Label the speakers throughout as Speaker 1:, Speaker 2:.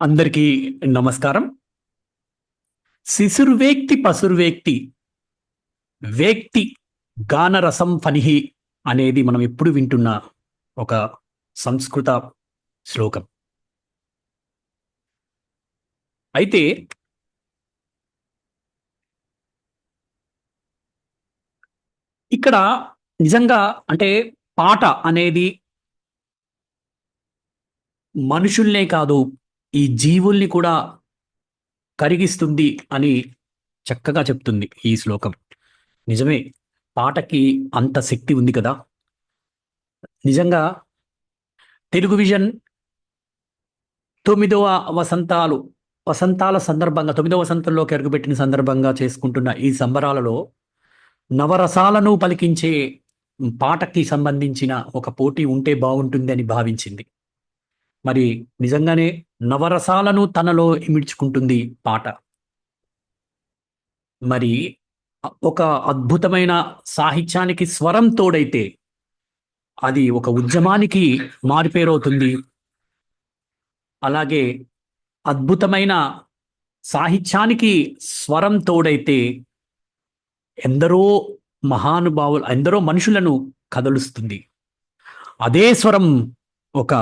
Speaker 1: అందరికీ నమస్కారం. శిశుర్వేక్తి పశుర్వేక్తి వేక్తి గానరసం ఫణిః అనేది మనం ఎప్పుడు వింటున్న ఒక సంస్కృత శ్లోకం. అయితే ఇక్కడ నిజంగా అంటే పాట అనేది మనుషుల్నే కాదు, ఈ జీవుల్ని కూడా కరిగిస్తుంది అని చక్కగా చెప్తుంది ఈ శ్లోకం. నిజమే, పాటకి అంత శక్తి ఉంది కదా! నిజంగా తెలుగు విజన్ 9వ వసంతాల సందర్భంగా 9వ వసంతంలోకి అడుగుపెట్టిన సందర్భంగా చేసుకుంటున్న ఈ సంబరాలలో నవరసాలను పలికించే పాటకి సంబంధించిన ఒక పోటీ ఉంటే బాగుంటుంది అని భావించింది. మరి నిజంగానే నవరసాలను తనలో ఇమిడ్చుకుంటుంది పాట. మరి ఒక అద్భుతమైన సాహిత్యానికి స్వరం తోడైతే అది ఒక ఉద్యమానికి మారుపేరవుతుంది. అలాగే అద్భుతమైన సాహిత్యానికి స్వరం తోడైతే ఎందరో ఎందరో మనుషులను కదలుస్తుంది. అదే స్వరం ఒక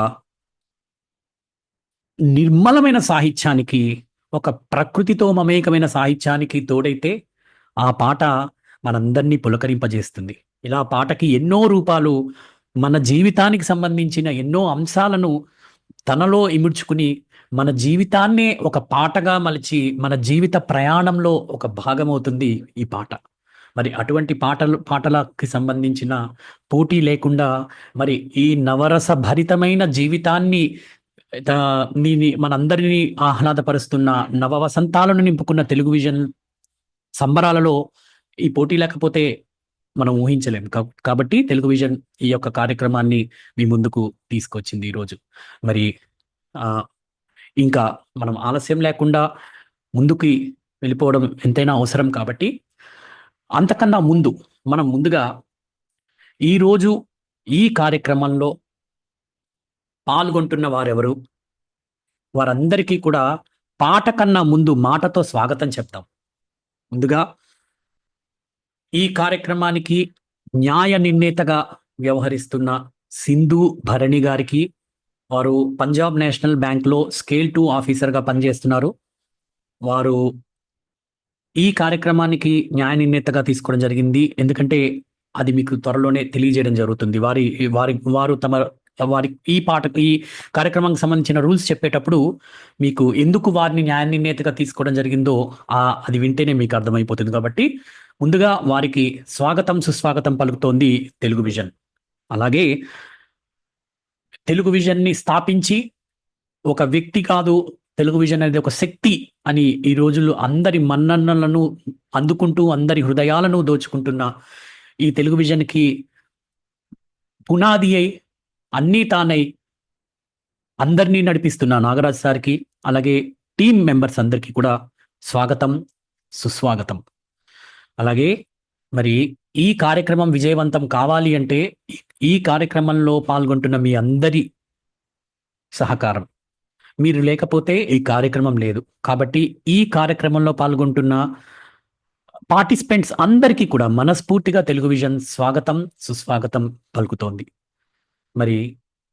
Speaker 1: నిర్మలమైన సాహిత్యానికి, ఒక ప్రకృతితో మమేకమైన సాహిత్యానికి తోడైతే ఆ పాట మనందరినీ పులకరింపజేస్తుంది. ఇలా పాటకి ఎన్నో రూపాలు, మన జీవితానికి సంబంధించిన ఎన్నో అంశాలను తనలో ఇముడ్చుకుని మన జీవితాన్నే ఒక పాటగా మలిచి మన జీవిత ప్రయాణంలో ఒక భాగమవుతుంది ఈ పాట. మరి అటువంటి పాటలకి సంబంధించిన పోటీ లేకుండా మరి ఈ నవరస భరితమైన జీవితాన్ని మనందరినీ ఆహ్లాదపరుస్తున్న నవ వసంతాలను నింపుకున్న తెలుగు విజన్ సంబరాలలో ఈ పోటీ లేకపోతే మనం ఊహించలేం. కాబట్టి తెలుగు విజన్ ఈ యొక్క కార్యక్రమాన్ని మీ ముందుకు తీసుకొచ్చింది ఈరోజు. మరి ఇంకా మనం ఆలస్యం లేకుండా ముందుకి వెళ్ళిపోవడం ఎంతైనా అవసరం. కాబట్టి అంతకన్నా మనం ముందుగా ఈరోజు ఈ కార్యక్రమంలో పాల్గొంటున్న వారెవరు, వారందరికీ కూడా పాట కన్నా ముందు మాటతో స్వాగతం చెప్తాం. ముందుగా ఈ కార్యక్రమానికి న్యాయ నిర్ణేతగా వ్యవహరిస్తున్న సింధు భరణి గారికి, వారు పంజాబ్ నేషనల్ బ్యాంక్లో స్కేల్ 2 ఆఫీసర్గా పనిచేస్తున్నారు. వారు ఈ కార్యక్రమానికి న్యాయ నిర్ణేతగా తీసుకోవడం జరిగింది. ఎందుకంటే అది మీకు త్వరలోనే తెలియజేయడం జరుగుతుంది. వారు ఈ కార్యక్రమానికి సంబంధించిన రూల్స్ చెప్పేటప్పుడు మీకు ఎందుకు వారిని న్యాయ నిర్ణేతగా తీసుకోవడం జరిగిందో అది వింటేనే మీకు అర్థమైపోతుంది. కాబట్టి ముందుగా వారికి స్వాగతం సుస్వాగతం పలుకుతోంది తెలుగు విజన్. అలాగే తెలుగు విజన్ని స్థాపించి ఒక వ్యక్తి కాదు, తెలుగు విజన్ అనేది ఒక శక్తి అని ఈ రోజుల్లో అందరి మన్ననలను అందుకుంటూ అందరి హృదయాలను దోచుకుంటున్న ఈ తెలుగు విజన్కి పునాది అయి అన్నీ తానై అందరినీ నడిపిస్తున్న నాగరాజ్ సార్కి, అలాగే టీం మెంబర్స్ అందరికీ కూడా స్వాగతం సుస్వాగతం. అలాగే మరి ఈ కార్యక్రమం విజయవంతం కావాలి అంటే ఈ కార్యక్రమంలో పాల్గొంటున్న మీ అందరి సహకారం, మీరు లేకపోతే ఈ కార్యక్రమం లేదు. కాబట్టి ఈ కార్యక్రమంలో పాల్గొంటున్న పార్టిసిపెంట్స్ అందరికీ కూడా మనస్ఫూర్తిగా తెలుగు విజన్ స్వాగతం సుస్వాగతం పలుకుతోంది. మరి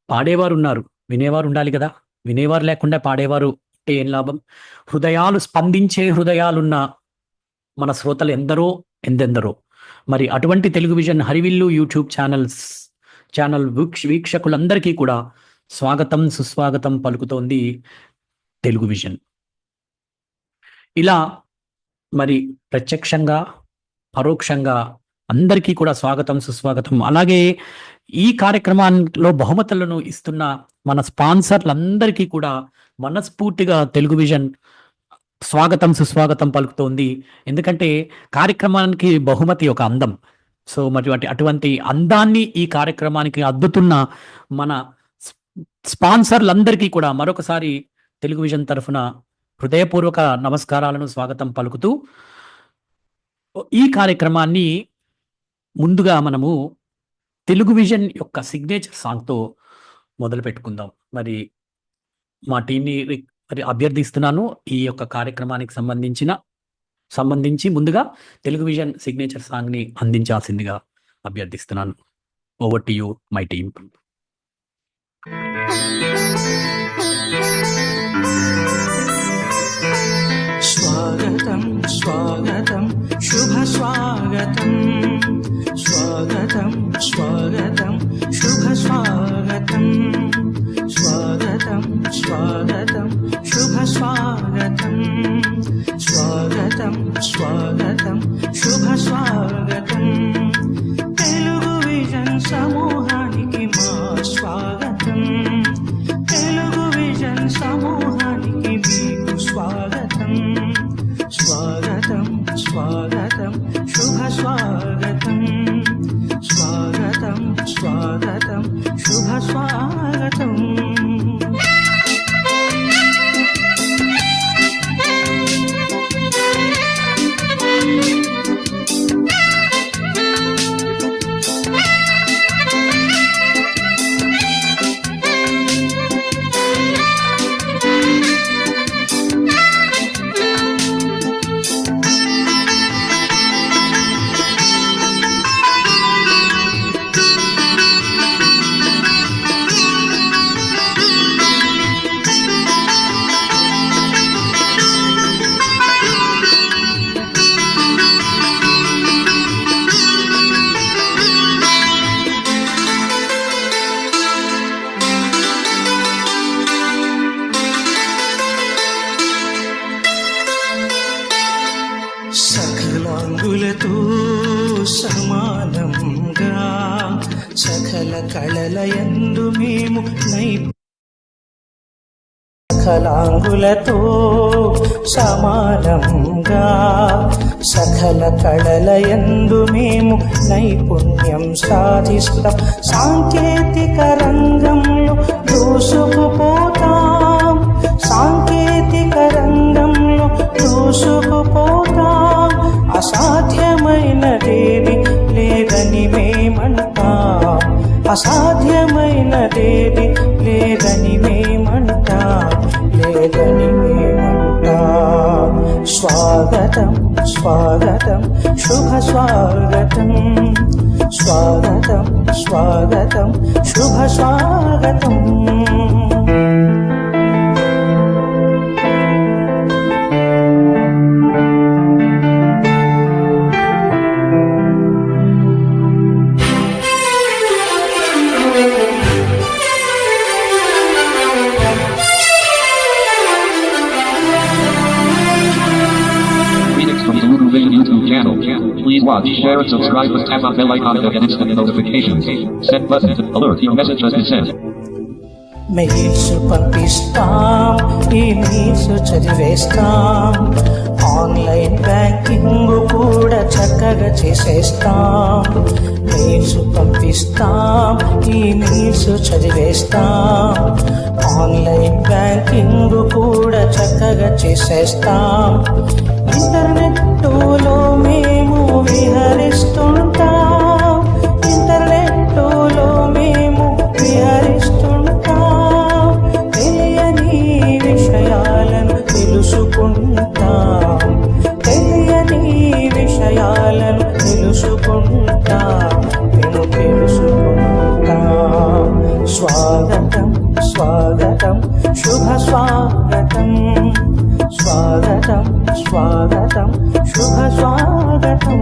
Speaker 1: పాడేవారు ఉన్నారు, వినేవారు ఉండాలి కదా. వినేవారు లేకుండా పాడేవారు అంటే ఏం లాభం? స్పందించే హృదయాలున్న మన శ్రోతలు ఎందెందరో. మరి అటువంటి తెలుగు విజన్ హరివిల్లు యూట్యూబ్ ఛానల్ వీక్షకులందరికీ కూడా స్వాగతం సుస్వాగతం పలుకుతోంది తెలుగు విజన్. ఇలా మరి ప్రత్యక్షంగా పరోక్షంగా అందరికీ కూడా స్వాగతం సుస్వాగతం. అలాగే ఈ కార్యక్రమంలో బహుమతులను ఇస్తున్న మన స్పాన్సర్లందరికీ కూడా మనస్ఫూర్తిగా తెలుగు విజన్ స్వాగతం సుస్వాగతం పలుకుతోంది. ఎందుకంటే కార్యక్రమానికి బహుమతి ఒక అందం. సో మరి అటువంటి అందాన్ని ఈ కార్యక్రమానికి అద్దుతున్న మన స్పాన్సర్లందరికీ కూడా మరొకసారి తెలుగు విజన్ తరఫున హృదయపూర్వక నమస్కారాలను స్వాగతం పలుకుతూ ఈ కార్యక్రమాన్ని ముందుగా మనము తెలుగు విజన్ యొక్క సిగ్నేచర్ సాంగ్తో మొదలు పెట్టుకుందాం. మరి మా టీంని మరి అభ్యర్థిస్తున్నాను. ఈ యొక్క కార్యక్రమానికి సంబంధించి ముందుగా తెలుగు విజన్ సిగ్నేచర్ సాంగ్ని అందించాల్సిందిగా అభ్యర్థిస్తున్నాను. Over to you my team.
Speaker 2: స్వాగతం స్వాగతం శుభ స్వాగతం, స్వాగతం స్వాగతం శుభ స్వాగతం, స్వాగతం స్వాగతం శుభ స్వాగతం, స్వాగతం స్వాగతం శుభ స్వాగతం. తెలుగు విజన్ సమూహానికి మా స్వాగతం, తెలుగు విజన్ సమూహానికి మీకు స్వాగతం, స్వాగతం స్వాగతం శుభ స్వాగతం, స్వాగతం స్వాగతం శుభ స్వాగతం. సకలాంగులతో సమానంగా సకల కళలయందు మేము సకలాంగులతో సమానంగా సకల కళలయందు మేము నైపుణ్యం సాధిస్తాం. సాంకేతిక రంగంలో దూసుకుపోతాం, సాంకేతిక రంగంలో దూసుకుపోతాం. అసాధ్యమైనదేది లేదని మేమంటాం, అసాధ్యమైనదేది లేదని మేమంటాం, లేదని మేమంటాం. స్వాగతం స్వాగతం శుభ స్వాగతం, స్వాగతం స్వాగతం శుభ స్వాగతం.
Speaker 3: From Telugu Vision YouTube channel. Please watch, share and subscribe with tap on bell icon to get instant notifications. Set button to alert your message has been sent.
Speaker 2: Mails పంపిస్తాం, ఈమెయిల్స్ చదివేస్తాం, ఆన్లైన్ బ్యాంకింగ్ కూడా చక్కగా చేసేస్తాం. Mails పంపిస్తాం, emails చదివేస్తాం, online banking కూడా చక్కగా చేసేస్తాం. ఇంటర్నెట్లో మేము విహరిస్తుంటాం, ఇంటర్నెట్లో మేము విహరిస్తుంటాం. తెలియని విషయాలను తెలుసుకుంటాం, తెలియని విషయాలను తెలుసుకుంటాం, మేము తెలుసుకుంటాం. స్వాగతం స్వాగతం శుభ స్వాగతం, స్వాగతం స్వాగతం శుభ స్వాగతం.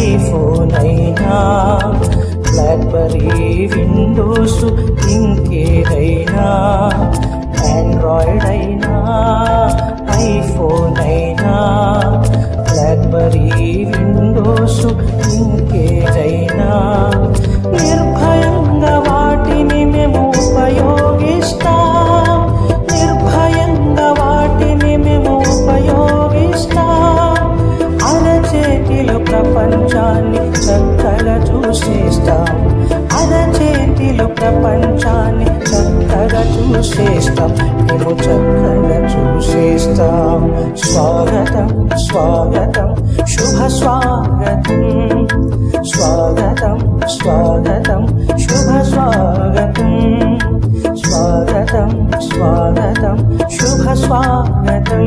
Speaker 2: ఐఫోన్ అయినా బ్లాక్బెర్రీ విండోస్ ఇంకేదైనా ఆండ్రాయిడ్ అయినా ఐఫోన్ అయినా బ్లాక్బెర్రీ విండోస్ ఇంకేదైనా నిర్భయంగా వాటిని మేము ఉపయోగిస్తాం. నిర్భయంగా వాటిని మేము ఉపయోగిస్తాం. అరచేతిలో ప్రపంచాన్ని చక్కగా చూసేస్తాం. అరచేతిలో ప్రపంచాన్ని చక్కగా చూసేస్తాం. మేము చక్కగా చూసేస్తాం. స్వాగతం స్వాగతం శుభ స్వాగతం. స్వాగతం స్వాగతం శుభ స్వాగతం. స్వాగతం స్వాగతం శుభ స్వాగతం.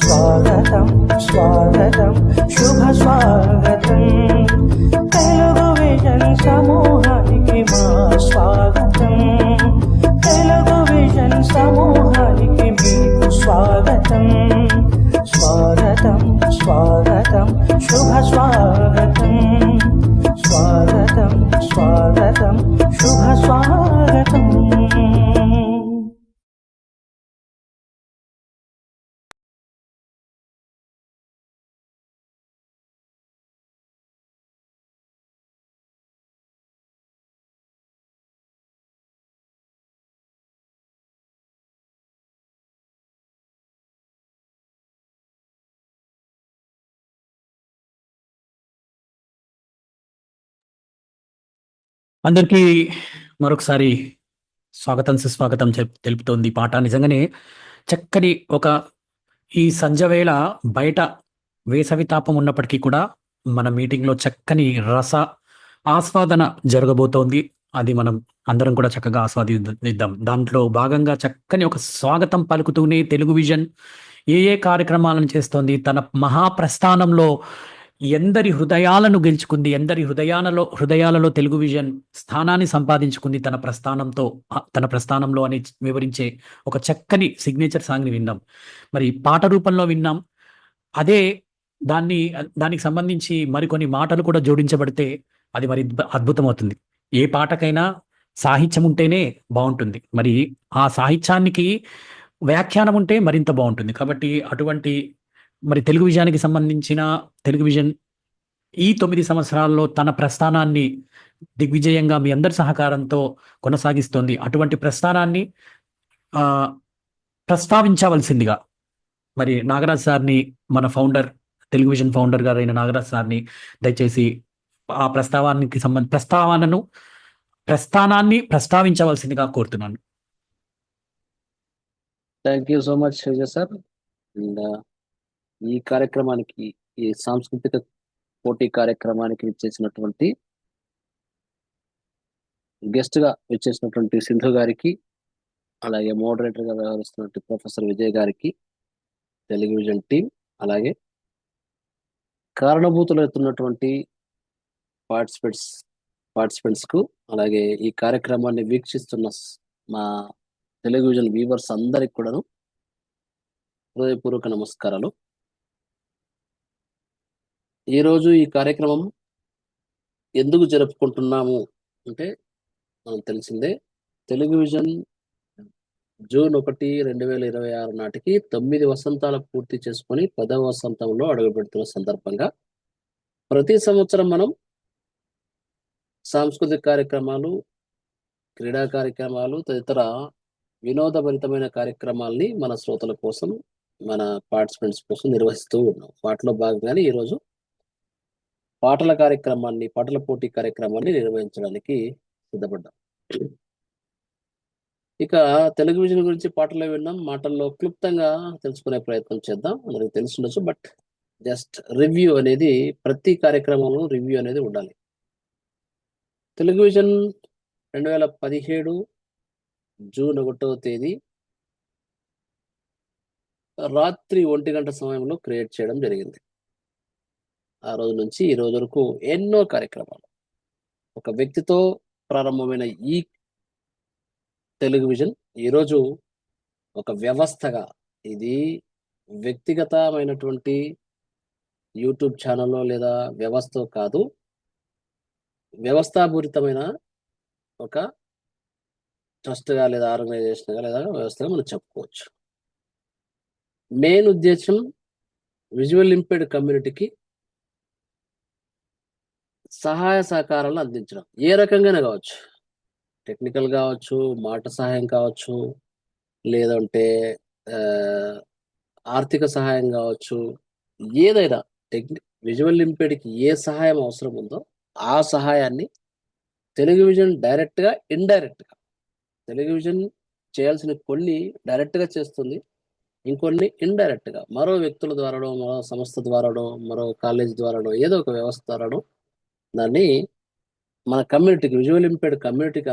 Speaker 2: స్వాగతం స్వాగతం శుభ స్వాగతం. తెలుగు విజన్ సమూహానికి మా స్వాగతం. తెలుగు విజన్ సమూహానికి మీకు స్వాగతం. స్వాగతం స్వాగతం శుభ స్వాగతం. స్వాగతం స్వాగతం శుభ స్వాగతం.
Speaker 1: అందరికీ మరొకసారి స్వాగతం సుస్వాగతం తెలుపుతోంది ఈ పాట. నిజంగానే చక్కని ఈ సంధ్యవేళ బయట వేసవి తాపం ఉన్నప్పటికీ కూడా మన మీటింగ్లో చక్కని రస ఆస్వాదన జరగబోతోంది. అది మనం అందరం కూడా చక్కగా ఆస్వాదిద్దాం. దాంట్లో భాగంగా చక్కని ఒక స్వాగతం పలుకుతూనే తెలుగు విజన్ ఏ కార్యక్రమాలను చేస్తోంది, తన మహాప్రస్థానంలో ఎందరి హృదయాలను గెలుచుకుంది, ఎందరి హృదయాలలో తెలుగు విజన్ స్థానాన్ని సంపాదించుకుంది తన ప్రస్థానంలో అని వివరించే ఒక చక్కని సిగ్నేచర్ సాంగ్ని విన్నాం. మరి పాట రూపంలో విన్నాం. అదే దానికి సంబంధించి మరికొన్ని మాటలు కూడా జోడించబడితే అది మరి అద్భుతం అవుతుంది. ఏ పాటకైనా సాహిత్యం ఉంటేనే బాగుంటుంది. మరి ఆ సాహిత్యానికి వ్యాఖ్యానం ఉంటే మరింత బాగుంటుంది. కాబట్టి అటువంటి మరి తెలుగు విజయానికి సంబంధించిన తెలుగు విజన్ ఈ 9 సంవత్సరాల్లో తన ప్రస్థానాన్ని దిగ్విజయంగా మీ అందరి సహకారంతో కొనసాగిస్తోంది. అటువంటి ప్రస్థానాన్ని ప్రస్తావించవలసిందిగా మరి నాగరాజ్ సార్ని, మన ఫౌండర్, తెలుగు విజన్ ఫౌండర్ గారైన నాగరాజ్ సార్ని దయచేసి ఆ ప్రస్థానాన్ని ప్రస్తావించవలసిందిగా కోరుతున్నాను.
Speaker 4: Thank you so much Vijay sir. And ఈ కార్యక్రమానికి, ఈ సాంస్కృతిక పోటీ కార్యక్రమానికి విచ్చేసినటువంటి గెస్ట్ గా విచ్చేసినటువంటి సింధు గారికి, అలాగే మోడరేటర్ గా వ్యవహరిస్తున్నటువంటి ప్రొఫెసర్ విజయ్ గారికి, టెలివిజన్ టీం, అలాగే కారణభూతులు ఎత్తున్నటువంటి పార్టిసిపెంట్స్ కు, అలాగే ఈ కార్యక్రమాన్ని వీక్షిస్తున్న మా టెలివిజన్ వ్యూవర్స్ అందరికి కూడాను హృదయపూర్వక నమస్కారాలు. ఈరోజు ఈ కార్యక్రమం ఎందుకు జరుపుకుంటున్నాము అంటే, మనం తెలిసిందే, తెలుగు విజన్ జూన్ 1, 2026 నాటికి 9 వసంతాలు పూర్తి చేసుకొని 10వ వసంతంలో అడుగుపెడుతున్న సందర్భంగా ప్రతి సంవత్సరం మనం సాంస్కృతిక కార్యక్రమాలు, క్రీడా కార్యక్రమాలు, తదితర వినోదభరితమైన కార్యక్రమాల్ని మన శ్రోతల కోసం, మన పార్టిసిపెంట్స్ కోసం నిర్వహిస్తూ ఉన్నాం. వాటిలో భాగంగానే ఈరోజు పాటల పోటీ కార్యక్రమాన్ని నిర్వహించడానికి సిద్ధపడ్డాం. ఇక తెలుగు విజన్ గురించి పాటల్లో విన్నాం, మాటల్లో క్లుప్తంగా తెలుసుకునే ప్రయత్నం చేద్దాం. అందరికి తెలుసుండొచ్చు, బట్ జస్ట్ రివ్యూ అనేది, ప్రతి కార్యక్రమంలో రివ్యూ అనేది ఉండాలి. తెలుగు విజన్ 2017 జూన్ 1వ తేదీ రాత్రి 1 గంట సమయంలో క్రియేట్ చేయడం జరిగింది. ఆ రోజు నుంచి ఈ రోజు వరకు ఎన్నో కార్యక్రమాలు, ఒక వ్యక్తితో ప్రారంభమైన ఈ తెలుగు విజన్ ఈరోజు ఒక వ్యవస్థగా, ఇది వ్యక్తిగతమైనటువంటి యూట్యూబ్ ఛానల్లో లేదా వ్యవస్థ కాదు, వ్యవస్థాపూరితమైన ఒక ట్రస్ట్గా లేదా ఆర్గనైజేషన్గా లేదా వ్యవస్థగా మనం చెప్పుకోవచ్చు. మెయిన్ ఉద్దేశం విజువల్ ఇంపేర్డ్ కమ్యూనిటీకి సహాయ సహకారాలు అందించడం. ఏ రకంగానే కావచ్చు, టెక్నికల్ కావచ్చు, మాట సహాయం కావచ్చు, లేదంటే ఆ, ఆర్థిక సహాయం కావచ్చు, ఏదైనా విజువల్ ఇంపేర్డ్కి ఏ సహాయం అవసరం ఉందో ఆ సహాయాన్ని టెలివిజన్ డైరెక్ట్గా ఇండైరెక్ట్గా, టెలివిజన్ చేయాల్సిన కొన్ని డైరెక్ట్గా చేస్తుంది, ఇంకొన్ని ఇండైరెక్ట్గా మరో వ్యక్తుల ద్వారానో, మరో సంస్థ ద్వారానో, మరో కాలేజ్ ద్వారానో, ఏదో ఒక వ్యవస్థ ద్వారానో దాన్ని మన కమ్యూనిటీకి, విజువల్ ఇంపేర్డ్ కమ్యూనిటీకి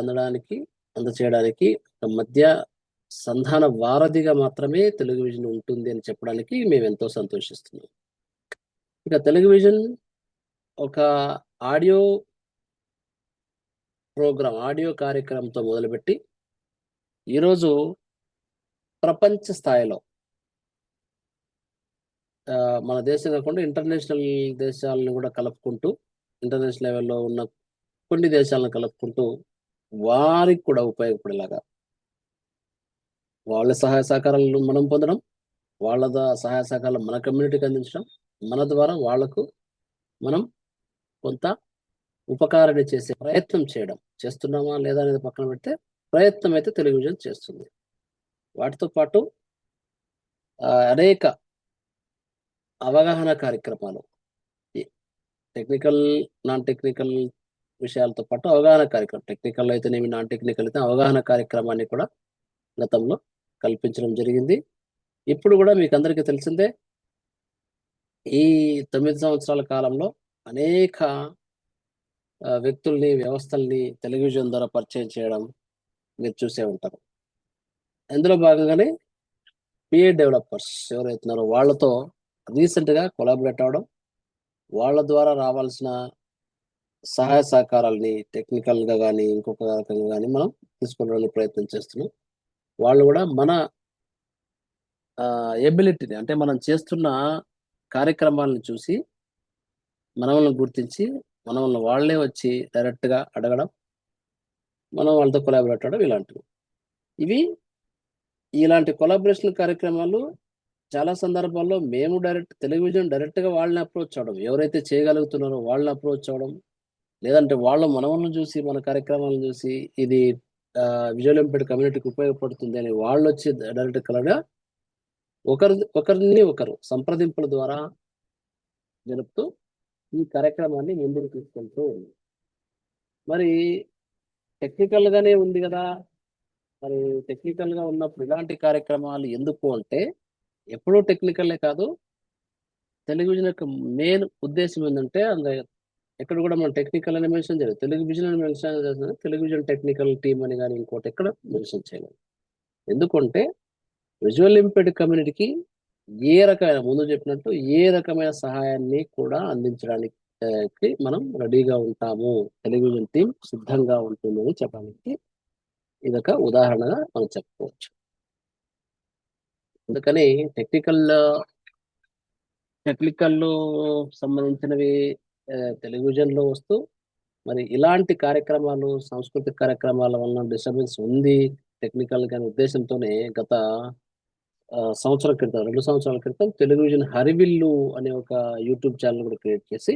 Speaker 4: అందచేయడానికి ఒక మధ్య సంధాన వారధిగా మాత్రమే టెలివిజన్ ఉంటుంది అని చెప్పడానికి మేము ఎంతో సంతోషిస్తున్నాం. ఇక టెలివిజన్ ఒక ఆడియో ఆడియో కార్యక్రమంతో మొదలుపెట్టి ఈరోజు ప్రపంచ స్థాయిలో మన దేశం కాకుండా ఇంటర్నేషనల్ దేశాలను కూడా కలుపుకుంటూ, ఇంటర్నేషనల్ లెవెల్లో ఉన్న కొన్ని దేశాలను కలుపుకుంటూ వారికి కూడా ఉపయోగపడేలాగా వాళ్ళ సహాయ సహకారాలను మనం పొందడం, వాళ్ళ సహాయ సహకారాలు మన కమ్యూనిటీకి అందించడం, మన ద్వారా వాళ్లకు మనం కొంత ఉపకారాన్ని చేసే ప్రయత్నం చేస్తున్నామా లేదా అనేది పక్కన పెడితే ప్రయత్నం అయితే టెలివిజన్ చేస్తుంది. వాటితో పాటు అనేక అవగాహన కార్యక్రమాలు, టెక్నికల్ నాన్ టెక్నికల్ విషయాలతో పాటు అవగాహన కార్యక్రమం, టెక్నికల్ అయితేనేమి నాన్ టెక్నికల్ అయితే అవగాహన కార్యక్రమాన్ని కూడా గతంలో కల్పించడం జరిగింది. ఇప్పుడు కూడా మీకు అందరికీ తెలిసిందే, ఈ 9 సంవత్సరాల కాలంలో అనేక వ్యక్తుల్ని, వ్యవస్థల్ని టెలివిజన్ ద్వారా పరిచయం చేయడం మీరు చూసే ఉంటారు. అందులో భాగంగానే పిఏ డెవలపర్స్ ఎవరైతున్నారో వాళ్ళతో రీసెంట్గా కొలాబరేట్ అవడం, వాళ్ళ ద్వారా రావాల్సిన సహాయ సహకారాలని టెక్నికల్గా కానీ ఇంకొక రకంగా కానీ మనం తీసుకోవడానికి ప్రయత్నం చేస్తున్నాం. వాళ్ళు కూడా మన ఎబిలిటీని, అంటే మనం చేస్తున్న కార్యక్రమాలను చూసి మనల్ని గుర్తించి మనల్ని వాళ్ళే వచ్చి డైరెక్ట్గా అడగడం, మనం వాళ్ళతో కొలాబరేట్ అవడం, ఇవి ఇలాంటి కొలాబరేషన్ కార్యక్రమాలు చాలా సందర్భాల్లో మేము టెలివిజన్ డైరెక్ట్గా వాళ్ళని అప్రోచ్ అవడం, ఎవరైతే చేయగలుగుతున్నారో వాళ్ళని అప్రోచ్ అవడం, లేదంటే వాళ్ళు మనల్ని చూసి మన కార్యక్రమాలను చూసి ఇది విజువల్ ఇంపేర్డ్ కమ్యూనిటీకి ఉపయోగపడుతుంది అని వాళ్ళు వచ్చి డైరెక్ట్ కలగా ఒకరు సంప్రదింపుల ద్వారా జరుపుతూ ఈ కార్యక్రమాన్ని ముందుకు తీసుకెళ్తూ ఉంది. మరి టెక్నికల్గానే ఉంది కదా, మరి టెక్నికల్గా ఉన్నప్పుడు ఇలాంటి కార్యక్రమాలు ఎందుకు అంటే, ఎప్పుడూ టెక్నికల్లే కాదు, టెలివిజన్ యొక్క మెయిన్ ఉద్దేశం ఏంటంటే ఎక్కడ కూడా మనం టెక్నికల్ అని మెన్షన్ చేయలేదు, టెలివిజన్ అని మెన్షన్ చేస్తున్నా, టెలివిజన్ టెక్నికల్ టీమ్ అని కానీ ఇంకోటి ఎక్కడ మెన్షన్ చేయలేదు. ఎందుకంటే విజువల్ ఇంపేర్డ్ కమ్యూనిటీకి ఏ రకమైన, ముందు చెప్పినట్టు ఏ రకమైన సహాయాన్ని కూడా అందించడానికి మనం రెడీగా ఉంటాము, టెలివిజన్ టీం సిద్ధంగా ఉంటుంది అని చెప్పడానికి ఇదొక ఉదాహరణగా మనం చెప్పుకోవచ్చు. అందుకని టెక్నికల్ సంబంధించినవి టెలివిజన్లో వస్తూ, మరి ఇలాంటి కార్యక్రమాలు, సాంస్కృతిక కార్యక్రమాల వలన డిస్టర్బెన్స్ ఉంది టెక్నికల్ గానే ఉద్దేశంతోనే గత 2 సంవత్సరాల క్రితం టెలివిజన్ హరివిల్లు అనే ఒక యూట్యూబ్ ఛానల్ కూడా క్రియేట్ చేసి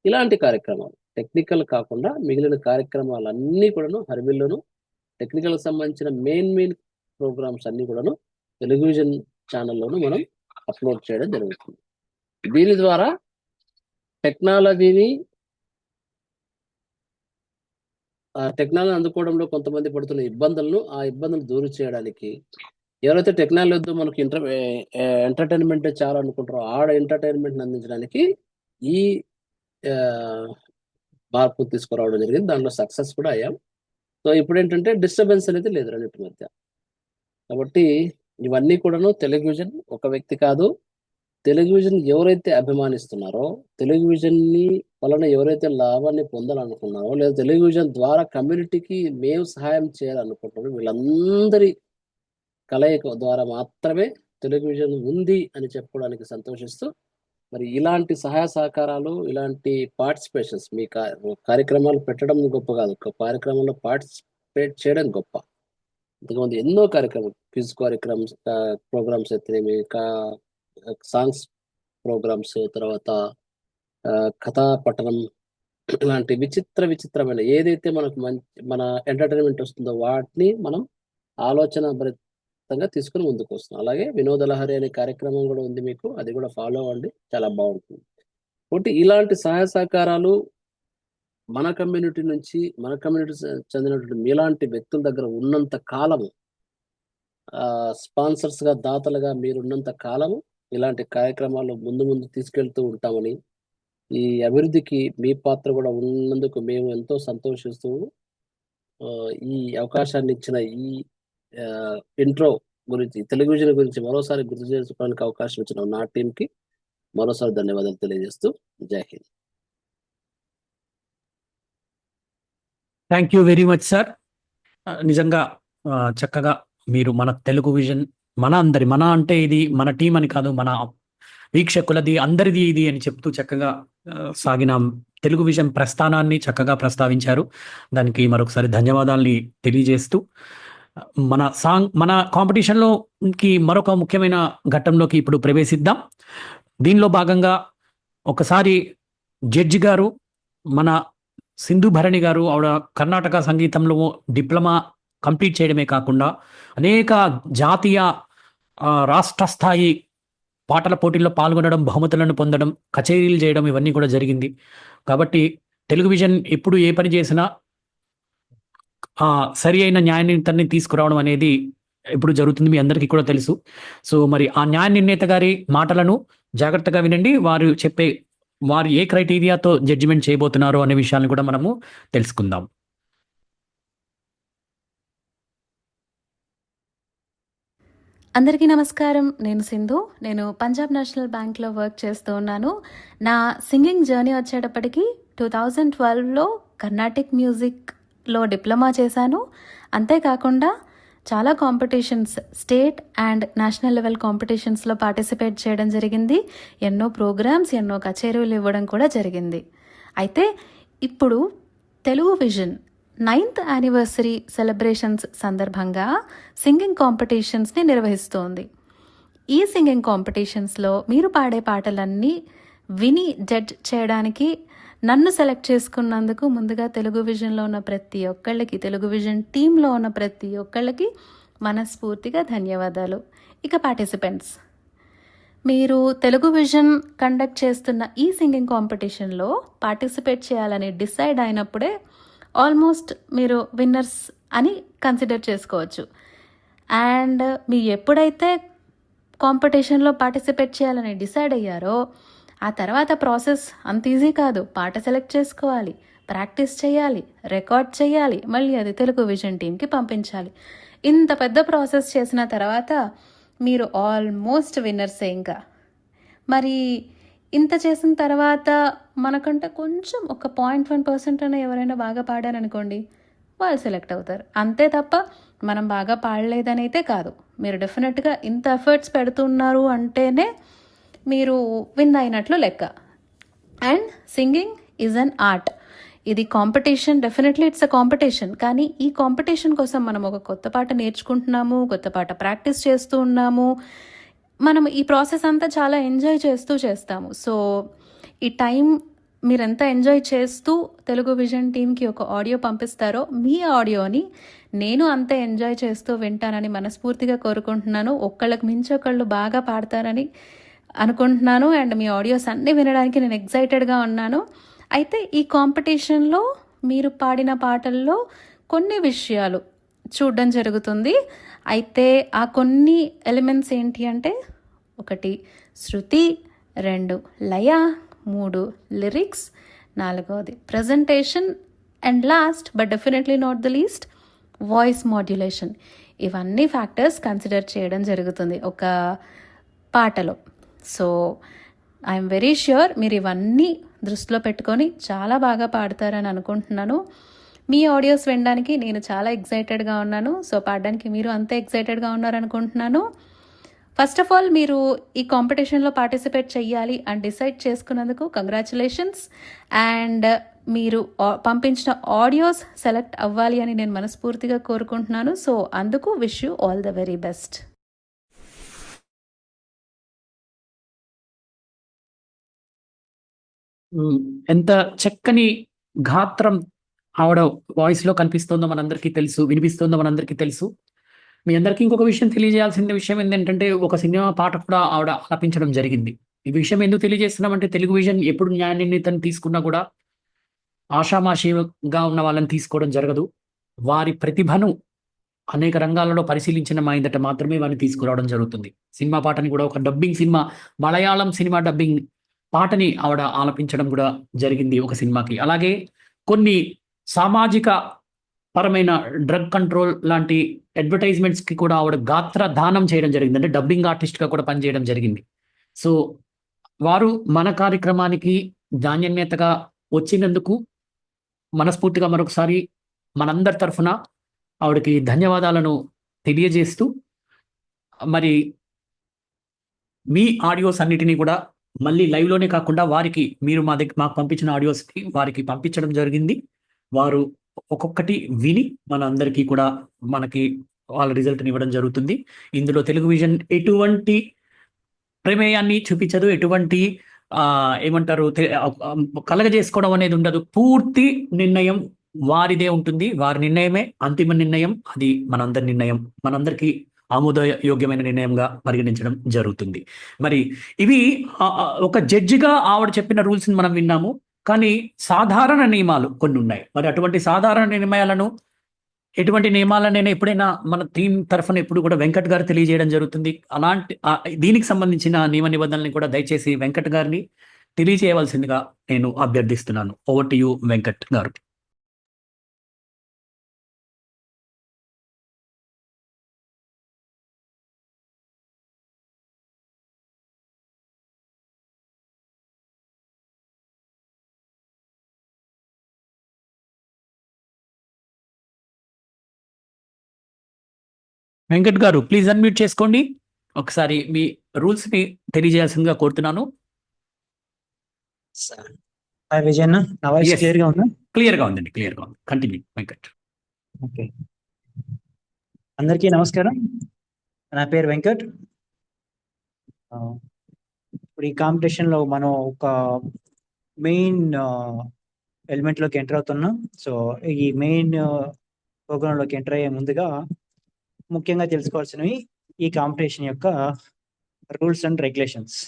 Speaker 4: ఇలాంటి కార్యక్రమాలు, టెక్నికల్ కాకుండా మిగిలిన కార్యక్రమాలన్నీ కూడాను హరివిల్లును, టెక్నికల్ సంబంధించిన మెయిన్ ప్రోగ్రామ్స్ అన్ని కూడాను టెలివిజన్ ఛానల్లోనూ మనం అప్లోడ్ చేయడం జరుగుతుంది. దీని ద్వారా టెక్నాలజీ అందుకోవడంలో కొంతమంది పడుతున్న ఆ ఇబ్బందులు దూరం చేయడానికి, ఎవరైతే టెక్నాలజీ వద్దు మనకు ఎంటర్టైన్మెంట్ చాలా అనుకుంటారో ఎంటర్టైన్మెంట్ అందించడానికి ఈ మార్పు తీసుకురావడం జరిగింది. దాంట్లో సక్సెస్ కూడా అయ్యాం. సో ఇప్పుడు ఏంటంటే డిస్టర్బెన్స్ అనేది లేదు రెండింటి మధ్య. కాబట్టి ఇవన్నీ కూడాను టెలివిజన్ ఒక వ్యక్తి కాదు, టెలివిజన్ ఎవరైతే అభిమానిస్తున్నారో, టెలివిజన్ని వలన ఎవరైతే లాభాన్ని పొందాలనుకున్నారో, లేదా టెలివిజన్ ద్వారా కమ్యూనిటీకి మేము సహాయం చేయాలనుకుంటున్నారో, వీళ్ళందరి కలయిక ద్వారా మాత్రమే టెలివిజన్ ఉంది అని చెప్పుకోవడానికి సంతోషిస్తూ మరి ఇలాంటి సహాయ సహకారాలు, ఇలాంటి పార్టిసిపేషన్స్ మీ కార్యక్రమాలు పెట్టడం గొప్ప కాదు. ఒక కార్యక్రమంలో పార్టిసిపేట్ చేయడం గొప్ప. ఇంతకుముందు ఎన్నో కార్యక్రమాలు, క్విజ్ కార్యక్రమ్స్, ప్రోగ్రామ్స్ అయితేనేమి, సాంగ్స్ ప్రోగ్రామ్స్, తర్వాత కథా పఠనం, ఇలాంటి విచిత్రమైన ఏదైతే మనకు మన ఎంటర్టైన్మెంట్ వస్తుందో వాటిని మనం ఆలోచన భరితంగా తీసుకుని ముందుకు వస్తున్నాం. అలాగే వినోద లహరి అనే కార్యక్రమం కూడా ఉంది మీకు, అది కూడా ఫాలో అవ్వండి, చాలా బాగుంటుంది. కాబట్టి ఇలాంటి సహాయ సహకారాలు మన కమ్యూనిటీ నుంచి, మన కమ్యూనిటీ చెందినటువంటి మీలాంటి వ్యక్తుల దగ్గర ఉన్నంత కాలము, స్పాన్సర్స్ గా, దాతలుగా మీరున్నంత కాలము ఇలాంటి కార్యక్రమాలు ముందు తీసుకెళ్తూ ఉంటామని, ఈ అభివృద్ధికి మీ పాత్ర కూడా ఉన్నందుకు మేము ఎంతో సంతోషిస్తూ, ఈ అవకాశాన్ని ఇచ్చిన ఈ ఇంట్రో గురించి, టెలివిజన్ గురించి మరోసారి గుర్తు చేసుకోవడానికి అవకాశం ఇచ్చిన నా టీంకి మరోసారి ధన్యవాదాలు తెలియజేస్తూ జై Hind.
Speaker 1: Thank you very much sir. నిజంగా చక్కగా మీరు మన తెలుగు విజన్, మన అంటే ఇది మన టీం అని కాదు, మన వీక్షకులది, అందరిది ఇది అని చెప్తూ చక్కగా సాగిన తెలుగు విజన్ ప్రస్థానాన్ని చక్కగా ప్రస్తావించారు. దానికి మరొకసారి ధన్యవాదాలని తెలియజేస్తూ మన కాంపిటీషన్లోకి మరొక ముఖ్యమైన ఘట్టంలోకి ఇప్పుడు ప్రవేశిద్దాం. దీనిలో భాగంగా ఒకసారి జడ్జి గారు, మన సింధు భరణి గారు, ఆవిడ కర్ణాటక సంగీతంలో డిప్లొమా కంప్లీట్ చేయడమే కాకుండా అనేక జాతీయ రాష్ట్ర స్థాయి పాటల పోటీల్లో పాల్గొనడం, బహుమతులను పొందడం, కచేరీలు చేయడం, ఇవన్నీ కూడా జరిగింది. కాబట్టి టెలివిజన్ ఎప్పుడు ఏ పని చేసినా సరి అయిన న్యాయ నిర్ణేతని తీసుకురావడం అనేది ఎప్పుడు జరుగుతుంది, మీ అందరికీ కూడా తెలుసు. సో మరి ఆ న్యాయ నిర్ణేత గారి మాటలను జాగ్రత్తగా వినండి. వారు ఏ క్రైటీరియాతో జడ్జిమెంట్ చేయబోతున్నారో అనే విషయాన్ని కూడా మనము తెలుసుకుందాం.
Speaker 5: అందరికీ నమస్కారం. నేను సింధు. నేను పంజాబ్ నేషనల్ బ్యాంక్లో వర్క్ చేస్తూ ఉన్నాను. నా సింగింగ్ జర్నీ వచ్చేటప్పటికి 2012లో కర్ణాటిక్ మ్యూజిక్లో డిప్లొమా చేశాను. అంతేకాకుండా చాలా competitions, state and national level కాంపిటీషన్స్లో పార్టిసిపేట్ చేయడం జరిగింది. ఎన్నో ప్రోగ్రామ్స్, ఎన్నో కచేరీలు ఇవ్వడం కూడా జరిగింది. అయితే ఇప్పుడు Telugu vision 9th anniversary celebrations సందర్భంగా సింగింగ్ కాంపిటీషన్స్ని నిర్వహిస్తోంది. ఈ సింగింగ్ కాంపిటీషన్స్లో మీరు పాడే పాటలన్నీ విని జడ్జ్ చేయడానికి నన్ను సెలెక్ట్ చేసుకున్నందుకు ముందుగా తెలుగు విజన్లో ఉన్న ప్రతి ఒక్కళ్ళకి, తెలుగు విజన్ టీంలో ఉన్న ప్రతి ఒక్కళ్ళకి మనస్ఫూర్తిగా ధన్యవాదాలు. ఇక పార్టిసిపెంట్స్, మీరు తెలుగు విజన్ కండక్ట్ చేస్తున్న ఈ సింగింగ్ కాంపిటీషన్లో పార్టిసిపేట్ చేయాలని డిసైడ్ అయినప్పుడే ఆల్మోస్ట్ మీరు విన్నర్స్ అని కన్సిడర్ చేసుకోవచ్చు. అండ్ మీరు ఎప్పుడైతే కాంపిటీషన్లో పార్టిసిపేట్ చేయాలని డిసైడ్ అయ్యారో ఆ తర్వాత ప్రాసెస్ అంత ఈజీ కాదు. పాట సెలెక్ట్ చేసుకోవాలి, ప్రాక్టీస్ చేయాలి, రికార్డ్ చేయాలి, మళ్ళీ అది తెలుగు విజన్ టీంకి పంపించాలి. ఇంత పెద్ద ప్రాసెస్ చేసిన తర్వాత మీరు ఆల్మోస్ట్ విన్నర్సే. ఇంకా మరి ఇంత చేసిన తర్వాత మనకంటే కొంచెం ఒక 0.1% అనే ఎవరైనా బాగా పాడారనుకోండి, వాళ్ళు సెలెక్ట్ అవుతారు. అంతే తప్ప మనం బాగా పాడలేదని అయితే కాదు. మీరు డెఫినెట్గా ఇంత ఎఫర్ట్స్ పెడుతున్నారు అంటేనే మీరు విన్ అయినట్లు లెక్క. And singing is an art. ఇది competition, definitely it's a competition. కానీ ఈ కాంపిటీషన్ కోసం మనం ఒక కొత్త పాట నేర్చుకుంటున్నాము, కొత్త పాట ప్రాక్టీస్ చేస్తూ ఉన్నాము. మనం ఈ ప్రాసెస్ అంతా చాలా ఎంజాయ్ చేస్తూ చేస్తాము. సో ఈ టైం మీరు ఎంత ఎంజాయ్ చేస్తూ తెలుగు విజన్ టీంకి ఒక ఆడియో పంపిస్తారో, మీ ఆడియోని నేను అంతే ఎంజాయ్ చేస్తూ వింటానని మనస్ఫూర్తిగా కోరుకుంటున్నాను. ఒక్కళ్ళకి మించి ఒకళ్ళు బాగా పాడతారని అనుకుంటున్నాను. అండ్ మీ ఆడియోస్ అన్నీ వినడానికి నేను ఎక్సైటెడ్గా ఉన్నాను. అయితే ఈ కాంపిటీషన్లో మీరు పాడిన పాటల్లో కొన్ని విషయాలు చూడడం జరుగుతుంది. అయితే ఆ కొన్ని ఎలిమెంట్స్ ఏంటి అంటే, 1 శృతి, 2 లయ, 3 lyrics, 4 presentation, and last but definitely not the least voice modulation. ఇవన్నీ ఫ్యాక్టర్స్ కన్సిడర్ చేయడం జరుగుతుంది ఒక పాటలో. సో ఐఎమ్ వెరీ ష్యూర్ మీరు ఇవన్నీ దృష్టిలో పెట్టుకొని చాలా బాగా పాడతారని అనుకుంటున్నాను. మీ ఆడియోస్ వినడానికి నేను చాలా ఎక్సైటెడ్గా ఉన్నాను. సో పాడడానికి మీరు అంతే ఎక్సైటెడ్గా ఉన్నారనుకుంటున్నాను. ఫస్ట్ ఆఫ్ ఆల్ మీరు ఈ కాంపిటీషన్లో పార్టిసిపేట్ చేయాలి అని డిసైడ్ చేసుకున్నందుకు కంగ్రాచులేషన్స్. అండ్ మీరు పంపించిన ఆడియోస్ సెలెక్ట్ అవ్వాలి అని నేను మనస్ఫూర్తిగా కోరుకుంటున్నాను. సో అందుకు wish you all the very best.
Speaker 1: ఎంత చక్కని గాత్రం ఆవిడ వాయిస్ లో కనిపిస్తుందో మనందరికీ తెలుసు, వినిపిస్తుందో మనందరికీ తెలుసు. మీ అందరికీ ఇంకొక విషయం తెలియజేయాల్సిన విషయం ఏంటంటే, ఒక సినిమా పాట కూడా ఆవిడ ఆలపించడం జరిగింది. ఈ విషయం ఎందుకు తెలియజేస్తున్నామంటే, తెలుగు విజన్ ఎప్పుడు న్యాయ నిర్ణీతను తీసుకున్నా కూడా ఆషామాషిగా ఉన్న వాళ్ళని తీసుకోవడం జరగదు. వారి ప్రతిభను అనేక రంగాలలో పరిశీలించిన మా ఇందట మాత్రమే వారిని తీసుకురావడం జరుగుతుంది. సినిమా పాటని కూడా ఒక dubbing cinema, Malayalam cinema dubbing పాటని ఆవిడ ఆలపించడం కూడా జరిగింది ఒక సినిమాకి. అలాగే కొన్ని సామాజిక పరమైన డ్రగ్ కంట్రోల్ లాంటి అడ్వర్టైజ్మెంట్స్ కి కూడా ఆవిడ గాత్ర దానం చేయడం జరిగింది. అంటే డబ్బింగ్ ఆర్టిస్ట్ గా కూడా పనిచేయడం జరిగింది. సో వారు మన కార్యక్రమానికి నాణ్యతగా వచ్చినందుకు మనస్ఫూర్తిగా మరొకసారి మనందరి తరఫున ఆవిడకి ధన్యవాదాలను తెలియజేస్తూ, మరి మీ ఆడియోస్ అన్నిటినీ కూడా మళ్ళీ లైవ్ లోనే కాకుండా వారికి మీరు మాకు పంపించిన ఆడియోస్ కి వారికి పంపించడం జరిగింది. వారు ఒక్కొక్కటి విని మన అందరికీ కూడా మనకి వాళ్ళ రిజల్ట్ని ఇవ్వడం జరుగుతుంది. ఇందులో తెలుగు విజన్ ఎటువంటి ప్రమేయాన్ని చూపించదు, ఎటువంటి ఏమంటారు కలగజేసుకోవడం అనేది ఉండదు. పూర్తి నిర్ణయం వారిదే ఉంటుంది. వారి నిర్ణయమే అంతిమ నిర్ణయం. అది మనందరి నిర్ణయం, మనందరికీ ఆమోదయోగ్యమైన నిర్ణయంగా పరిగణించడం జరుగుతుంది. మరి ఇవి ఒక జడ్జిగా ఆవిడ చెప్పిన రూల్స్ మనం విన్నాము, కానీ సాధారణ నియమాలు కొన్ని ఉన్నాయి. మరి అటువంటి సాధారణ ఎటువంటి నియమాలనైనా ఎప్పుడైనా మన టీం తరఫున ఎప్పుడు కూడా వెంకట్ గారు తెలియజేయడం జరుగుతుంది. అలాంటి దీనికి సంబంధించిన నియమ నిబంధనల్ని కూడా దయచేసి వెంకట్ గారిని తెలియజేయవలసిందిగా నేను అభ్యర్థిస్తున్నాను. ఓవర్ టు యు వెంకట్ గారు. వెంకట్ గారు ప్లీజ్ అన్మ్యూట్ చేసుకోండి. ఒకసారి మీ రూల్స్ ని తెలియజేయాల్సిందిగా కోరుతున్నాను.
Speaker 6: హాయ్ విజయ్ అన్న, నా వాయిస్
Speaker 1: Yes.
Speaker 6: క్లియర్ గా ఉందా?
Speaker 1: క్లియర్ గా ఉందండి, క్లియర్ గా ఉంది. కంటిన్యూ వెంకట్.
Speaker 6: ఓకే, అందరికీ నమస్కారం. నా పేరు వెంకట్. ఇప్పుడు ఈ కాంపిటీషన్ లో మనం ఒక మెయిన్ ఎలిమెంట్ లోకి ఎంటర్ అవుతున్నాం. సో ఈ మెయిన్ ప్రోగ్రామ్ లోకి ఎంటర్ అయ్యే ముందుగా ముఖ్యంగా తెలుసుకోవాల్సినవి ఈ కాంపిటీషన్ యొక్క రూల్స్ అండ్ రెగ్యులేషన్స్.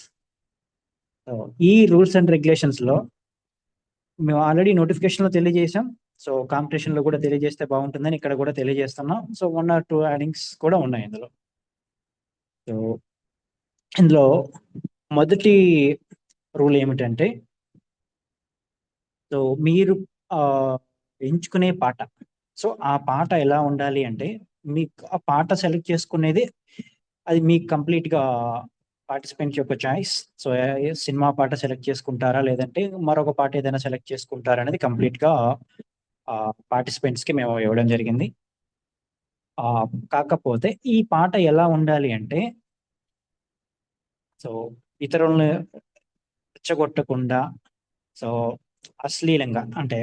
Speaker 6: సో ఈ రూల్స్ అండ్ రెగ్యులేషన్స్ లో మేము ఆల్రెడీ నోటిఫికేషన్ లో తెలియజేసాం. సో కాంపిటీషన్ లో కూడా తెలియజేస్తే బాగుంటుందని ఇక్కడ కూడా తెలియజేస్తున్నాం. సో 1 or 2 యాడింగ్స్ కూడా ఉన్నాయి ఇందులో. సో ఇందులో మొదటి రూల్ ఏమిటంటే, సో మీరు ఎంచుకునే పాట, సో ఆ పాట ఎలా ఉండాలి అంటే, మీకు ఆ పాట సెలెక్ట్ చేసుకునేది అది మీకు కంప్లీట్ గా పార్టిసిపెంట్ యొక్క చాయిస్. సో సినిమా పాట సెలెక్ట్ చేసుకుంటారా లేదంటే మరొక పాట ఏదైనా సెలెక్ట్ చేసుకుంటారా అనేది కంప్లీట్ గా పార్టిసిపెంట్స్ కి మేము ఇవ్వడం జరిగింది. కాకపోతే ఈ పాట ఎలా ఉండాలి అంటే, సో ఇతరులను రెచ్చగొట్టకుండా, సో అశ్లీలంగా అంటే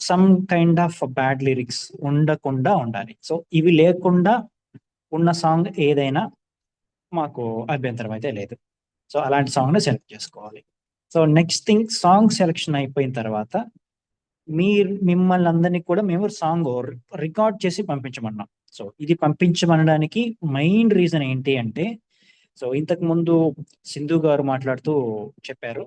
Speaker 6: some kind of bad lyrics ఉండకుండా ఉండాలి. సో ఇవి లేకుండా ఉన్న సాంగ్ ఏదైనా మాకు అభ్యంతరం అయితే లేదు. సో అలాంటి సాంగ్ని సెలెక్ట్ చేసుకోవాలి. So next thing, song selection అయిపోయిన తర్వాత మిమ్మల్ని అందరినీ కూడా మేము సాంగ్ రికార్డ్ చేసి పంపించమన్నాం. సో ఇది పంపించమనడానికి మెయిన్ రీజన్ ఏంటి అంటే, సో ఇంతకు ముందు సింధు గారు మాట్లాడుతూ చెప్పారు,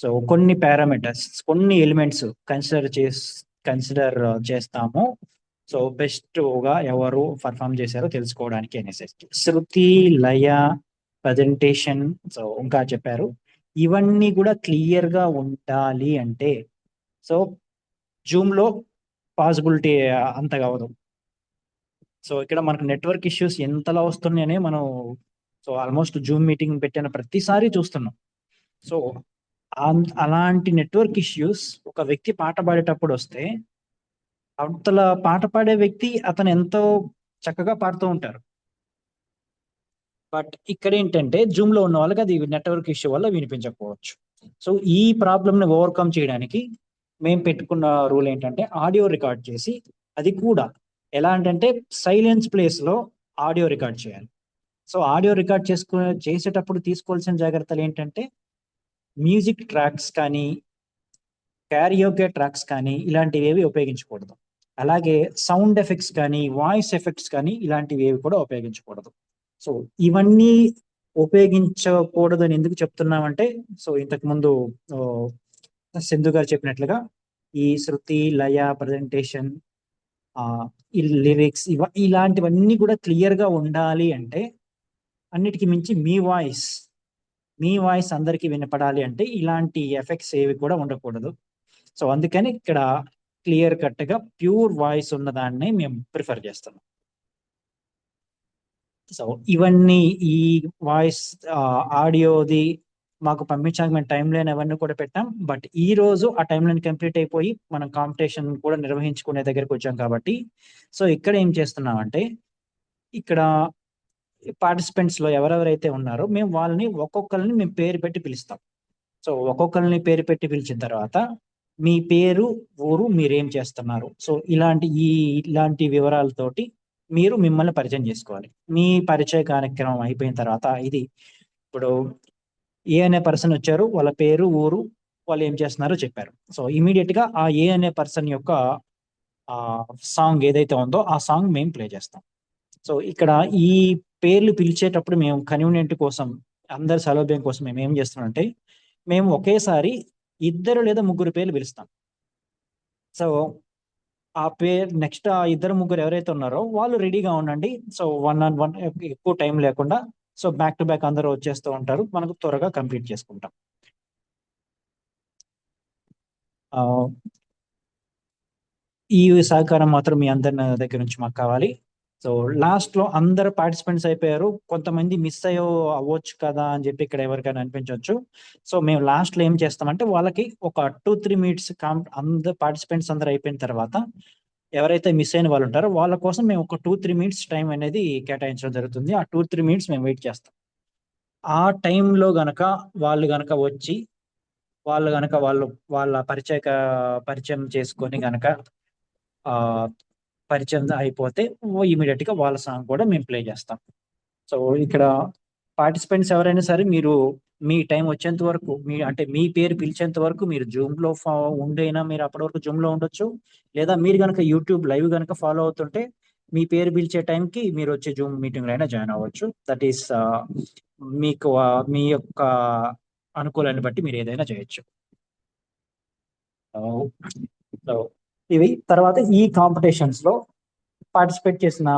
Speaker 6: సో కొన్ని పారామీటర్స్, కొన్ని ఎలిమెంట్స్ కన్సిడర్ చేస్తాము. సో బెస్ట్ గా ఎవరు పర్ఫామ్ చేశారో తెలుసుకోవడానికి అనేసి శృతి, లయ, ప్రజెంటేషన్, సో ఇంకా చెప్పారు. ఇవన్నీ కూడా క్లియర్ గా ఉండాలి అంటే, సో జూమ్ లో పాసిబిలిటీ అంతగా అవదు. సో ఇక్కడ మనకు నెట్వర్క్ ఇష్యూస్ ఎంతలా వస్తున్నాయనే మనం సో ఆల్మోస్ట్ జూమ్ మీటింగ్ పెట్టిన ప్రతిసారి చూస్తున్నాం. సో అలాంటి నెట్వర్క్ ఇష్యూస్ ఒక వ్యక్తి పాట పాడేటప్పుడు వస్తే, అవతల పాట పాడే వ్యక్తి అతను ఎంతో చక్కగా పాడుతూ ఉంటారు. బట్ ఇక్కడ ఏంటంటే జూమ్ లో ఉన్న వాళ్ళకి అది నెట్వర్క్ ఇష్యూ వల్ల వినిపించకపోవచ్చు. సో ఈ ప్రాబ్లమ్ ని ఓవర్కమ్ చేయడానికి మేము పెట్టుకున్న రూల్ ఏంటంటే ఆడియో రికార్డ్ చేసి, అది కూడా ఎలా అంటే సైలెన్స్ ప్లేస్ లో ఆడియో రికార్డ్ చేయాలి. సో ఆడియో రికార్డ్ చేసేటప్పుడు తీసుకోవాల్సిన జాగ్రత్తలు ఏంటంటే మ్యూజిక్ ట్రాక్స్ కానీ క్యారియోకే ట్రాక్స్ కానీ ఇలాంటివి ఏవి ఉపయోగించకూడదు. అలాగే సౌండ్ ఎఫెక్ట్స్ కానీ వాయిస్ ఎఫెక్ట్స్ కానీ ఇలాంటివి ఏవి కూడా ఉపయోగించకూడదు. సో ఇవన్నీ ఉపయోగించకూడదు అని ఎందుకు చెప్తున్నామంటే, సో ఇంతకు ముందు సింధు గారు చెప్పినట్లుగా ఈ శృతి, లయ, ప్రజెంటేషన్, ఈ లిరిక్స్ ఇలాంటివన్నీ కూడా క్లియర్ గా ఉండాలి అంటే, అన్నిటికీ మించి మీ వాయిస్ అందరికీ వినపడాలి అంటే ఇలాంటి ఎఫెక్ట్స్ ఏవి కూడా ఉండకూడదు. సో అందుకని ఇక్కడ క్లియర్ కట్ గా ప్యూర్ వాయిస్ ఉన్నదాన్ని మేము ప్రిఫర్ చేస్తున్నాం. సో ఇవన్నీ ఈ వాయిస్ ఆడియోది మాకు పంపించడానికి మేము టైం లైన్ అవన్నీ కూడా పెట్టాం. బట్ ఈ రోజు ఆ టైం లైన్ కంప్లీట్ అయిపోయి మనం కాంపిటీషన్ కూడా నిర్వహించుకునే దగ్గరికి వచ్చాం కాబట్టి, సో ఇక్కడ ఏం చేస్తున్నామంటే, ఇక్కడ పార్టిసిపెంట్స్ లో ఎవరెవరైతే ఉన్నారో మేము వాళ్ళని ఒక్కొక్కరిని మేము పేరు పెట్టి పిలుస్తాం. సో ఒక్కొక్కరిని పేరు పెట్టి పిలిచిన తర్వాత మీ పేరు, ఊరు, మీరేం చేస్తున్నారు, సో ఇలాంటి వివరాలతోటి మీరు మిమ్మల్ని పరిచయం చేసుకోవాలి. మీ పరిచయ కార్యక్రమం అయిపోయిన తర్వాత, ఇది ఇప్పుడు ఏ అనే పర్సన్ వచ్చారు, వాళ్ళ పేరు, ఊరు, వాళ్ళు ఏం చేస్తున్నారో చెప్పారు. సో ఇమీడియట్ గా ఆ ఏ అనే పర్సన్ యొక్క సాంగ్ ఏదైతే ఉందో ఆ సాంగ్ మేము ప్లే చేస్తాం. సో ఇక్కడ ఈ పేర్లు పిలిచేటప్పుడు మేము కన్వీనియంట్ కోసం, అందరి సౌలభ్యం కోసం మేము ఏం చేస్తున్నామంటే, మేము ఒకేసారి 2 లేదా 3 పేర్లు పిలుస్తాం. సో ఆ పేరు నెక్స్ట్ ఆ 2, 3 ఎవరైతే ఉన్నారో వాళ్ళు రెడీగా ఉండండి. సో 1-on-1 ఎక్కువ టైం లేకుండా, సో బ్యాక్ టు బ్యాక్ అందరూ వచ్చేస్తూ ఉంటారు, మనకు త్వరగా కంప్లీట్ చేసుకుంటాం. ఈ సహకారం మాత్రం మీ అందరి దగ్గర నుంచి మాకు కావాలి. సో లాస్ట్ లో అందరు పార్టిసిపెంట్స్ అయిపోయారు, కొంతమంది మిస్ అవ్వచ్చు కదా అని చెప్పి ఇక్కడ ఎవరికైనా అనిపించవచ్చు. సో మేము లాస్ట్ లో ఏం చేస్తామంటే, వాళ్ళకి ఒక 2-3 మినిట్స్ అందరు పార్టిసిపెంట్స్ అందరు అయిపోయిన తర్వాత ఎవరైతే మిస్ అయిన వాళ్ళు ఉంటారో వాళ్ళ కోసం మేము ఒక 2-3 మినిట్స్ టైం అనేది కేటాయించడం జరుగుతుంది. ఆ 2-3 మినిట్స్ మేము వెయిట్ చేస్తాం. ఆ టైంలో గనక వాళ్ళు వచ్చి వాళ్ళ పరిచయం చేసుకొని గనక పరిచయం అయిపోతే ఇమీడియట్ గా వాళ్ళ సాంగ్ కూడా మేము ప్లే చేస్తాం. సో ఇక్కడ పార్టిసిపెంట్స్ ఎవరైనా సరే, మీరు మీ టైం వచ్చేంత వరకు, మీ పేరు పిలిచేంత వరకు మీరు జూమ్ లో ఉండైనా మీరు అప్పటి వరకు జూమ్ లో ఉండొచ్చు. లేదా మీరు కనుక యూట్యూబ్ లైవ్ కనుక ఫాలో అవుతుంటే మీ పేరు పిలిచే టైంకి మీరు వచ్చే జూమ్ మీటింగ్ అయినా జాయిన్ అవ్వచ్చు. దట్ ఈస్ మీకు మీ యొక్క అనుకూలాన్ని బట్టి మీరు ఏదైనా చేయొచ్చు. సో ఇవి తర్వాత ఈ కాంపిటీషన్స్ లో పార్టిసిపేట్ చేసిన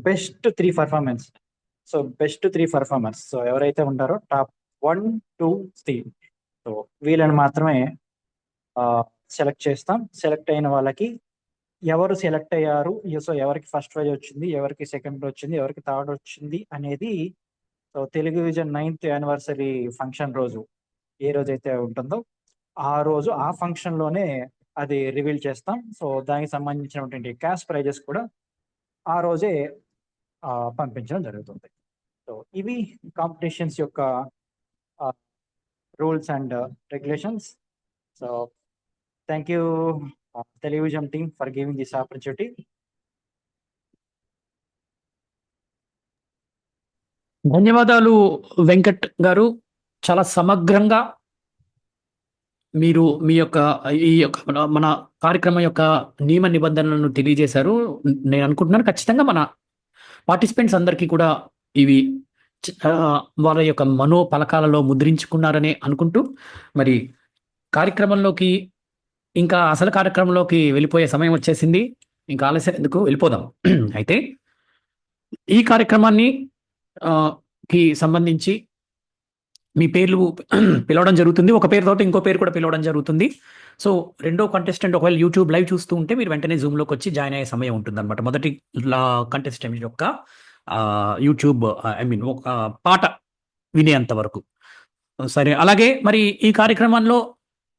Speaker 6: best 3 performance. So best 3 performers, so ఎవరైతే ఉంటారో టాప్ 1, 2, 3, సో వీళ్ళని మాత్రమే సెలెక్ట్ చేస్తాం. సెలెక్ట్ అయిన వాళ్ళకి ఎవరు సెలెక్ట్ అయ్యారు, సో ఎవరికి ఫస్ట్ ప్రైజ్ వచ్చింది, ఎవరికి సెకండ్ వచ్చింది, ఎవరికి థర్డ్ వచ్చింది అనేది, so Telugu vision 9th anniversary function రోజు ఏ రోజైతే ఉంటుందో ఆ రోజు ఆ ఫంక్షన్ లోనే అది రివీల్ చేస్తాం. సో దానికి సంబంధించినటువంటి క్యాష్ ప్రైజెస్ కూడా ఆ రోజే పంపించడం జరుగుతుంది. సో ఇవి కాంపిటీషన్స్ యొక్క rules and regulations. So thank you television team for giving this opportunity.
Speaker 1: ధన్యవాదాలు వెంకట్ గారు. చాలా సమగ్రంగా మీరు మీ యొక్క ఈ యొక్క మన కార్యక్రమం యొక్క నియమ నిబంధనలను తెలియజేశారు. నేను అనుకుంటున్నాను ఖచ్చితంగా మన పార్టిసిపెంట్స్ అందరికీ కూడా ఇవి వాళ్ళ యొక్క మనో పలకాలలో ముద్రించుకున్నారని అనుకుంటూ, మరి కార్యక్రమంలోకి, ఇంకా అసలు కార్యక్రమంలోకి వెళ్ళిపోయే సమయం వచ్చేసింది. ఇంకా ఆలస్యం ఎందుకు, వెళ్ళిపోదాం. అయితే ఈ కార్యక్రమాన్ని కి సంబంధించి మీ పేర్లు పిలవడం జరుగుతుంది. ఒక పేరుతో ఇంకో పేరు కూడా పిలవడం జరుగుతుంది. సో రెండో కంటెస్టెంట్ ఒకవేళ యూట్యూబ్ లైవ్ చూస్తూ ఉంటే మీరు వెంటనే జూమ్లోకి వచ్చి జాయిన్ అయ్యే సమయం ఉంటుంది అనమాట. మొదటి కంటెస్టెంట్ యొక్క యూట్యూబ్ ఒక పాట వినేంత వరకు. సరే, అలాగే మరి ఈ కార్యక్రమంలో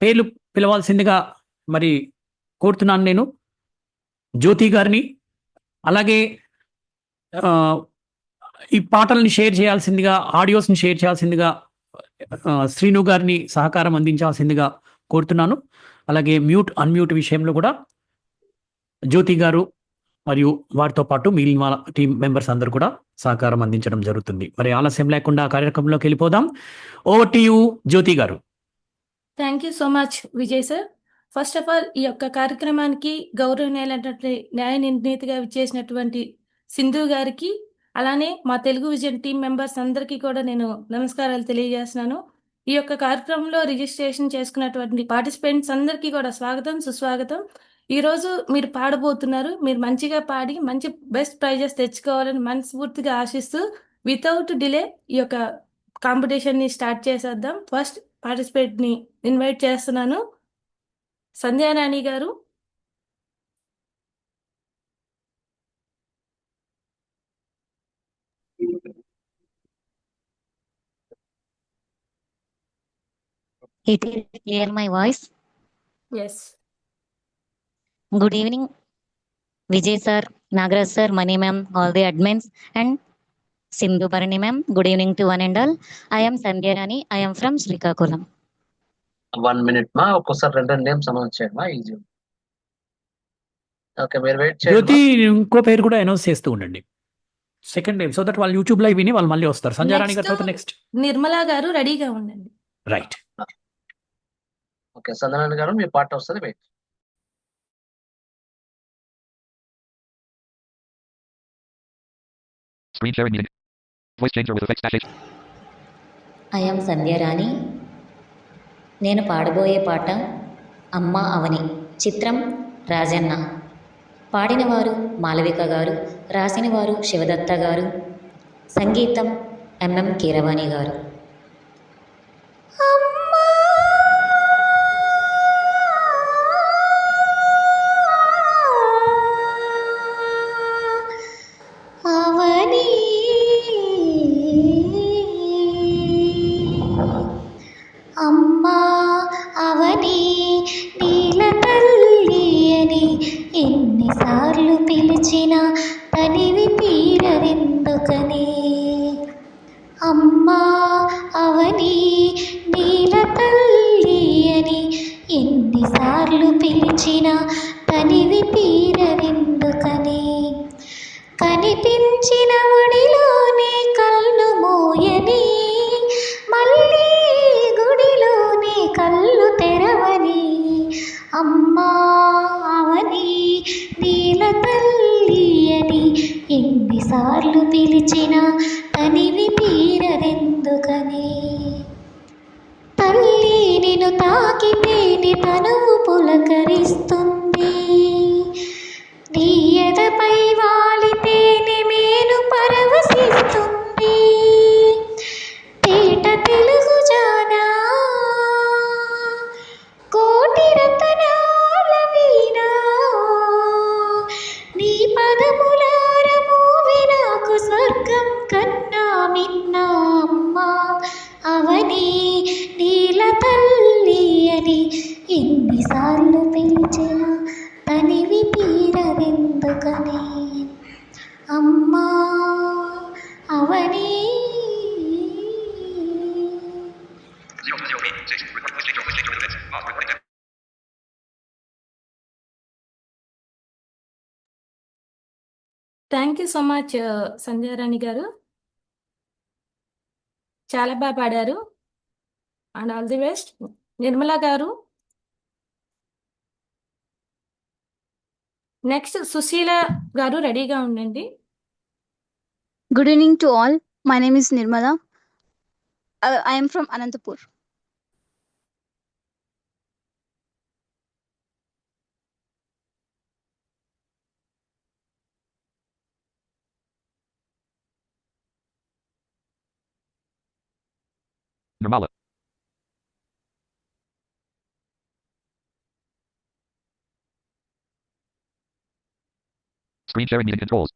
Speaker 1: పేర్లు పిలవాల్సిందిగా మరి కోరుతున్నాను నేను జ్యోతి గారిని, అలాగే ఈ పాటల్ని షేర్ చేయాల్సిందిగా, ఆడియోస్ని షేర్ చేయాల్సిందిగా శ్రీను గారిని సహకారం అందించాల్సిందిగా కోరుతున్నాను. అలాగే అన్మ్యూట్ విషయంలో కూడా జ్యోతి గారు మరియు వారితో పాటు మిగిలిన వాళ్ళ టీం మెంబర్స్ అందరూ కూడా సహకారం అందించడం జరుగుతుంది. మరి ఆలస్యం లేకుండా కార్యక్రమంలోకి వెళ్ళిపోదాం. ఓవర్ టు యూ జ్యోతి గారు.
Speaker 7: Thank you so much Vijay sir. First of all ఈ యొక్క కార్యక్రమానికి గౌరవనీయులైనటువంటి న్యాయ నిర్ణీతిగా విచ్చేసినటువంటి సింధు గారికి, అలానే మా తెలుగు విజన్ టీం మెంబర్స్ అందరికీ కూడా నేను నమస్కారాలు తెలియజేస్తున్నాను. ఈ యొక్క కార్యక్రమంలో రిజిస్ట్రేషన్ చేసుకున్నటువంటి పార్టిసిపెంట్స్ అందరికీ కూడా స్వాగతం, సుస్వాగతం. ఈరోజు మీరు పాడబోతున్నారు. మీరు మంచిగా పాడి మంచి బెస్ట్ ప్రైజెస్ తెచ్చుకోవాలని మనస్ఫూర్తిగా ఆశిస్తూ వితౌట్ డిలే ఈ యొక్క కాంపిటీషన్ని స్టార్ట్ చేసేద్దాం. ఫస్ట్ పార్టిసిపేట్ని ఇన్వైట్ చేస్తున్నాను. సంధ్యారాణి గారు.
Speaker 8: It is clear my voice.
Speaker 7: Yes.
Speaker 8: Good evening, Vijay sir, Nagaraj sir, Mani ma'am, all the admins, and Sindhu Bharani ma'am. Good evening to one and all. I am Sandhya Rani. I am from Srikakulam.
Speaker 4: 1 minute మా ఒక్కసారి రెండు names announce చేయండి మా easy. Okay, మీరు wait
Speaker 1: జ్యోతి
Speaker 4: చేయండి.
Speaker 1: ఇంకో పేరు కూడా అనౌన్స్ చేస్తూ ఉండండి, సెకండ్ నేమ్, సో దట్ వాళ్ళు యూట్యూబ్ లైవ్ విని వాళ్ళు మళ్ళీ వస్తారు. సంజయరాణి గారి తర్వాత నెక్స్ట్.
Speaker 7: నిర్మలా గారు రెడీగా ఉండండి.
Speaker 1: రైట్.
Speaker 4: ఓకే, సంధ్యారాణి గారు మీ పాట వస్తుంది, wait.
Speaker 3: Screen sharing needed. Voice changer with effects dash H.
Speaker 8: I am Sandhya Rani. నేను పాడబోయే పాట అమ్మ అవని, చిత్రం రాజన్న. పాడినవారు మాలవిక గారు, రాసినవారు శివదత్త గారు, సంగీతం ఎంఎం కీరవాణి గారు. అవని అమ్మా అవని నీల తల్లి అని ఎన్నిసార్లు పిలిచినా తనివి తీరవెందుకని. అమ్మా అవని నీల తల్లి అని ఎన్నిసార్లు పిలిచినా తనివి తీరవెందుకని. కనిపించిన ఒడిలోనే కళ్ళు మోయని, మళ్ళీ గుడిలోనే కళ్ళు తెరవని. అమ్మా అవని నీల తల్లి అని ఎన్నిసార్లు పిలిచినా తనివి తీరదెందుకని. తల్లి నిన్ను తాకితేనే తనువు పులకరిస్తుంది, నీ ఎదపై వాలితేనే మేను పరవశిస్తుంది. తేట తెలుగు జానా కోటి రతనాల వీణా, నీ పదములార మోవి నాకు స్వర్గం కన్నా మిన్నా. అమ్మా అవని నీల తల్లి అని ఎన్నిసార్లు పిలిచినా తనివి తీరదెందుకని. అమ్మా అవని.
Speaker 7: Thank you so much Sandhyarani garu. చాలా బాగా పాడారు and all the best. Nirmala garu. Next Susheela గారు రెడీగా ఉండండి.
Speaker 9: Good evening to all. My name is Nirmala. I am from Anantapur.
Speaker 3: Nirmala. Screen sharing needed controls.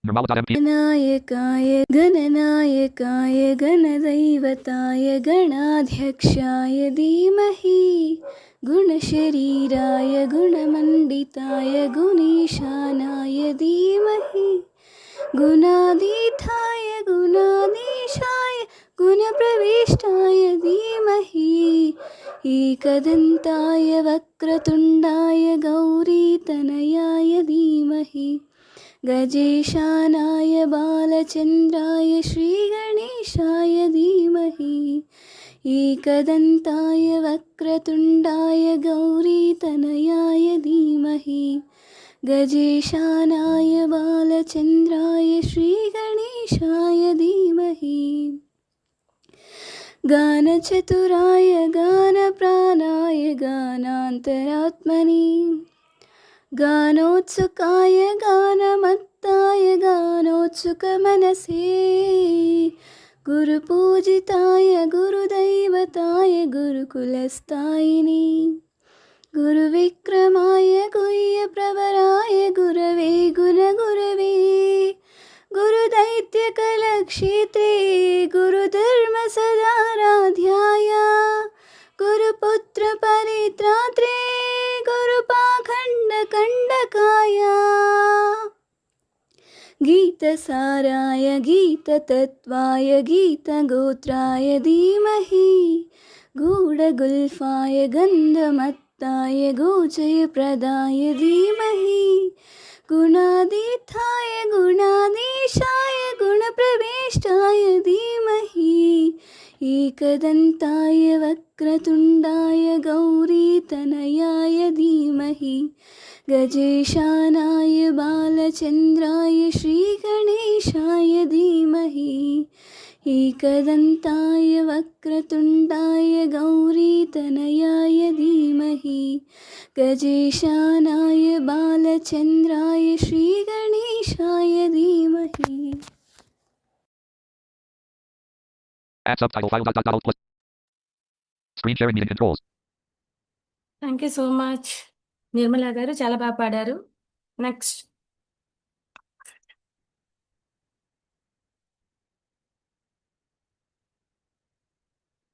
Speaker 3: Nirmala.mp.
Speaker 9: गणनायकाय गणनायकाय गणदैवताय गणाध्यक्षाय धीमहि, गुणशरीराय गुणमण्डिताय गुणीशानाय धीमहि, गुणातीताय गुणाधीशाय गुणप्रविष्टाय धीमहि एकदन्ताय वक्रतुण्डाय गौरीतनयाय धीमहि गजेशानाय बालचन्द्राय श्रीगणेशाय धीमहि एकदन्ताय वक्रतुण्डाय गौरीतनयाय धीमहि गजेशानाय बालचन्द्राय श्रीगणेशाय धीमहि गानचतुराय गानप्राणाय गानान्तरात्मनि गानोत्सुकाय गानमत्ताय गानोत्सुकमनसे गुरुपूजिताय गुरुदैवताय गुरुकुलस्थायिनि गुरुविक्रमाय गुह्यप्रवराय गुरवे गुणगुरवे गुरुदैत्यकलक्षेत्रे गुरुधर्मसदाराध्याय गुरुपुत्रपरित्रात्रे गुरुपाखण्डकण्डकाय गीतसाराय गीततत्त्वाय गीतगोत्राय धीमहि गूढगुल्फाय गन्धमत्ताय गोचयप्रदाय धीमहि गुणातीताय गुणाधीशाय गुणप्रविष्टाय धीमहि एकदन्ताय वक्रतुण्डाय गौरीतनयाय धीमहि गजेशानाय बालचन्द्राय श्रीगणेशाय धीमहि एकदन्ताय वक्रतुण्डाय गौरीतनयाय धीमहि गजेशानाय बालचन्द्राय श्रीगणेशाय धीमहि
Speaker 3: Add subtitle file. Plus. Screen sharing meeting controls.
Speaker 7: Thank you so much Nirmala గారు, చాలా బాగా పాడారు. నెక్స్ట్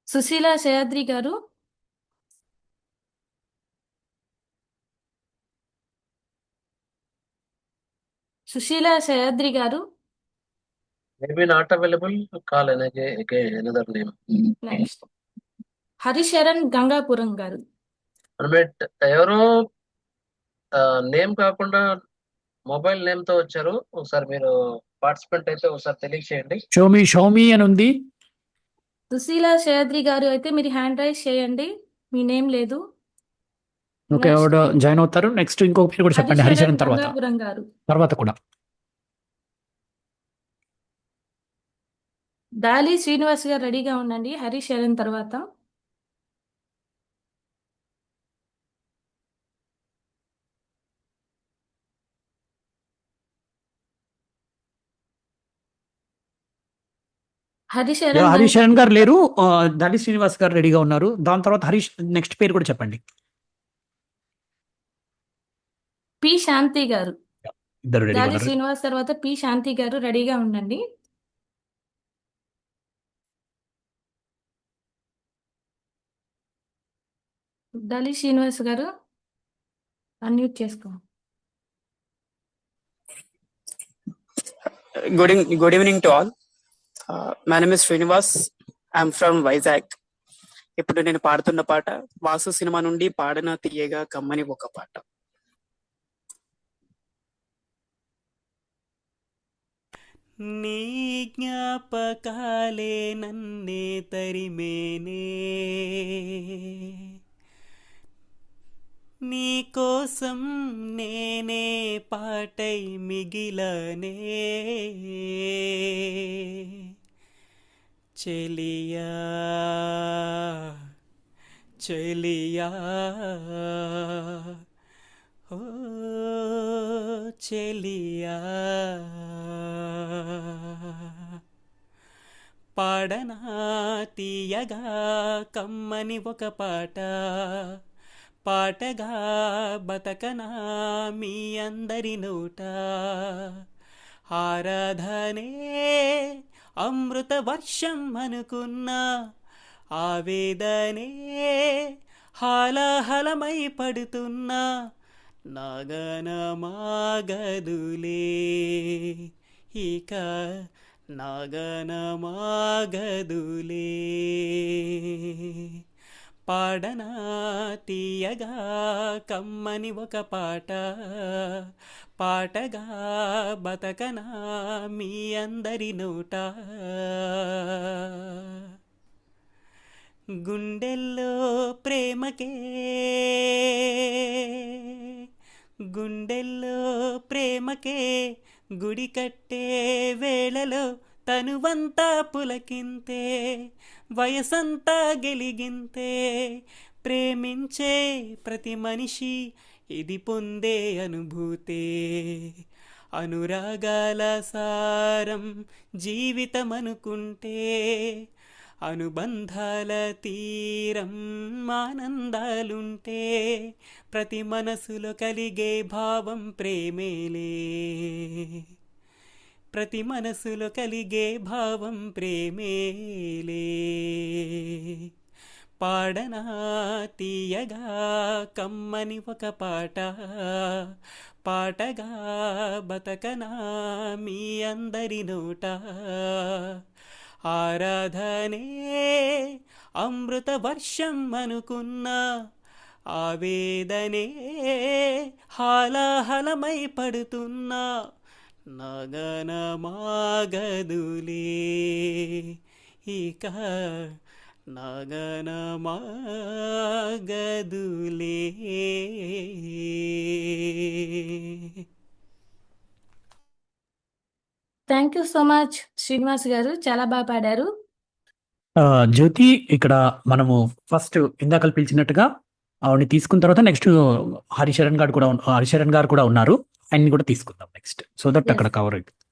Speaker 7: సుశీల శయాద్రి గారు. సుశీల శయాద్రి గారు.
Speaker 4: Maybe not available. Call again another name.
Speaker 7: Next Harisharan Gangapuram garu.
Speaker 4: Unmute ఎవరో నేమ్ కాకుండా మొబైల్ నేమ్ తో వచ్చారు. ఒకసారి మీరు పార్టిసిపెంట్ అయితే ఒకసారి తెలియచేయండి.
Speaker 1: షౌమి అని ఉంది.
Speaker 7: సుశీల శయాద్రి గారు అయితే మీరు హ్యాండ్ రైజ్ చేయండి, మీ నేమ్ లేదు.
Speaker 1: ఓకే, ఆవిడ జాయిన్ అవుతారు. నెక్స్ట్ ఇంకొక పేరు కూడా చెప్పండి. హరిశరణ్ తర్వాత
Speaker 7: గంగాపురం గారు.
Speaker 1: తర్వాత కూడా
Speaker 7: డాలి శ్రీనివాస్ గారు రెడీగా ఉండండి హరిశరణ్ తర్వాత.
Speaker 1: హరిశరణ్ గారు లేరు. దాలి శ్రీనివాస్ గారు రెడీగా ఉన్నారు. దాని తర్వాత నెక్స్ట్ పేరు కూడా చెప్పండి.
Speaker 7: పి శాంతి గారు.
Speaker 1: ఇద్దరు రెడీగా
Speaker 7: దాలి
Speaker 1: ఉన్నారు.
Speaker 7: శ్రీనివాస్ తర్వాత పి శాంతి గారు రెడీగా ఉండండి. దాలి శ్రీనివాస్ గారు అన్మ్యూట్ చేసుకో.
Speaker 10: Good evening to all. My name is Srinivas. I'm from Vizag. ఇప్పుడు నేను పాడుతున్న పాట వాసు సినిమా నుండి పాడన తీయగా కమ్మని ఒక పాట.
Speaker 2: నీ జ్ఞాపకాలే నన్నే తరిమేనే, నీ కోసం నేనే పాటై మిగిలనే, చెలియా చెలియా ఓ చెలియా. పాడనా తీయగా కమ్మని ఒక పాట, పాటగా బతకనా మీ అందరి నోట, ఆరాధనే అమృత వర్షం అనుకున్నా, ఆవేదనే హాలాహలమై పడుతున్నా, నాగనమాగదులే ఇక నాగనమాగదులే పాడనా తీయగా కమ్మని ఒక పాట పాటగా బతకనా మీ అందరి నోట గుండెల్లో ప్రేమకే గుండెల్లో ప్రేమకే గుడి కట్టే వేళలో తనువంతా పులకింతే వయసంతా గెలిగింతే ప్రేమించే ప్రతి మనిషి ఇది పొందే అనుభూతే అనురాగాల సారం జీవితం అనుకుంటే అనుబంధాల తీరం ఆనందాలుంటే ప్రతి మనసులో కలిగే భావం ప్రేమేలే ప్రతి మనసులో కలిగే భావం ప్రేమేలే పాడనా తీయగా కమ్మని ఒక పాట పాటగా బతకనా మీ అందరి నోట ఆరాధనే అమృత వర్షం అనుకున్నా ఆవేదనే హాలాహలమై పడుతున్నా నగనమాగదులే ఇక నగనమాగదులే.
Speaker 7: Thank you so much Srinivas garu, చాలా బాగా పాడారు.
Speaker 1: జ్యోతి, ఇక్కడ మనము ఫస్ట్ ఇందాక పిలిచినట్టుగా ఆవిడని తీసుకున్న తర్వాత నెక్స్ట్ హరిశరణ్ గారు కూడా ఉన్నారు. ఆయన్ని కూడా తీసుకుందాం నెక్స్ట్, సో దట్
Speaker 7: Yes.
Speaker 1: అక్కడ కవర్ అవుతుంది.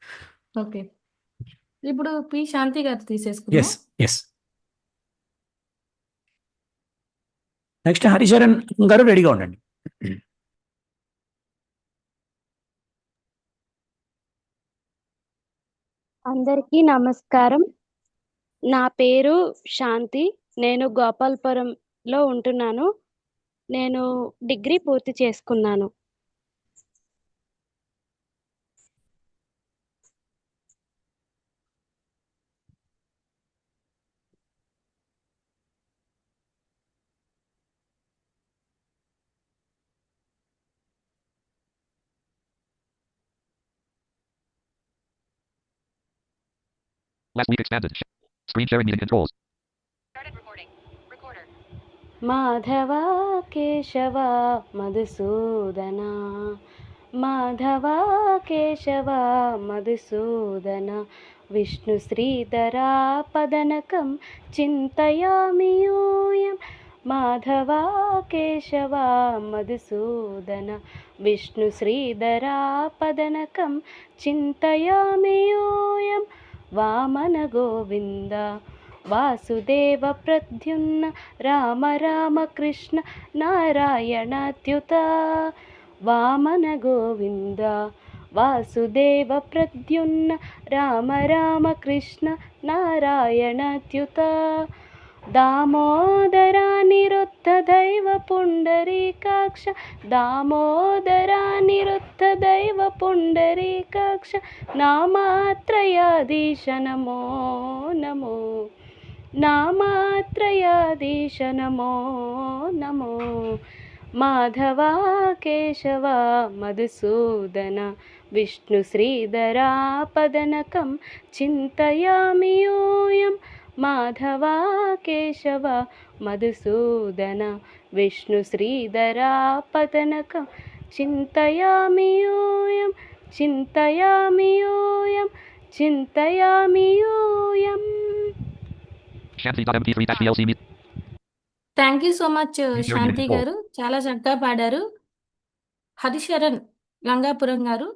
Speaker 7: ఓకే, ఇప్పుడు పి శాంతి గారు తీసేసుకుందాం.
Speaker 1: ఎస్ ఎస్ నెక్స్ట్ హరిశరణ్ గారు రెడీగా ఉండండి.
Speaker 11: అందరికీ నమస్కారం. నా పేరు శాంతి. నేను గోపాల్పురంలో ఉంటున్నాను. నేను డిగ్రీ పూర్తి చేసుకున్నాను.
Speaker 3: Last week expanded. Screen sharing meeting controls.
Speaker 11: Madhava Keshava Madhusudana, Madhava Keshava Madhusudana, Vishnu Shridhara పదనకం చింతయామి యూయం. మాధవ కేశవ మధుసూదన, విష్ణు శ్రీధరా పదనకం చింతయామి యూయం. వామన గోవింద వాసుదేవ ప్రద్యుమ్న, రామ రామ కృష్ణ నారాయణాచ్యుత. వామన గోవింద వాసుదేవ ప్రద్యుమ్న, రామ రామ కృష్ణ నారాయణాచ్యుత. దామోదరా నిరుద్ధ దైవ పుండరీకాక్ష, దామోదరా నిరుద్ధ దైవ పుండరీకాక్ష, నామాత్రయాధీశ నమో నమో, నామాత్రయాధీశ నమో నమో. మాధవ కేశవ మధుసూదన, విష్ణు శ్రీధరా పదనకం చింతయామి యూయం. మాధవ కేశవ మధుసూదన, విష్ణు శ్రీధరా పదనకం చింతయామి యూయం, చింతయామి యూయం, చింతయామి యూయం.
Speaker 3: Shanti.mp3-blc meet.
Speaker 7: Thank you so much Shanti garu, చాలా చక్కగా పాడారు. హరిశరణ్ లంగాపురం గారు.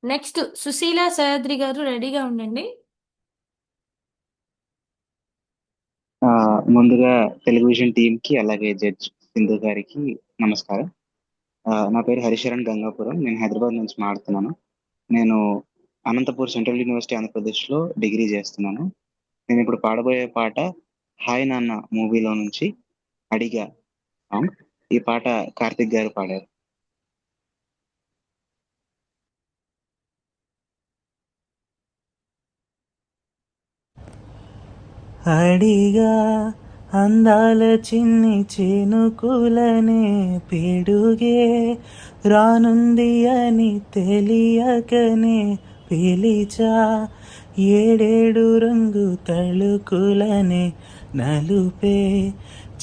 Speaker 7: నెక్స్ట్ సుశీల సహద్రి గారు, రెడీగా ఉండండి.
Speaker 12: ముందుగా టెలివిజన్ టీమ్ కి అలాగే జడ్జ్ సింధు గారికి నమస్కారం. నా పేరు హరిశరణ్ గంగాపురం. నేను హైదరాబాద్ నుంచి మాట్లాడుతున్నాను. నేను అనంతపూర్ సెంట్రల్ యూనివర్సిటీ ఆంధ్రప్రదేశ్లో డిగ్రీ చేస్తున్నాను. నేను ఇప్పుడు పాడబోయే పాట హాయ్ నాన్న మూవీలో నుంచి అడిగా సాంగ్. ఈ పాట కార్తిక్ గారు పాడారు.
Speaker 13: అడిగా అందాల చిన్ని చినుకులనే పిడుగే రానుంది అని తెలియకనే పిలిచా ఏడేడు రంగు తళుకులనే నలుపే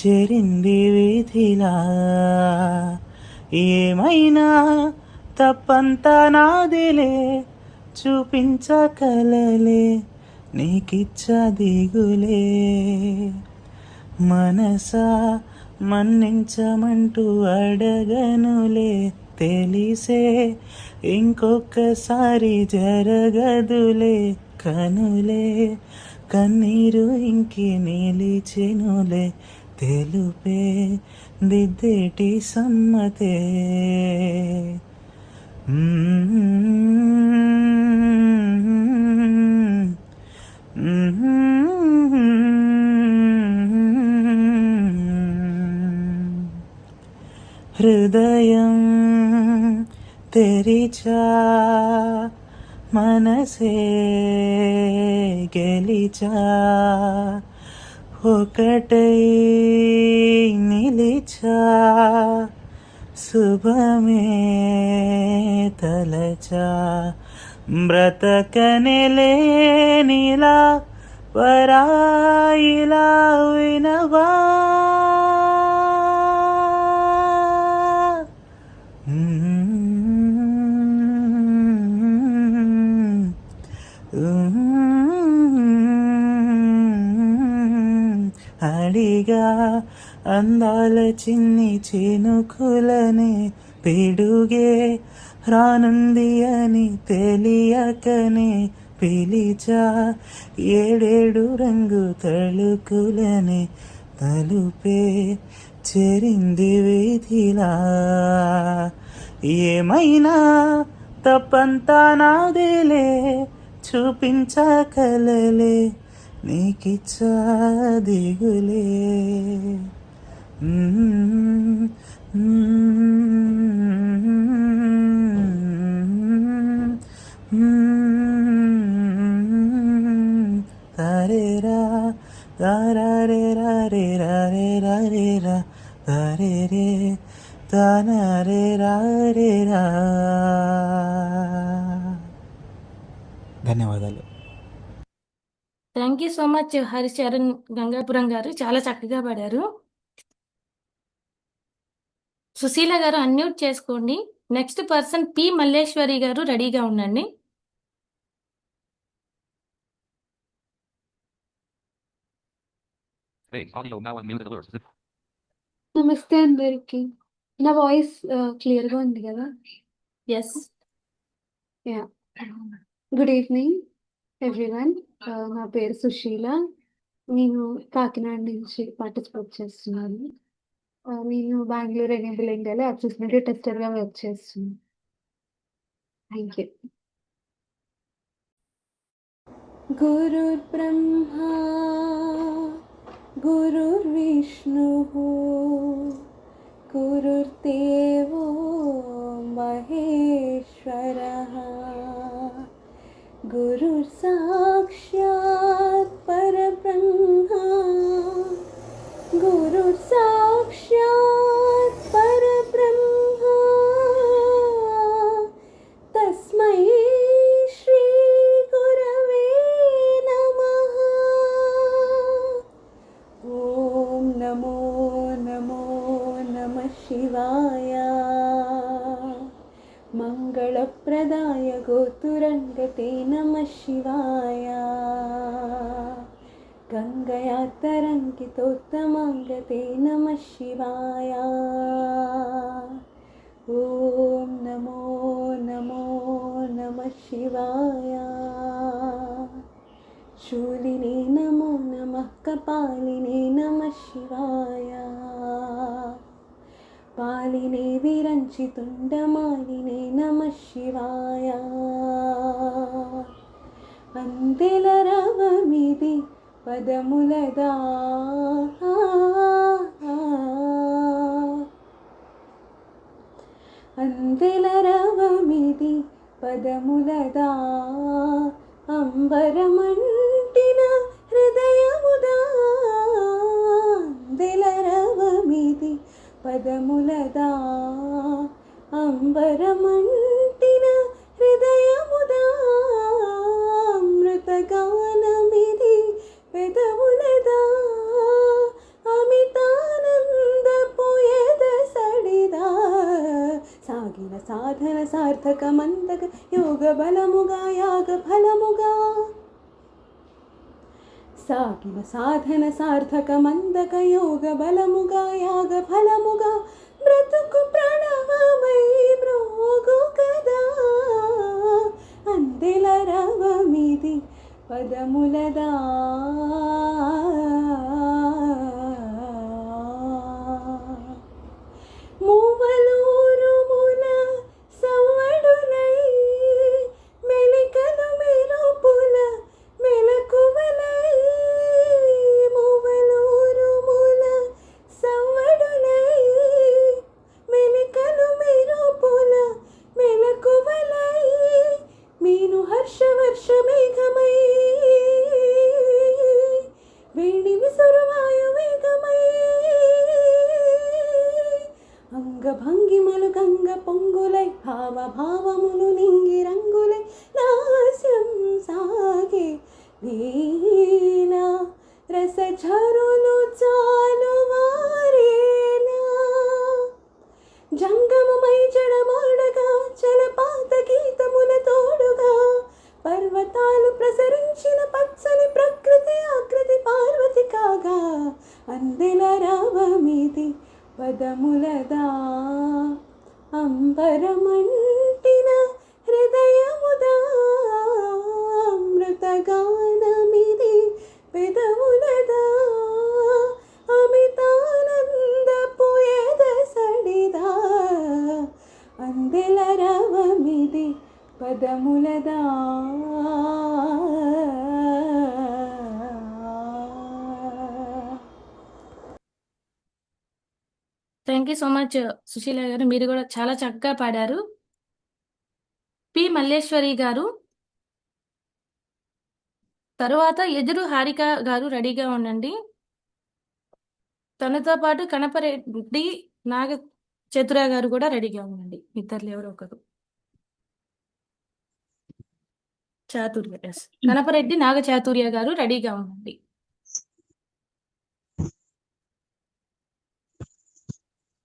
Speaker 13: చెరింది వీధిలా ఏమైనా తప్పంతా నాదిలే చూపించకలలే నీకిచ్చ దిగులే మనసా మన్నించమంటూ అడగనులే తెలిసే ఇంకొకసారి జరగదులే కనులే కన్నీరు ఇంకి నిలిచెనులే తెలుపే దిద్దేటి సమ్మతే హృదయం తెరిచా మనసే గెలిచా ఒకటై నిలిచా శుభమే తలచా బ్రతకనిలేనిలా పరాయిలా వినవా అడిగా అందాల చిన్ని చినుకులనే పిడుగే రానుంది అని తెలియకనే పిలిచా ఏడేడు రంగు తళుకులనే తలుపే చెరింది వీధిలా ఏమైనా తప్పంతా నాదేలే చూపించకలలే నీకిచ్చ దిగులే తరేరా తారే రే రే రే రా తరే రే తానరే రే రా. ధన్యవాదాలు.
Speaker 7: Thank you so much Haricharan Gangapuram గారు, చాలా చక్కగా పాడారు. సుశీల గారు అన్మ్యూట్ చేసుకోండి. నెక్స్ట్ పర్సన్ పి మల్లేశ్వరి గారు, రెడీగా ఉండండి.
Speaker 14: నమస్తే అందరికి. నా వాయిస్ క్లియర్గా ఉంది కదా?
Speaker 7: Yes.
Speaker 14: Yeah, good evening everyone. నా పేరు సుశీల. నేను కాకినాడ నుంచి పార్టిసిపేట్ చేస్తున్నాను. నేను బెంగళూరు ఎనేబుల్ ఇండియాలో అసిస్టెంట్ టెస్టర్గా వర్క్ చేస్తున్నాను. Thank you. గురుర్ బ్రహ్మా గురుర్విష్ణుః గురుర్దేవో మహేశ్వరః గురుర్ సాక్షాత్ పరబ్రహ్మ గురుర్ సాక్షాత్ పరబ్రహ్మ తస్మై శ్రీ గురవే నమః. ఓం నమో నమో నమః శివాయ. మంగళప్రదాయ గోతురంగతే నమః శివాయ. గంగయా తరంగితోత్తమాంగతే నమః శివాయ. ఓం నమో నమో నమః శివాయ. శూలినే నమో నమః కపాలినే నమః శివాయ. పాలినే విరంచితుండమాలినే నమః శివాయ. అందెల రవమిది పదములదా అందెల రవమిది పదములదా అంబరమంటిన హృదయముదా
Speaker 11: పదములదా అంబరమంటిన హృదయముదా అమృతగానమిది పెదవులదా అమితానందపు ఎదసడిదా సాగిన సాధన సార్థకమంతక యోగ బలముగా యాగ ఫలముగా సాగిన సాధన సార్థకమందక యోగ బలముగా యాగ ఫలముగా బ్రతుకు ప్రణవమై మ్రోగు కదా అందెల రవమిది పదములదా మూవలూరుముల సవ్వడులై మెలికలు మెరుపుల మెలకువలై మూవలూరుముల సవ్వడులై మెలికలు మెరుపుల మెలకువలై మీను హర్షవర్ష మేఘమై వేణి విసురువాయు వేగమై అంగభంగిమలు గంగ పొంగులై భావములు నింగి రంగులై నాస్యం సాగే లీలా రసఝరులు చాలు వారేలా జంగమమై జడమాడగా జలపాత గీతముల తోడుగా పర్వతాలు ప్రసరించిన పచ్చని ప్రకృతి ఆకృతి పార్వతి కాగా అందెల రావమిది పదములదా అంబరమంటిన హృదయముదా అమృతగానమిది పెదవులదా అమితానందపు ఎదసడిదా అందెల రవమిది పదములదా
Speaker 7: thank you so much Sushila garu, మీరు కూడా చాలా చక్కగా పాడారు. పి మల్లేశ్వరి గారు, తరువాత ఎదురు హారిక గారు రెడీగా ఉండండి. తనతో పాటు కనపరెడ్డి నాగ చతుర గారు కూడా రెడీగా ఉండండి. ఇద్దరు ఎవరో ఒకరు. చాతుర్య, ఎస్, కనపరెడ్డి నాగ చాతుర్య గారు రెడీగా ఉండండి.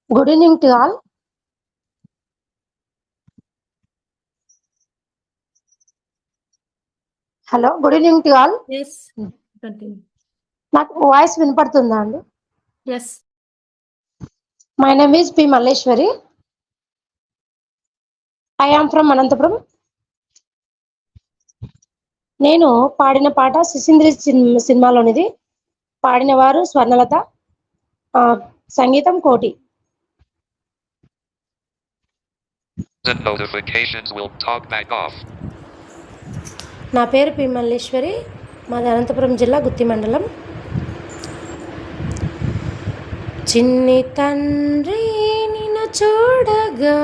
Speaker 15: Good evening to all. Hello, good evening to all.
Speaker 7: Yes, continue.
Speaker 15: నాకు వాయిస్ వినపడుతుందా అండి?
Speaker 7: Yes.
Speaker 15: My name is P Malleswari. I am from Anantapuram. నేను పాడిన పాట శిశింద్రి సినిమాలోనిది. పాడిన వారు స్వర్ణలత, సంగీతం కోటి.
Speaker 16: The notifications will talk back off.
Speaker 15: నా పేరు పి మల్లేశ్వరి, మాది అనంతపురం జిల్లా గుత్తి మండలం. చిన్ని తండ్రి నిన్ను చూడగా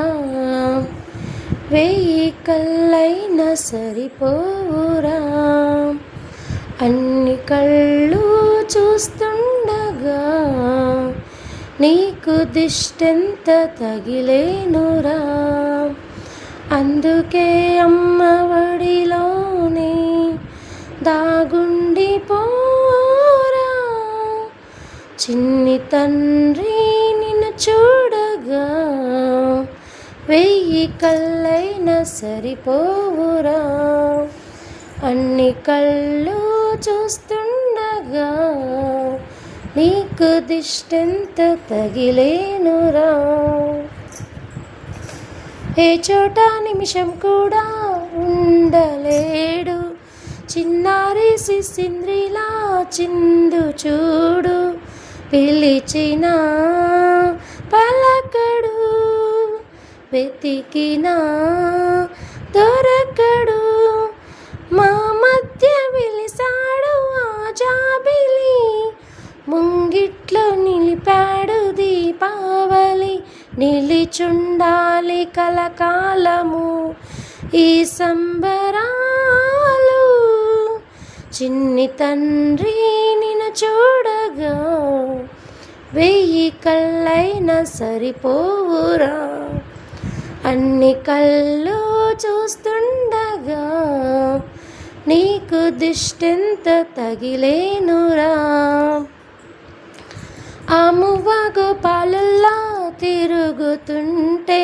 Speaker 15: వెయ్యి కళ్ళైనా సరిపోరా, అన్ని కళ్ళు చూస్తుండగా నీకు దిష్టెంత తగిలేనురా, అందుకే అమ్మ వడిలోనే దాగుండిపోరా. చిన్ని తండ్రి నిన్ను చూడగా వెయ్యి కళ్ళైనా సరిపోవురా, అన్ని కళ్ళు చూస్తుండగా నీకు దిష్టెంత తగిలేనురా. ఏ చోట నిమిషం కూడా ఉండలేడు, చిన్నారి శిశింద్రిలా చిందు చూడు, పిలిచిన పలకడు, వెతికినా దొరకడు, మా మధ్య వెలిసాడు ఆ జాబిలి, ముంగిట్లో నిలిపాడు దీపావళి, నిలిచుండాలి కలకాలము ఈ సంబరాలు. చిన్ని తండ్రి నిన్ను చూడగా వెయ్యి కళ్ళైనా సరిపోవురా, అన్ని కళ్ళు చూస్తుండగా నీకు దిష్టెంత తగిలేనురా. ఆ మువ్వగు పాలల్లా తిరుగుతుంటే,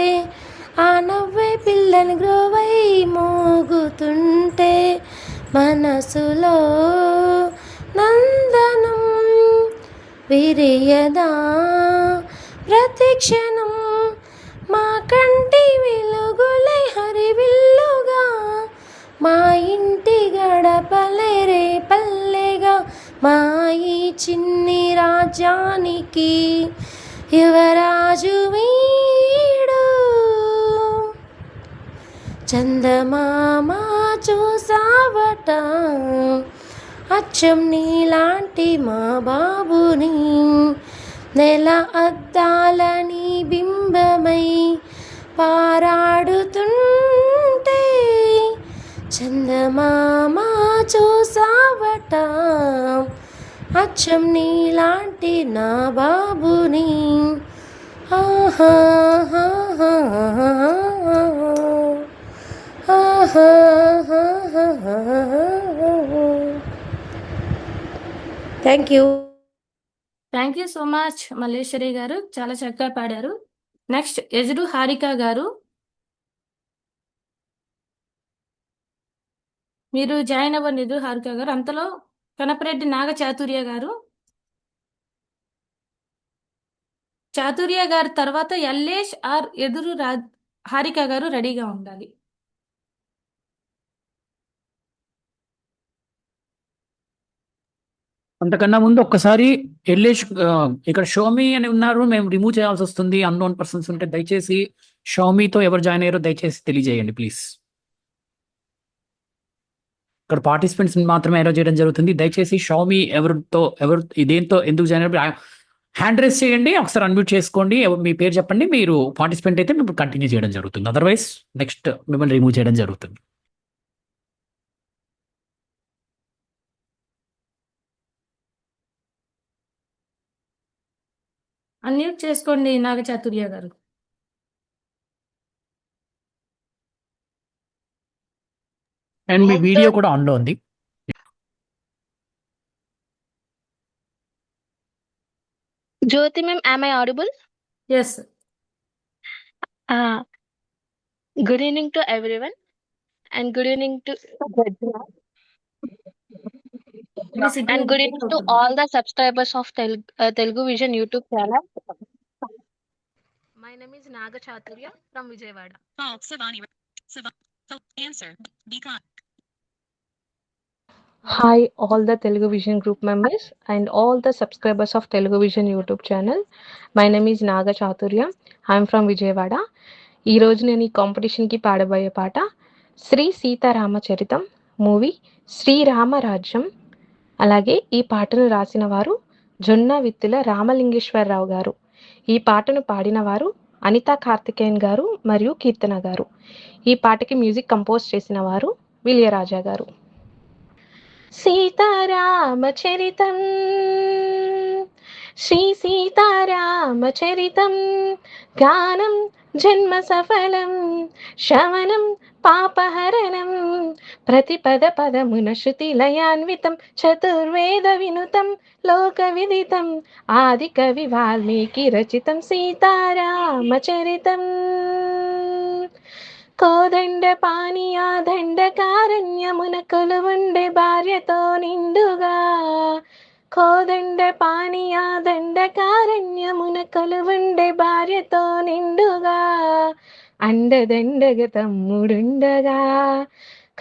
Speaker 15: ఆ నవ్వే పిల్లని గ్రోవై మోగుతుంటే, మనసులో నందనం విరియదా ప్రతిక్షణం, మా కంటి వెలుగులై హరివిల్లుగా, మా ఇంటి గడపలే రే పల్లెగా, మా ఈ చిన్ని రాజ్యానికి యువరాజు వీడు. చందమామ చూసావట అచ్చం నీలాంటి మా బాబుని, నెల అద్దాలని బింబమై పారాడుతుంటే, చందమామ చూసావట అచ్చం నీలాంటి నా బాబుని. ఆహా ఆహా ఆహా thank you.
Speaker 7: Thank you so much Malleswari గారు, చాలా చక్కగా పాడారు. నెక్స్ట్ ఎజుడు హారిక గారు, మీరు జాయిన్ అవ్వండి. ఎదురు హారిక గారు, అంతలో కనపరెడ్డి నాగ చాతుర్య గారు. చాతుర్య గారి తర్వాత ఎల్లేష్ ఆర్ ఎదురు హారిక గారు రెడీగా ఉండాలి.
Speaker 1: అంతకన్నా ముందు ఒక్కసారి ఎల్లేష్ ఇక్కడ షోమి అని ఉన్నారు, మేము రిమూవ్ చేయాల్సి వస్తుంది, అన్నోన్ పర్సన్స్ ఉంటే దయచేసి షోమితో ఎవరు జాయిన్ అయ్యారో దయచేసి తెలియజేయండి ప్లీజ్. ఇక్కడ పార్టిసిపెంట్స్ మాత్రమే అలౌ చేయడం జరుగుతుంది. దయచేసి షోమి ఎవరు దేంతో ఎందుకు జాయిన్ అయ్యారు హ్యాండ్ రేస్ చేయండి, ఒకసారి అన్మ్యూట్ చేసుకోండి, మీ పేరు చెప్పండి, మీరు పార్టిసిపెంట్ అయితే మేము కంటిన్యూ చేయడం జరుగుతుంది, అదర్వైజ్ నెక్స్ట్ మిమ్మల్ని రిమూవ్ చేయడం జరుగుతుంది.
Speaker 7: అన్మ్యూట్ చేసుకోండి నాగ చాతుర్య గారు.
Speaker 1: అండ్ మీ వీడియో కూడా ఆన్లో ఉంది.
Speaker 17: Jyoti ma'am, am I audible?
Speaker 7: Yes.
Speaker 17: Good evening to everyone and good evening to and good evening to all the subscribers of Telugu Vision YouTube channel. My name is Naga Chaturya from Vijayawada.
Speaker 18: Answer.
Speaker 19: Hi, all the Telugu Vision group members and all the subscribers of Telugu Vision YouTube channel. My name is Naga Chaturya. I am from Vijayawada. ఈ రోజు నేను ఈ కాంపిటీషన్కి పాడబోయే పాట Shri సీతారామచరితం movie Sri Rama Rajyam. అలాగే ఈ పాటను రాసిన వారు జొన్న విత్తుల రామలింగేశ్వరరావు గారు. ఈ పాటను పాడిన వారు అనితా కార్తికేయన్ గారు మరియు కీర్తన గారు. ఈ పాటకి మ్యూజిక్ కంపోజ్ చేసిన వారు విలియరాజా గారు. సీతారామచరితం శ్రీ సీతారామచరితం గానం జన్మ సఫలం శవనం పాపహరణం ప్రతిపద పదమున శృతి లయాన్వితం చతుర్వేద వినుతం లోక విదితం ఆది కవి వాల్మీకి రచితం సీతారామచరితం. కోదండ పానియా దండకారణ్యమున కొలువుండే భార్యతో నిండుగా కోదండ పానియా దండకారణ్యమున కొలువుండే భార్యతో నిండుగా అండదండగ తమ్ముడుండగా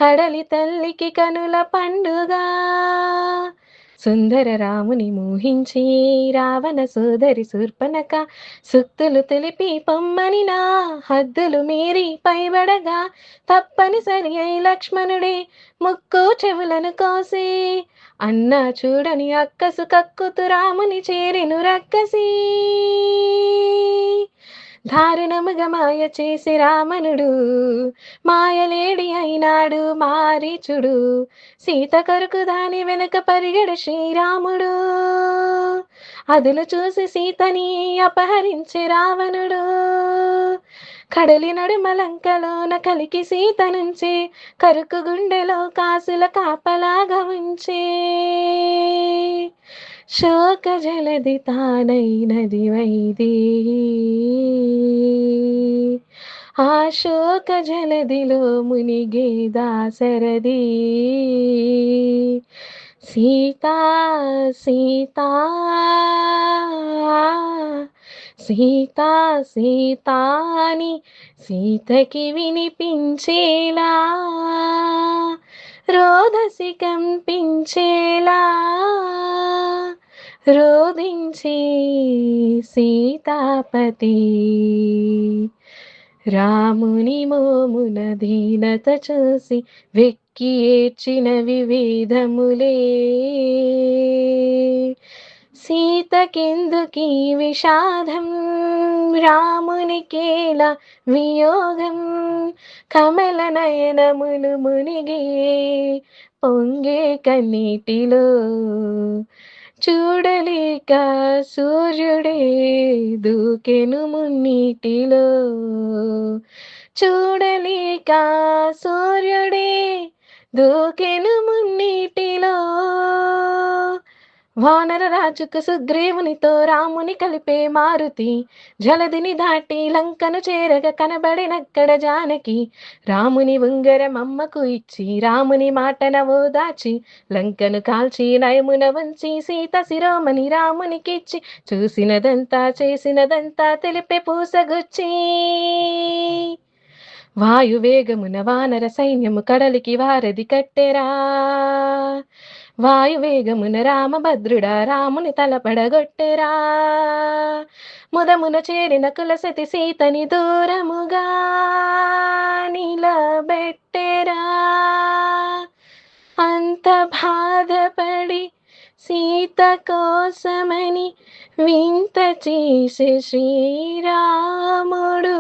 Speaker 19: కడలి తల్లికి కనుల పండుగ సుందర రాముని మోహించి రావణ సోదరి శూర్పణఖ సుక్తులు తెలిపి పొమ్మని నా హద్దులు మీరి పైబడగా తప్పనిసరి అయి లక్ష్మణుడే ముక్కు చెవులను కోసి అన్నా చూడని అక్కసు కక్కుతు రాముని చేరెను రక్కసి దారుణముగా మాయ చేసి రావణుడు మాయలేడి అయినాడు మారీచుడు. సీత కొరకు దాని వెనక పరిగెడు శ్రీరాముడు. అదులు చూసి సీతని అపహరించే రావణుడు. కడలి నడుమలంకలోన కలికి సీత నుంచి కరుకు గుండెలో కాసుల కాపలాగా ఉంచే. శోక జలది తానైనది వైదేహి. ఆ శోక జలదిలో మునిగే దాసరథి. సీతా సీతా సీతా సీతాని సీతకి వినిపించేలా రోదసి కంపించేలా రోదించే సీతాపతి. రాముని మోమున దీనత చూసి వెక్కి ఏడ్చిన వివేదములే. సీతకెందుకీ విషాదం రామునికేలా వియోగం. కమల నయనములు మునిగే పొంగే కన్నీటిలో చూడలేక సూర్యుడే దూకెను మున్నీటిలో. చూడలేక సూర్యుడే దూకెను మున్నీటిలో. వానర రాజుకు సుగ్రీవునితో రాముని కలిపే మారుతి జలదిని దాటి లంకను చేరగా కనబడినక్కడ జానకి. రాముని ఉంగరం అమ్మకు ఇచ్చి రాముని మాటన ఓదాచి లంకను కాల్చి నయమున వంచి సీత శిరోమణి రామునికిచ్చి చూసినదంతా చేసినదంతా తెలిపే పూసగుచ్చి. వాయువేగమున వానర సైన్యము కడలికి వారధి కట్టెరా. వాయువేగమున రామభద్రుడా రాముని తలపడగొట్టెరా. ముదమున చేరిన కులసతి సీతని దూరముగా నిలబెట్టెరా. అంత బాధపడి సీత కోసమని వింత చేసే శ్రీరాముడు.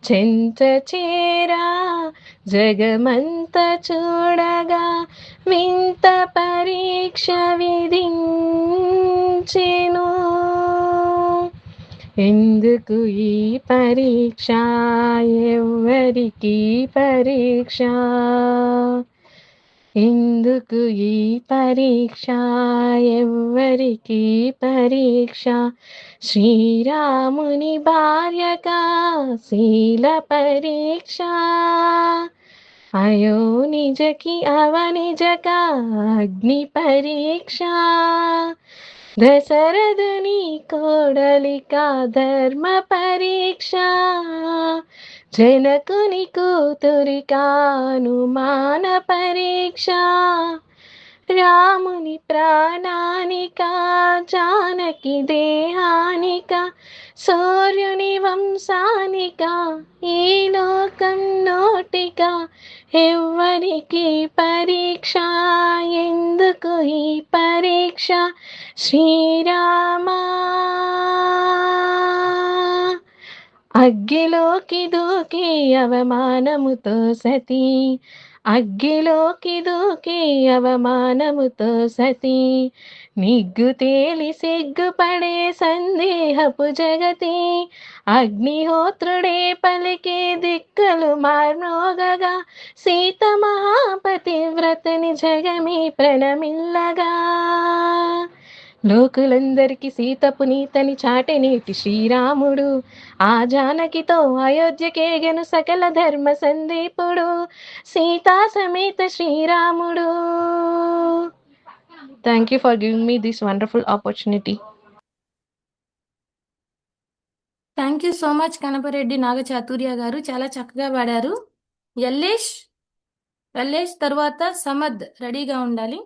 Speaker 19: చెంత చేరా జగమంత చూడగా వింత పరీక్ష విధించెను. ఎందుకు ఈ పరీక్ష ఎవ్వరికి పరీక్ష. ఎందుకు ఈ పరీక్ష ఎవ్వరికి పరీక్ష. శ్రీరాముని భార్యగా శీల పరీక్ష. అయో నిజకి అవనిజక అగ్ని పరీక్ష. దశరథుని కోడలిక ధర్మ పరీక్ష. జనకుని కూతురికానుమాన పరీక్ష. రాముని ప్రాణానిక జానకి దేహానిక సూర్యుని వంశానిక ఈ లోకం నోటిక ఎవ్వరికి పరీక్ష. ఎందుకు ఈ పరీక్ష శ్రీరామా. అగ్గిలోకి దూకి అవమానముతో సతీ. అగ్గిలోకి దూకి అవమానముతో సతీ. నిగ్గు తేలి సిగ్గుపడే సందేహపు జగతి. అగ్నిహోత్రుడే పలికే దిక్కలు మార్మోగగా సీత మహాపతివ్రతని జగమే ప్రణమిల్లగా. లోకులందరికీ సీత పునీతని చాటెనేటి శ్రీరాముడు. ఆ జానకితో అయోధ్యకేగెను సకల ధర్మ సందీపుడు. సీతా సమేత శ్రీరాముడు. Thank you for giving me this wonderful opportunity.
Speaker 7: Thank you so much Kanapareddy Nagachaturya garu, చాలా చక్కగా పాడారు. యల్లేష్ తర్వాత సమద్ రెడీగా ఉండాలి.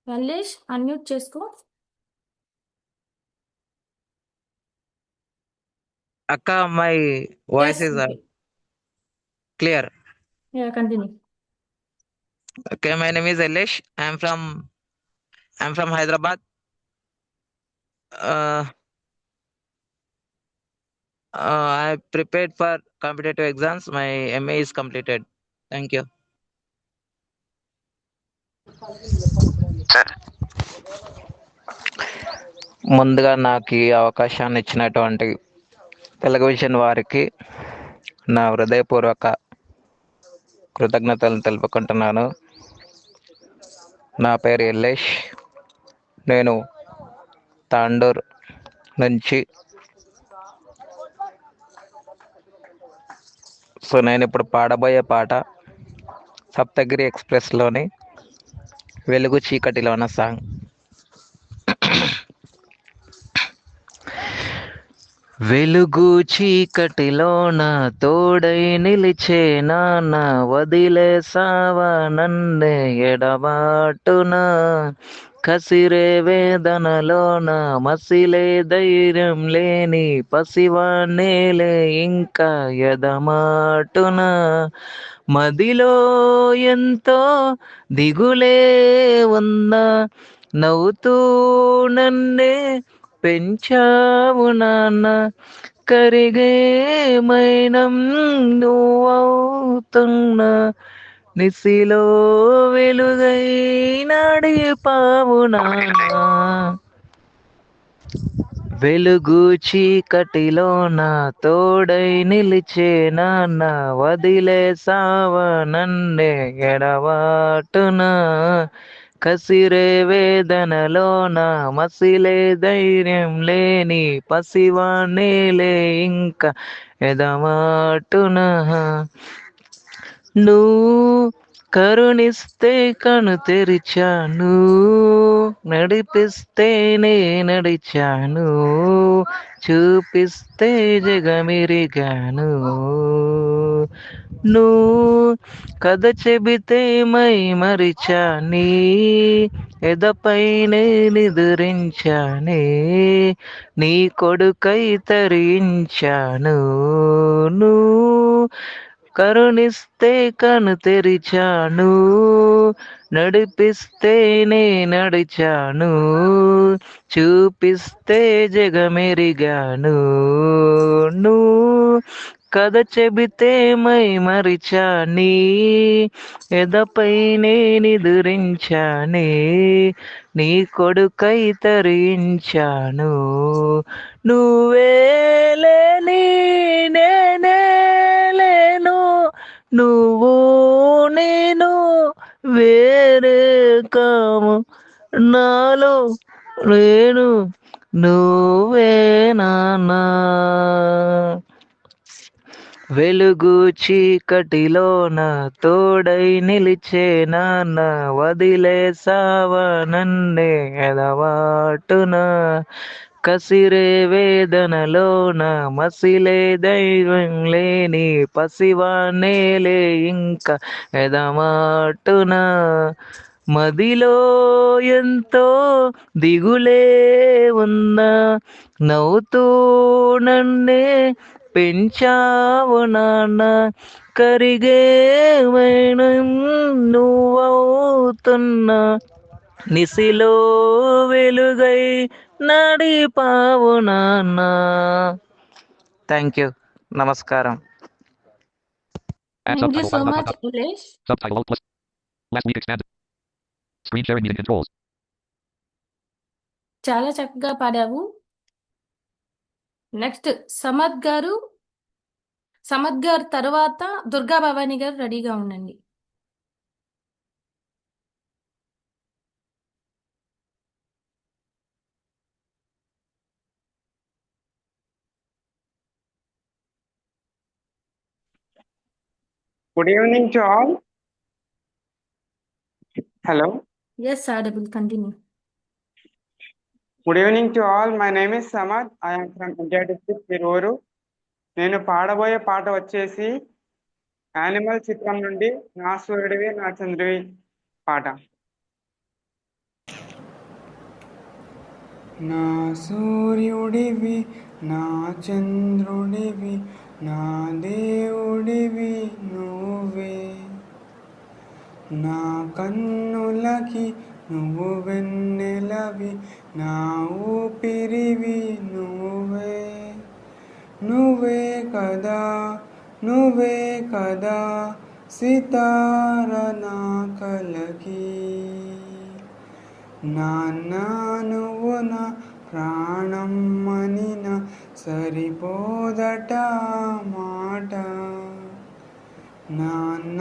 Speaker 7: యల్లేష్ అన్మ్యూట్ చేసుకో.
Speaker 18: అక్క my voice
Speaker 7: Yes,
Speaker 18: is
Speaker 7: okay.
Speaker 18: Clear.
Speaker 7: Yeah, continue.
Speaker 18: Okay, my name is Elish. I'm from Hyderabad. I prepared for competitive exams. My MA is completed. Thank you. ముందుగా నాకు ఈ అవకాశాన్ని ఇచ్చినటువంటి టెలివిజన్ వారికి నా హృదయపూర్వక కృతజ్ఞతలు తెలుపుకుంటున్నాను. నా పేరు ఎల్లేష్. నేను తాండూర్ నుంచి. సో నేను ఇప్పుడు పాడబోయే పాట సప్తగిరి ఎక్స్ప్రెస్లోని వెలుగు చీకటిలో ఉన్న సాంగ్. వెలుగు చీకటిలోన తోడై నిలిచే నాన్న వదిలేసావా నన్నే ఎడబాటున కసిరే వేదనలోన మసిలే ధైర్యం లేని పసివాణ్ణేలే ఇంకా ఎదమాటున మదిలో ఎంతో దిగులే ఉందా నవ్వుతూ నన్నే పెంచావు నాన్న కరిగే మైనం నువ్వవుతున్నా నిసిలో వెలుగై నడిపావు నాన్న వెలుగు చీకటిలోన తోడై నిలిచే నాన్న వదిలేసావా నన్నే ఎడబాటున కసిరే వేదనలోన మసిలే ధైర్యం లేని పసివాణ్ణేలే ఇంకా ఎదమాటున నువ్వు కరుణిస్తే కను తెరిచాను నడిపిస్తే నే నడిచాను చూపిస్తే జగమిరిగాను నువ్వు కథ చెబితే మై మరిచా నీ ఎదపైనే నిదురించానే నీ కొడుకై తరించాను నువ్వు కరుణిస్తే కను తెరిచాను నడిపిస్తే నే నడిచాను చూపిస్తే జగమెరిగాను నువ్వు కథ చెబితే మై మరిచా నీ ఎదపైనే నిదురించానే నీ కొడుకై తరించాను నువ్వే లేని నేనే లేను నువ్వు నేను వేరే కాము నాలో నేను నువ్వే నాన్నా వెలుగు చీకటిలోన తోడై నిలిచే నాన్న వదిలేసావా నన్నే ఎదవాటున కసిరే వేదనలోన మసిలే ధైర్యం లేని పసివాణ్ణేలే ఇంకా ఎదమాటున మదిలో ఎంతో దిగులే ఉన్నా నవ్వుతూ నన్నే పెంచావు నాన్న కరిగే వైనం నువ్వవుతున్నా నిసిలో వెలుగై నడిపావు నాన్న. Thank you. నమస్కారం.
Speaker 7: Thank you so much, Ulesh.
Speaker 3: Subtitle Alt plus. Last week expanded. Screen sharing meeting controls.
Speaker 7: చాలా చక్కగా పాడావు. నెక్స్ట్ సమద్ గారు తర్వాత దుర్గా భవాని గారు రెడీగా ఉండండి.
Speaker 20: Good evening to all. Hello.
Speaker 7: Yes, audible. Continue.
Speaker 20: Good evening to all. My name is Samad. I am from India district, Tiruru. నేను పాడబోయే పాట వచ్చేసి యానిమల్ చిత్రం నుండి నా సూర్యుడివి నా చంద్రువి పాట. నా సూర్యుడివి నా చంద్రుడివి నా దేవుడివి నువ్వే, నా కన్నులకి నువ్వు వెన్నెలవి, నా ఊపిరివి నువ్వే, నువ్వే కదా, నువ్వే కదా సితార నా కలకి. నాన్న నువ్వు నా ప్రాణం మనిన సరిపోదట మాట, నాన్న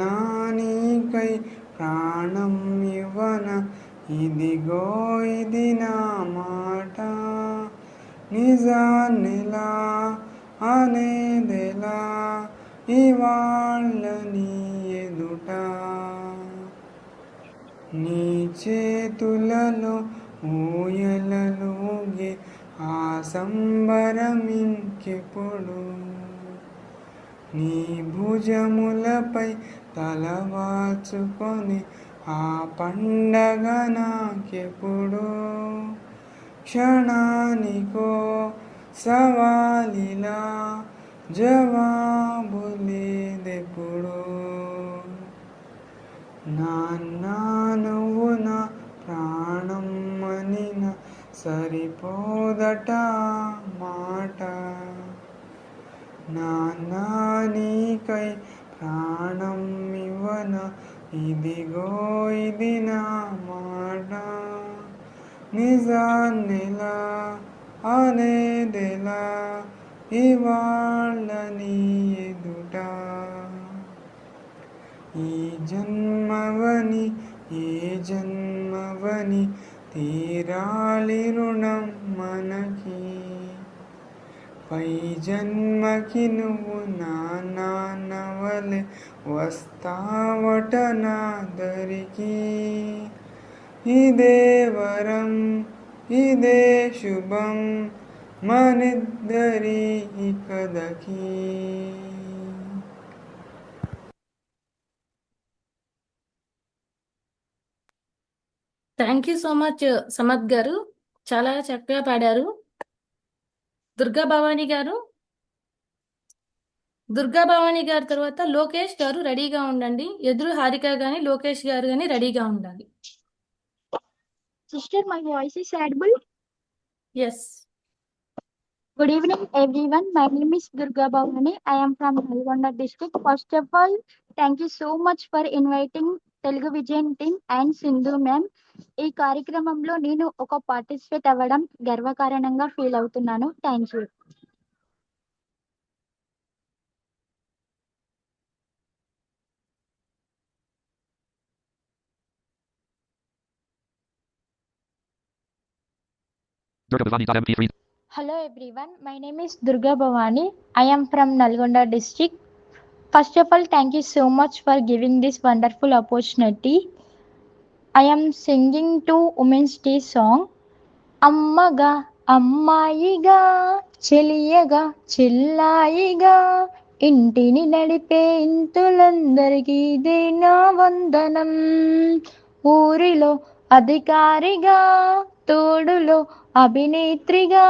Speaker 20: నీకై ప్రాణం ఇవ్వన ఇదిగో ఇది నా మాట. నిజాన్నిలా అనేదెలా ఇవాళ్ళ నీ ఎదుట, నీ చేతులలో ఊయలలోగే ఆ సంబరమింకెప్పుడు, నీ భుజములపై తలవాచుకొని ఆ పండగ నాకెప్పుడు. క్షణానికో సవాలిలా జవాబు లేదెప్పుడు, నాన్న నువ్వు నా ప్రాణం మనిన సరిపోదట మాట, నాన్న నీకై ప్రాణం ఇవ్వన ఇదిగో ఇది నా మాట. నిజాన్నిలా అనేదెలా ఇవాళ్ళ నీ ఎదుట, ఈ జన్మవని ఏ జన్మవని తీరాలి రుణం మనకి, పై జన్మకి నువ్వు నా నాన్నవలె వస్తావట నా దరికి. ఇదే వరం ఇదే శుభం మనిద్దరి కథకి.
Speaker 7: Thank you so much Samad గారు, చాలా చక్కగా పాడారు. దుర్గా భవానీ గారు, దుర్గా భవానీ గారి తర్వాత లోకేష్ గారు రెడీగా ఉండండి. ఎదురు హారిక గాని లోకేష్ గారు గాని రెడీగా ఉండాలి.
Speaker 9: Sister, my voice is audible.
Speaker 7: Yes.
Speaker 9: Good evening, everyone. My name is Durga Bhavani. I am from Nalgonda district. First of all, thank you so much for inviting Telugu Vijayan team and Sindhu ma'am. ఈ కార్యక్రమంలో నేను ఒక participate అవ్వడం గర్వకారణంగా feel అవుతున్నాను. Thank you.
Speaker 3: Durgabhavani.mp3.
Speaker 9: Hello everyone, my name is Durga Bhavani. I am from Nalgonda district. First of all, thank you so much for giving this wonderful opportunity. I am singing to Women's Day song. అమ్మగా అమ్మాయిగా చెలియగా చిల్లాయిగా ఇంటిని నడిపే ఇంతులందరికీ ఇదే నా వందనం. ఊరిలో అధికారిగా తోడులో అభినేత్రిగా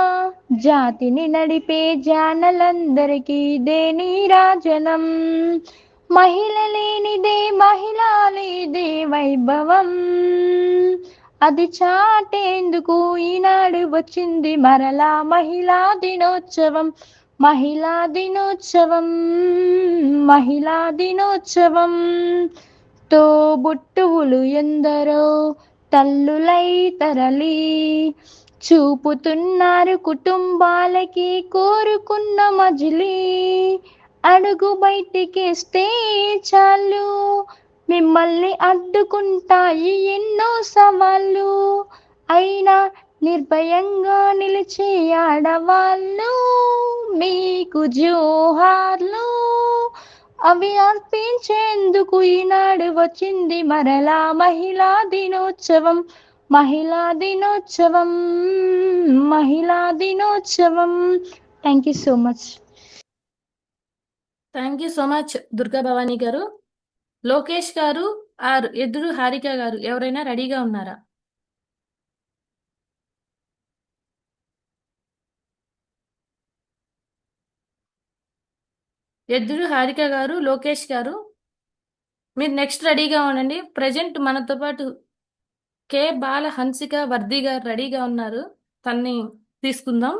Speaker 9: జాతిని నడిపే జానలందరికీ ఇదే నీరాజనం. మహిళ లేనిదే మహిళా లేదే వైభవం, అది చాటేందుకు ఈనాడు వచ్చింది మరలా మహిళా దినోత్సవం. మహిళా దినోత్సవం, మహిళా దినోత్సవం. తోబుట్టువులు ఎందరో తల్లులై తరలి చూపుతున్నారు కుటుంబాలకి కోరుకున్న మజిలీ. అడుగు బయటికేస్తే చాలు మిమ్మల్ని అడ్డుకుంటాయి ఎన్నో సవాళ్ళు, అయినా నిర్భయంగా నిలిచే ఆడవాళ్ళు మీకు జోహార్లు. అవి అర్పించేందుకు ఈనాడు వచ్చింది మరలా మహిళా దినోత్సవం. మహిళా దినోత్సవం, మహిళా దినోత్సవం. Thank you so much.
Speaker 7: Thank you so much Durga Bhavani గారు. లోకేష్ గారు ఆర్ ఎదురు హారిక గారు ఎవరైనా రెడీగా ఉన్నారా? ఎద్దురు హారిక గారు, లోకేష్ గారు, మీరు నెక్స్ట్ రెడీగా ఉండండి. ప్రజెంట్ మనతో పాటు కే బాల హన్సిక వర్ది గారు రెడీగా ఉన్నారు. తన్ని తీసుకుందాం.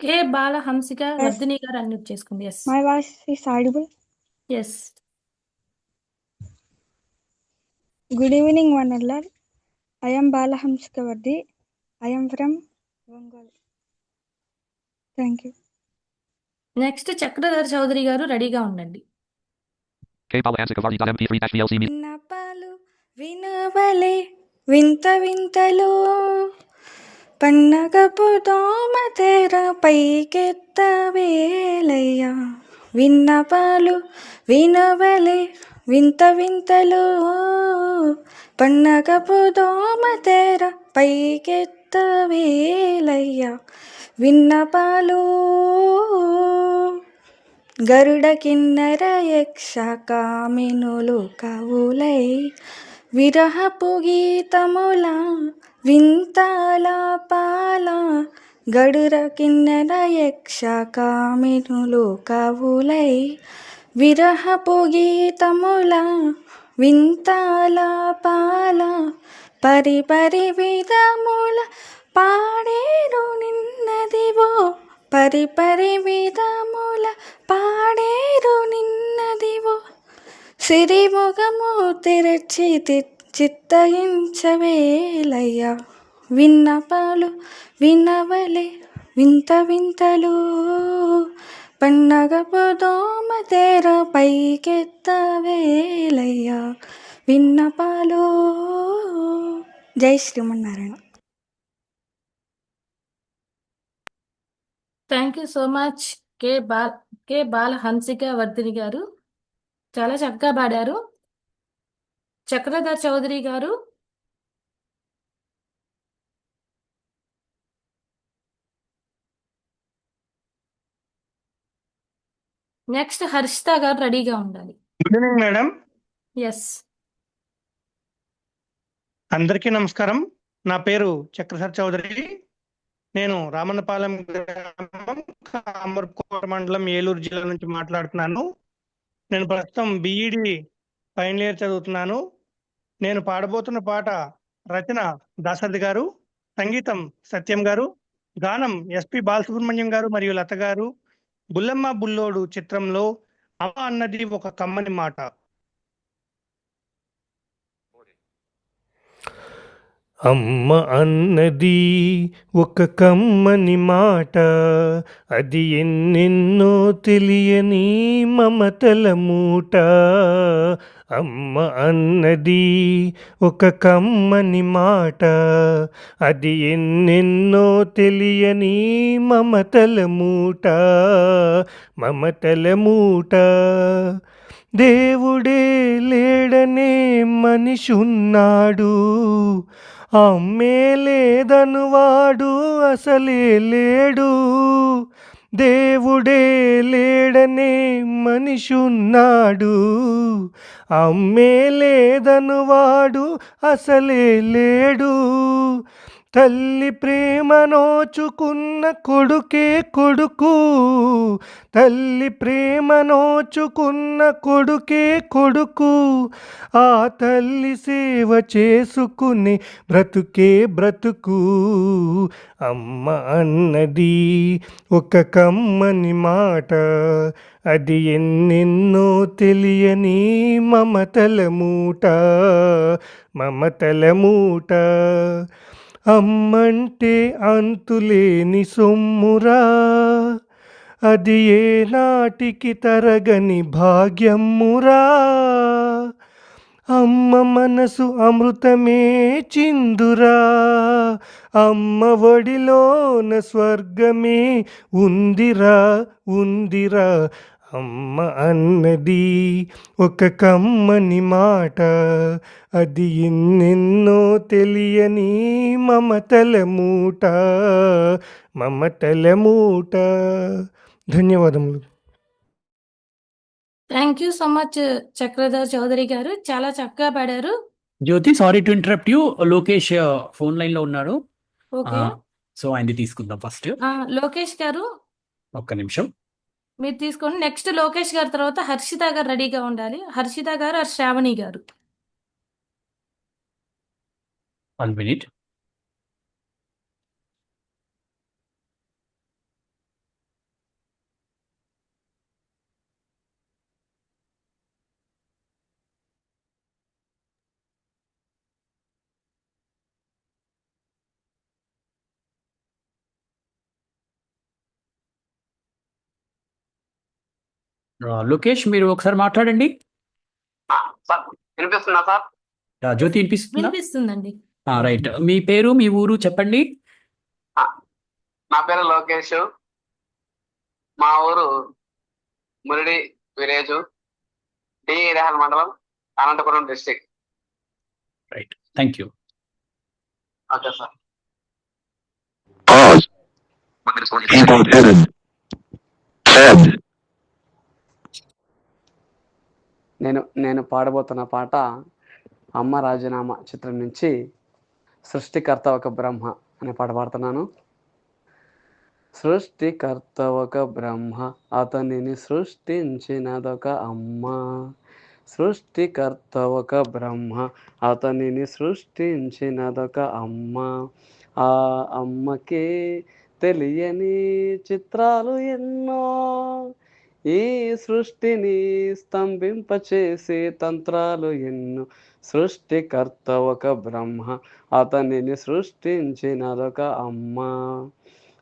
Speaker 7: కే బాల హంసిక వర్ధిని గారు అన్మ్యూట్ చేసుకోండి. Yes
Speaker 21: My voice is audible.
Speaker 7: Yes
Speaker 21: Good evening, one and all. I am Balahamsika Vardhi. I am from Bengal. Thank you.
Speaker 7: Next Chakradhar Chowdary గారు రెడీగా ఉండండి.
Speaker 3: kbalahansikavardi.mp3-vlc
Speaker 21: విన్నపాలు వినవలే వింత వింతలు పన్నగపు దోమ తెర పైకెత్తవేలయ్యా. విన్నపాలు వినవలే వింత వింతలు పన్నగపు దోమ తెర పైకెత్తవేలయ్యా. విన్నపాలు గరుడ కిన్నర యక్ష కామినులు కవులై విరహపు గీతముల వింతాల పాల. గరుడ కిన్నర యక్ష కామినులు కవులై విరహపు గీతముల వింతాల పాల. పరి పరి విధముల పాడేరు నిన్నదివో పరి పరి విధముల పాడేరు నిన్నదివో. సిరిముఖము తెరచి చిత్తయించవేలయ్యా. విన్నపాలు వినవలే వింత వింతలు పన్నగపు దోమ తెర పైకెత్తవేలయ్యా. విన్నపాలు. జై Srimannarayana.
Speaker 7: Thank you so much K Bala Hansika Vardhini garu. చాలా చక్కగా పాడారు. చక్రధర్ చౌదరి గారు, నెక్స్ట్ హర్షిత గారు రెడీగా ఉండాలి.
Speaker 22: Good evening madam.
Speaker 7: ఎస్
Speaker 22: అందరికీ నమస్కారం. నా పేరు చక్రధర్ చౌదరి. నేను రామన్నపాలెం గ్రామం, కామర్కోట మండలం, ఏలూరు జిల్లా నుంచి మాట్లాడుతున్నాను. నేను ప్రస్తుతం బీఈడి ఫైనల్ ఇయర్ చదువుతున్నాను. నేను పాడబోతున్న పాట రచన దాశరథి గారు, సంగీతం సత్యం గారు, గానం ఎస్పి బాలసుబ్రహ్మణ్యం గారు మరియు లత గారు. బుల్లమ్మ బుల్లోడు చిత్రంలో అమ్మ అన్నది ఒక కమ్మని మాట.
Speaker 23: అమ్మ అన్నది ఒక కమ్మని మాట, అది ఎన్నెన్నో తెలియని మమతల మూట. అమ్మ అన్నది ఒక కమ్మని మాట, అది ఎన్నెన్నో తెలియని మమతల మూట. మమతల మూట. దేవుడే లేడనే మనిషున్నాడు, అమ్మే లేదనువాడు అసలే లేడు. దేవుడే లేడనే మనిషున్నాడు, అమ్మే లేదనువాడు అసలే లేడు. తల్లి ప్రేమ నోచుకున్న కొడుకే కొడుకు, తల్లి ప్రేమ నోచుకున్న కొడుకే కొడుకు. ఆ తల్లి సేవ చేసుకునే బ్రతుకే బ్రతుకు. అమ్మ అన్నది ఒక కమ్మని మాట, అది ఎన్నెన్నో తెలియని మమతల మూట. మమతల మూట. అమ్మంటే అంతులేని సొమ్మురా, అది ఏ నాటికి తరగని భాగ్యమ్మురా. అమ్మ మనసు అమృతమే చిందురా, అమ్మ ఒడిలోన స్వర్గమే ఉందిరా ఉందిరా. అమ్మ అన్నది ఒక కమ్మని మాట, అది ఎన్నెన్నో తెలియని మమతల మూట. మమతల మూట. ధన్యవాదములు.
Speaker 7: Thank you so much Chakradhar Chowdary garu. చాలా చక్కగా పాడారు.
Speaker 1: Jyothi, sorry to interrupt you. Lokesh phone line లో ఉన్నాడు.
Speaker 7: ఓకే.
Speaker 1: సో ఆయనది తీసుకుందాం ఫస్ట్.
Speaker 7: లోకేష్ గారు
Speaker 1: ఒక్క నిమిషం.
Speaker 7: మీరు తీసుకోండి. నెక్స్ట్ లోకేష్ గారి తర్వాత హర్షిత గారు రెడీగా ఉండాలి. హర్షిత గారు ఆర్ శ్రావణి గారు.
Speaker 1: 1 minute. లోకేష్, మీరు ఒకసారి మాట్లాడండి.
Speaker 4: సార్ వినిపిస్తుందా సార్?
Speaker 1: జ్యోతి వినిపిస్తుందా?
Speaker 7: వినిపిస్తుందండి.
Speaker 1: రైట్. మీ పేరు, మీ ఊరు చెప్పండి.
Speaker 4: నా పేరు లోకేష్. మా ఊరు మురిడి విలేజ్, డి రేహల్ మండలం, Anantapuram district.
Speaker 1: Right, thank you.
Speaker 4: Okay sir.
Speaker 16: Pause. 1 minute 40 seconds. Added. Said.
Speaker 4: నేను పాడబోతున్న పాట అమ్మ రాజీనామా చిత్రం నుంచి సృష్టికర్త ఒక బ్రహ్మ అనే పాట పాడుతున్నాను. సృష్టికర్త ఒక బ్రహ్మ, అతనిని సృష్టించినదొక అమ్మ. సృష్టికర్త ఒక బ్రహ్మ, అతనిని సృష్టించినదొక అమ్మ. ఆ అమ్మకే తెలియని చిత్రాలు ఎన్నో, ఈ సృష్టిని స్తంభింపచేసే తంత్రాలు ఎన్నో. సృష్టికర్త ఒక బ్రహ్మ, అతనిని సృష్టించినదొక అమ్మ.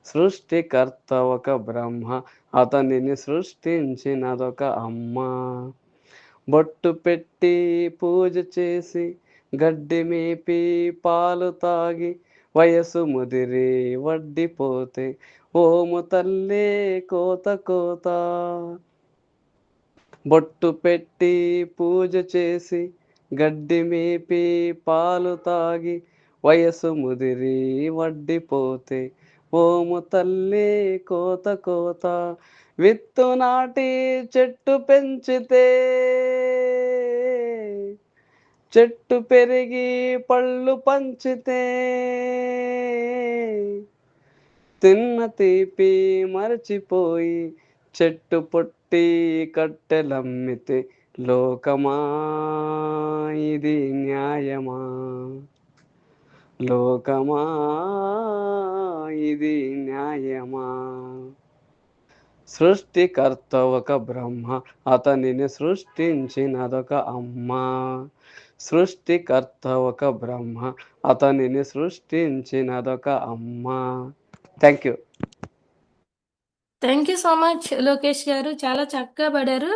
Speaker 4: సృష్టికర్త ఒక బ్రహ్మ, అతనిని సృష్టించినదొక అమ్మ. బొట్టు పెట్టి పూజ చేసి, గడ్డి మేపి పాలు తాగి, వయసు ముదిరి వడ్డిపోతే, ఓము తల్లే కోత కోత. బొట్టు పెట్టి పూజ చేసి, గడ్డి మేపి పాలు తాగి, వయసు ముదిరి వడ్డిపోతే, ఓము తల్లి కోత కోత. విత్తు నాటి చెట్టు పెంచితే, చెట్టు పెరిగి పళ్ళు పంచితే, తిన్న తీపి మరచిపోయి చెట్టు పొట్టి కట్టెలమ్మితే, లోకమా ఇది న్యాయమా? లోకమా ఇది న్యాయమా? సృష్టికర్త ఒక బ్రహ్మ, అతనిని సృష్టించినదొక అమ్మ. సృష్టికర్త ఒక బ్రహ్మ, అతనిని సృష్టించినదొక అమ్మ. Thank you.
Speaker 7: Thank you so much Lokesh గారు. చాలా చక్కగా పాడారు.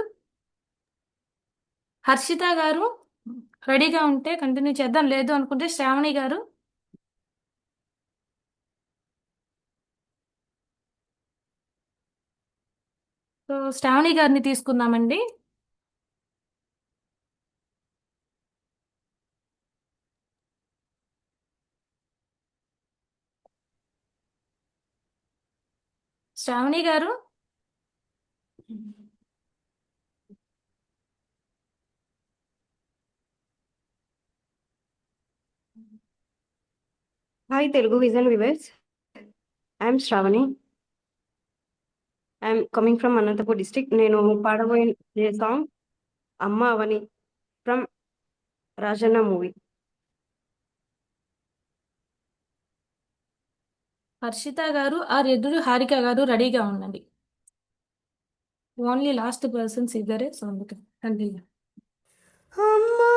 Speaker 7: హర్షిత గారు రెడీగా ఉంటే కంటిన్యూ చేద్దాం, లేదు అనుకుంటే శ్రావణి గారు. సో శ్రావణి గారిని తీసుకుందామండి. శ్రావణి గారు.
Speaker 5: Hi Telugu Vision viewers, I am Shravani. I am coming from Anantapur district. నేను పాడబోయే సాంగ్ అమ్మ అవని from రాజన్న మూవీ.
Speaker 7: హర్షిత గారు ఆర్ ఎదురు హారిక గారు రెడీగా ఉండండి. ఓన్లీ లాస్ట్ పర్సన్స్ ఇద్దరే, సో అందుకని కంటిన్యూ.
Speaker 11: అమ్మా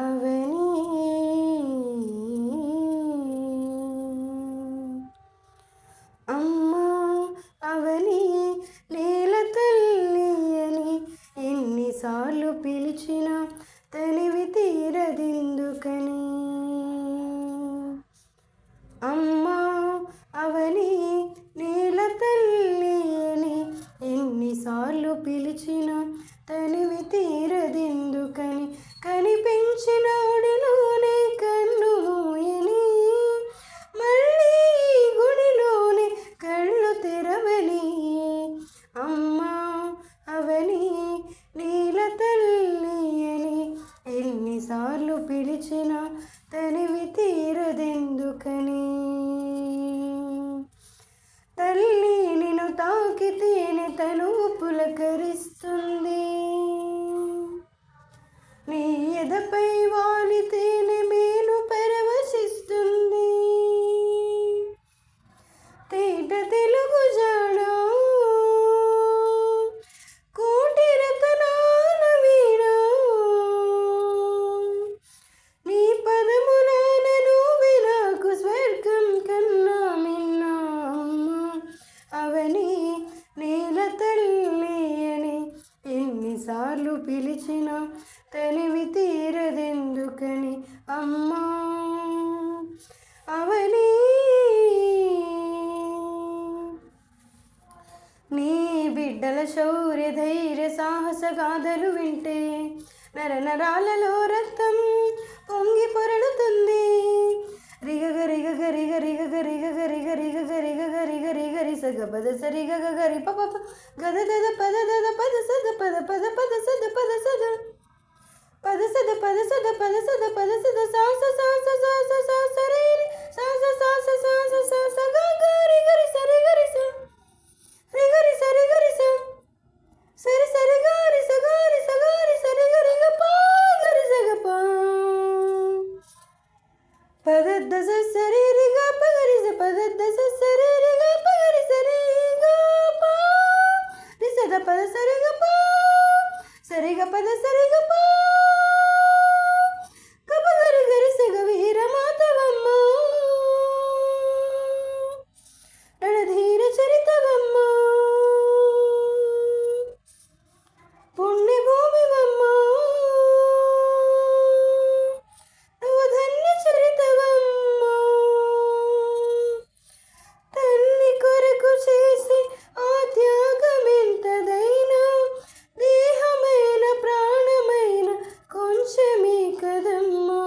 Speaker 11: అవని అమ్మా అవని నేల తల్లి అని ఎన్నిసార్లు పిలిచినా తనివి తీరదెందుకని. అమ్మా అవని నేల తల్లి అని ఎన్నిసార్లు పిలిచినా తనివి తీరదెందుకని. కనిపించిన ఒడిలోనే కన్ను మూయని, మళ్ళీ పిలిచిన తనివి తీరదెందుకని అమ్మా అవని నీ బిడ్డల శౌర్య ధైర్య సాహస గాథలు వింటే నరనరాలలో రక్తం పొంగి పొరలుతుంది రిగగ రిగగ రిగ రిగగ రిగగ రిగ రిగగ రిగగ రిగ రిగ రిసగ పద సరిగ గరి పప గద దద పద దద పద సద పద పద పద సద పద సద పద సద పద సద పద సద పద సద సాస సాస సాస సాస రే సాస సాస సాస సాస గరి గరి సరి గరి స రి గరి సరి గరి స సరి సరి గరి స గరి స గరి సరి గరి గ ప గరి స గ ప పదద్ద స సరి రి గ ప గరి స పదద్ద స సరి రి గ ప గరి సరి గ ప రి స ద పద సరి గ ప సరి గ పద సరి గ ప గ ప గరి గరి స గ వీర మాతవమ్మ రణధీర చరితవమ్మ పుణ్యభూమివమ్మ నువ్వు ధన్య చరితవమ్మ తన్ని కొరకు చేసి ఆ త్యాగమెంతదైనా దేహమైన ప్రాణమైన కొంచెమే కదమ్మా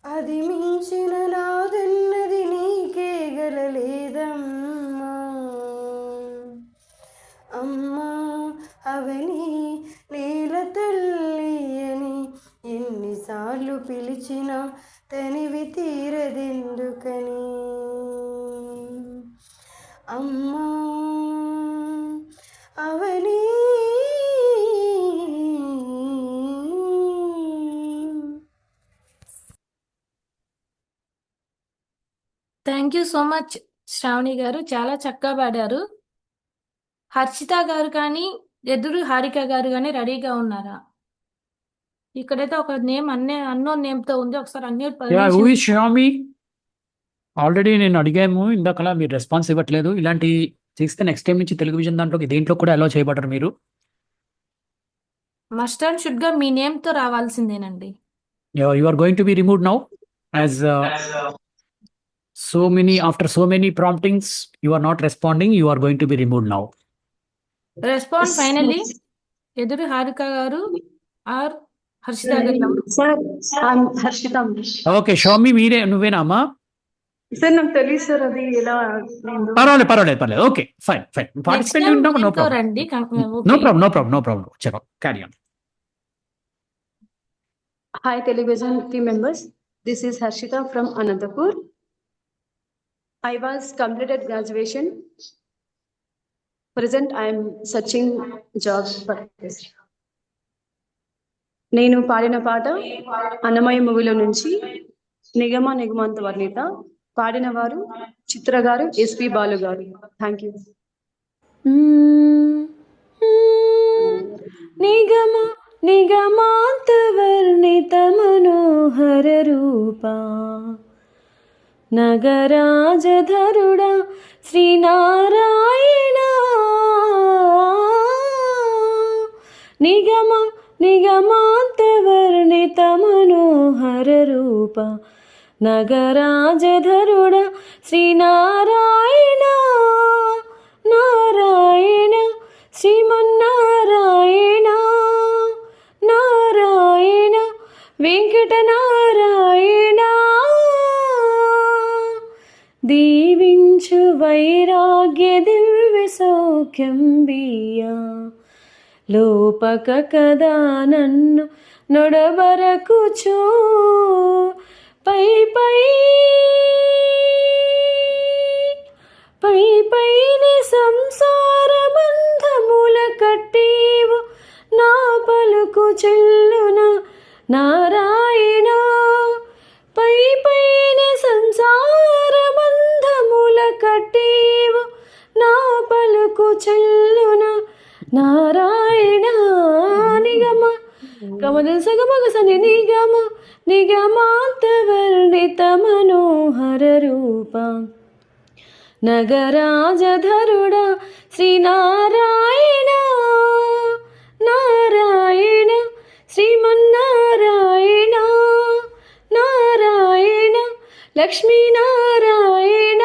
Speaker 11: అది మించిన నాదన్నది నీకే గలలేదమ్మా అమ్మా అవని నేల తల్లి అని ఎన్నిసార్లు పిలిచినా తనివి తీరదెందుకని అమ్మా అవని
Speaker 7: thank you so much Sravani garu, చాలా చక్కగా పాడారు. హర్షిత గారు కానీ ఎదురు హారిక గారు కానీ రెడీగా ఉన్నారా? ఇక్కడైతే ఒక నేమ్ అన్నోన్ నేమ్ తో ఉంది. ఒకసారి unmute
Speaker 1: yeah who
Speaker 7: permission.
Speaker 1: Is Shyami? Already నేను అడిగాము ఇందాకలా, మీరు రెస్పాన్స్ ఇవ్వట్లేదు. ఇలాంటి చేస్తే నెక్స్ట్ టైం నుంచి టెలివిజన్ దేంట్లో కూడా అలో చేయబడరు మీరు.
Speaker 7: మస్ట్ అండ్ షుడ్ గా మీ నేమ్ తో రావాల్సిందేనండి.
Speaker 1: You are going to be removed now as after so many promptings you are not responding. You are going to be removed now.
Speaker 7: Respond finally ఎదురు హారిక గారు ఆర్ హర్షిత గారు.
Speaker 6: సార్ హర్షిత.
Speaker 1: ఓకే షౌమి, నువ్వేనా అమ్మా?
Speaker 6: Sir నాకు తెలియదు సార్, అది ఎలా
Speaker 1: పర్వాలేదు. Okay fine. పార్టిసిపేట్ ఉంటాము. No problem.
Speaker 7: రండి.
Speaker 1: No problem. చలో carry on.
Speaker 6: Hi television team members, this is Harshitha from Anantapur. I was completed graduation. Present I am searching jobs for this. నేను పాడిన పాట అన్నమయ్య మూవీలో నుంచి నిగమ నిగమంత వర్ణిత. పాడిన వారు చిత్ర గారు, SP Balu garu. Thank you.
Speaker 11: నిగమ నిగమాంత వర్ణిత మనోహర రూపా నగరాజధరుడా శ్రీనారాయణ. నిగమ నిగమాంత వర్ణిత మనోహర రూప నగరాజధరుడా శ్రీనారాయణ. నారాయణ శ్రీమన్నారాయణ. నారాయణ వెంకటనారాయణ. దీవించు వైరాగ్య దివ్య సౌఖ్యం బియ్యా. లోపక కదా నన్ను నొడబరకుచో. పై పైని సంసార బంధముల కట్టేవు నా పలుకు చెల్లున నారాయణ. పైని సంసార బంధముల కట్టేవు నా పలుకు చెల్లున నారాయణ. నిగమ గమన సగమగ సని నిగమ నిగమాంత వర్ణిత మనోహర రూప నగరాజధరుడా Srinarayana Narayana Srimannarayana Narayana Lakshminarayana.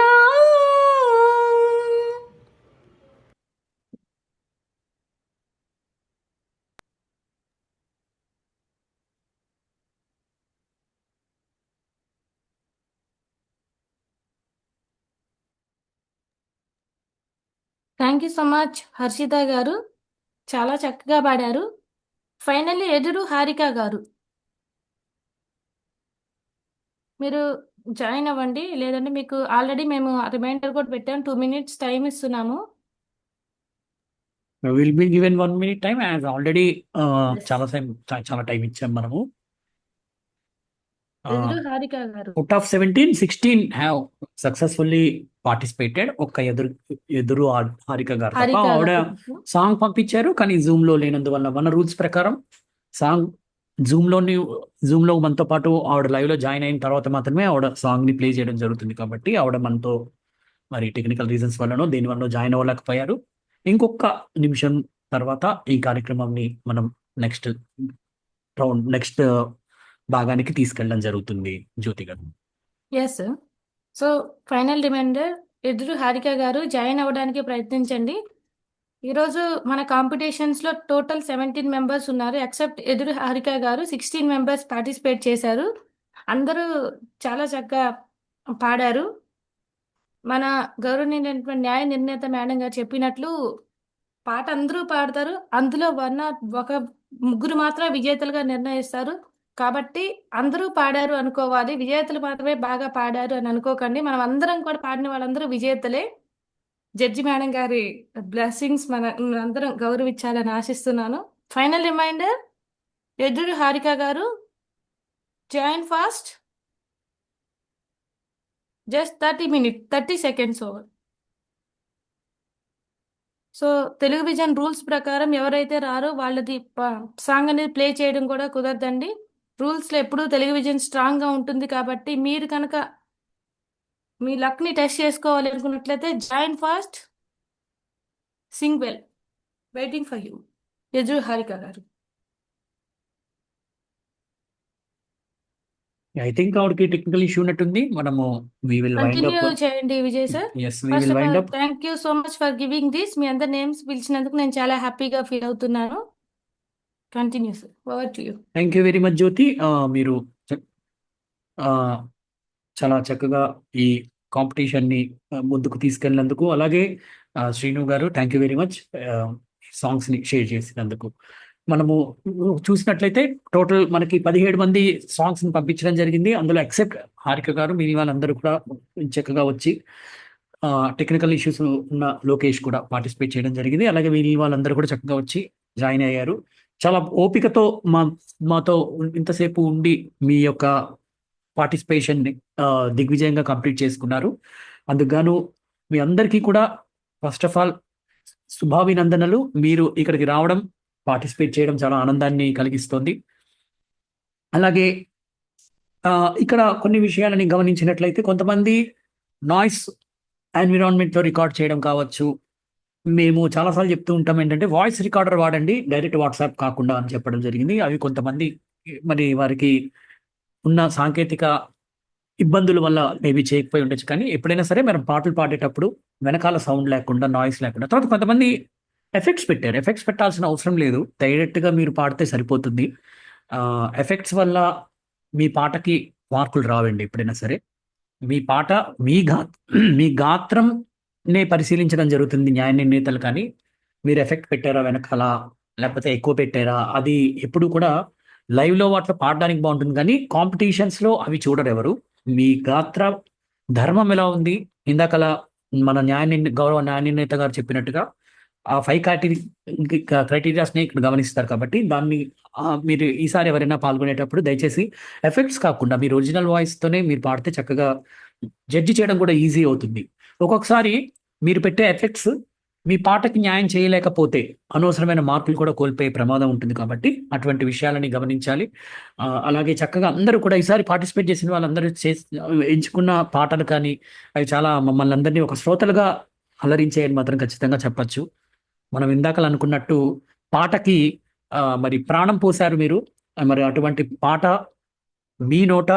Speaker 7: Thank you so much Harshitha garu, చాలా చక్కగా పాడారు. ఫైనల్లీ ఎదురు హారిక గారు, మీరు జాయిన్ అవ్వండి, లేదంటే మీకు ఆల్రెడీ మేము రిమైండర్ కూడా పెట్టాము. 2 minutes టైం ఇస్తున్నాము.
Speaker 1: Will be given 1 minute time as already
Speaker 7: Yes.
Speaker 1: చాలా టైం ఇచ్చాం మనము.
Speaker 7: ఎదురు హారిక గారు.
Speaker 1: Out of 17, 16 have successfully participated. ఒక్క ఎదురు హారిక గారు తప్ప.
Speaker 7: హారిక
Speaker 1: ఆవిడ
Speaker 7: గారు.
Speaker 1: సాంగ్ పంపించారు, కానీ జూమ్ లో లేనందువల్ల మన రూల్స్ ప్రకారం సాంగ్ జూమ్ లో మనతో పాటు ఆవిడ లైవ్ లో జాయిన్ అయిన తర్వాత మాత్రమే ఆవిడ సాంగ్ ని ప్లే చేయడం జరుగుతుంది. కాబట్టి ఆవిడ మనతో మరి టెక్నికల్ రీజన్స్ వల్లనో దేని వల్ల జాయిన్ అవ్వలేకపోయారు. ఇంకొక నిమిషం తర్వాత ఈ కార్యక్రమాన్ని మనం నెక్స్ట్ భాగానికి తీసుకెళ్ళడం జరుగుతుంది. జ్యోతి గారు.
Speaker 7: ఎస్. సో ఫైనల్ రిమైండర్, ఎదురు హారిక గారు జాయిన్ అవ్వడానికి ప్రయత్నించండి. ఈరోజు మన కాంపిటీషన్స్లో టోటల్ 17 మెంబర్స్ ఉన్నారు. ఎక్సెప్ట్ ఎదురు హారిక గారు 16 మెంబర్స్ పార్టిసిపేట్ చేశారు. అందరూ చాలా చక్కగా పాడారు. మన గౌరవనీయులైనటువంటి న్యాయ నిర్ణేత మేడం గారు చెప్పినట్లు పాట అందరూ పాడతారు, అందులో ఒక ముగ్గురు మాత్రం విజేతలుగా నిర్ణయిస్తారు. కాబట్టి అందరూ పాడారు అనుకోవాలి, విజేతలు మాత్రమే బాగా పాడారు అని అనుకోకండి. మనం అందరం కూడా పాడిన వాళ్ళందరూ విజేతలే. జడ్జి మేడం గారి బ్లెస్సింగ్స్ అందరం గౌరవించాలని ఆశిస్తున్నాను. ఫైనల్ రిమైండర్, ఎదురు హారిక గారు join fast. Just 30 seconds over. So Telugu vision rules ప్రకారం ఎవరైతే రారో వాళ్ళది సాంగ్ అనేది ప్లే చేయడం కూడా కుదరదండి. రూల్స్లో ఎప్పుడూ తెలుగు విజన్ స్ట్రాంగ్గా ఉంటుంది. కాబట్టి మీరు కనుక మీ లక్ని టెస్ట్ చేసుకోవాలి అనుకున్నట్లయితే join fast, sing well. Waiting for you. ఎదురు హారిక గారు.
Speaker 1: ఐ థింక్ ఆవిడకి టెక్నికల్ ఇష్యూ ఉన్నట్టుంది. మనము we will wind
Speaker 7: continue
Speaker 1: up.
Speaker 7: చేయండి Vijay sir.
Speaker 1: Yes, we
Speaker 7: first
Speaker 1: will
Speaker 7: off
Speaker 1: wind
Speaker 7: all
Speaker 1: up.
Speaker 7: Thank you so much for giving this. మీ అందరి names పిలిచినందుకు నేను చాలా హ్యాపీగా ఫీల్ అవుతున్నాను. Continue sir, over to you.
Speaker 1: Thank you very much Jyothi. మీరు చాలా చక్కగా ఈ కాంపిటీషన్ని ముందుకు తీసుకెళ్ళినందుకు, అలాగే Srinu garu thank you very much సాంగ్స్ని షేర్ చేసినందుకు. మనము చూసినట్లయితే టోటల్ మనకి 17 మంది సాంగ్స్ని పంపించడం జరిగింది. అందులో ఎక్సెప్ట్ హారిక గారు, మిగిలిన వాళ్ళందరూ కూడా చక్కగా వచ్చి టెక్నికల్ ఇష్యూస్ ఉన్న లోకేష్ కూడా పార్టిసిపేట్ చేయడం జరిగింది. అలాగే మిగిలిన వాళ్ళందరూ కూడా చక్కగా వచ్చి జాయిన్ అయ్యారు. చాలా ఓపికతో మాతో ఇంతసేపు ఉండి మీ యొక్క పార్టిసిపేషన్ని దిగ్విజయంగా కంప్లీట్ చేసుకున్నారు. అందుకు గాను మీ అందరికీ కూడా ఫస్ట్ ఆఫ్ ఆల్ శుభాభినందనలు. మీరు ఇక్కడికి రావడం, పార్టిసిపేట్ చేయడం చాలా ఆనందాన్ని కలిగిస్తుంది. అలాగే ఇక్కడ కొన్ని విషయాలని గమనించినట్లయితే కొంతమంది నాయిస్ ఎన్విరాన్మెంట్లో రికార్డ్ చేయడం కావచ్చు. మేము చాలాసార్లు చెప్తూ ఉంటాం ఏంటంటే వాయిస్ రికార్డర్ వాడండి, డైరెక్ట్ వాట్సాప్ కాకుండా అని చెప్పడం జరిగింది. అవి కొంతమంది మరి వారికి ఉన్న సాంకేతిక ఇబ్బందుల వల్ల మేబీ చేయకపోయి ఉండొచ్చు. కానీ ఎప్పుడైనా సరే మనం పాటలు పాడేటప్పుడు వెనకాల సౌండ్ లేకుండా, నాయిస్ లేకుండా. తర్వాత కొంతమంది ఎఫెక్ట్స్ పెట్టారు. ఎఫెక్ట్స్ పెట్టాల్సిన అవసరం లేదు, డైరెక్ట్గా మీరు పాడితే సరిపోతుంది. ఎఫెక్ట్స్ వల్ల మీ పాటకి మార్కులు రావండి. ఎప్పుడైనా సరే మీ పాట మీ గాత్రంనే పరిశీలించడం జరుగుతుంది న్యాయ నిర్ణేతలు. కానీ మీరు ఎఫెక్ట్ పెట్టారా వెనకాల, లేకపోతే ఎక్కువ పెట్టారా, అది ఎప్పుడు కూడా లైవ్లో వాటిలో పాడడానికి బాగుంటుంది. కానీ కాంపిటీషన్స్లో అవి చూడరు ఎవరు. మీ గాత్ర ధర్మం ఎలా ఉంది, ఇందాకలా మన గౌరవ న్యాయ నిర్ణేత గారు చెప్పినట్టుగా ఆ 5 క్రైటీరియాస్ని ఇక్కడ గమనిస్తారు. కాబట్టి దాన్ని మీరు ఈసారి ఎవరైనా పాల్గొనేటప్పుడు దయచేసి ఎఫెక్ట్స్ కాకుండా మీరు ఒరిజినల్ వాయిస్తోనే మీరు పాడితే చక్కగా జడ్జి చేయడం కూడా ఈజీ అవుతుంది. ఒక్కొక్కసారి మీరు పెట్టే ఎఫెక్ట్స్ మీ పాటకి న్యాయం చేయలేకపోతే అనవసరమైన మార్కులు కూడా కోల్పోయే ప్రమాదం ఉంటుంది కాబట్టి అటువంటి విషయాలని గమనించాలి. అలాగే చక్కగా అందరూ కూడా ఈసారి పార్టిసిపేట్ చేసిన వాళ్ళందరూ ఎంచుకున్న పాటలు కానీ అవి చాలా మమ్మల్ని అందరినీ ఒక శ్రోతలుగా అలరించాయని మాత్రం ఖచ్చితంగా చెప్పొచ్చు. మనం ఇందాకలు అనుకున్నట్టు పాటకి మరి ప్రాణం పోశారు మీరు. మరి అటువంటి పాట మీ నోట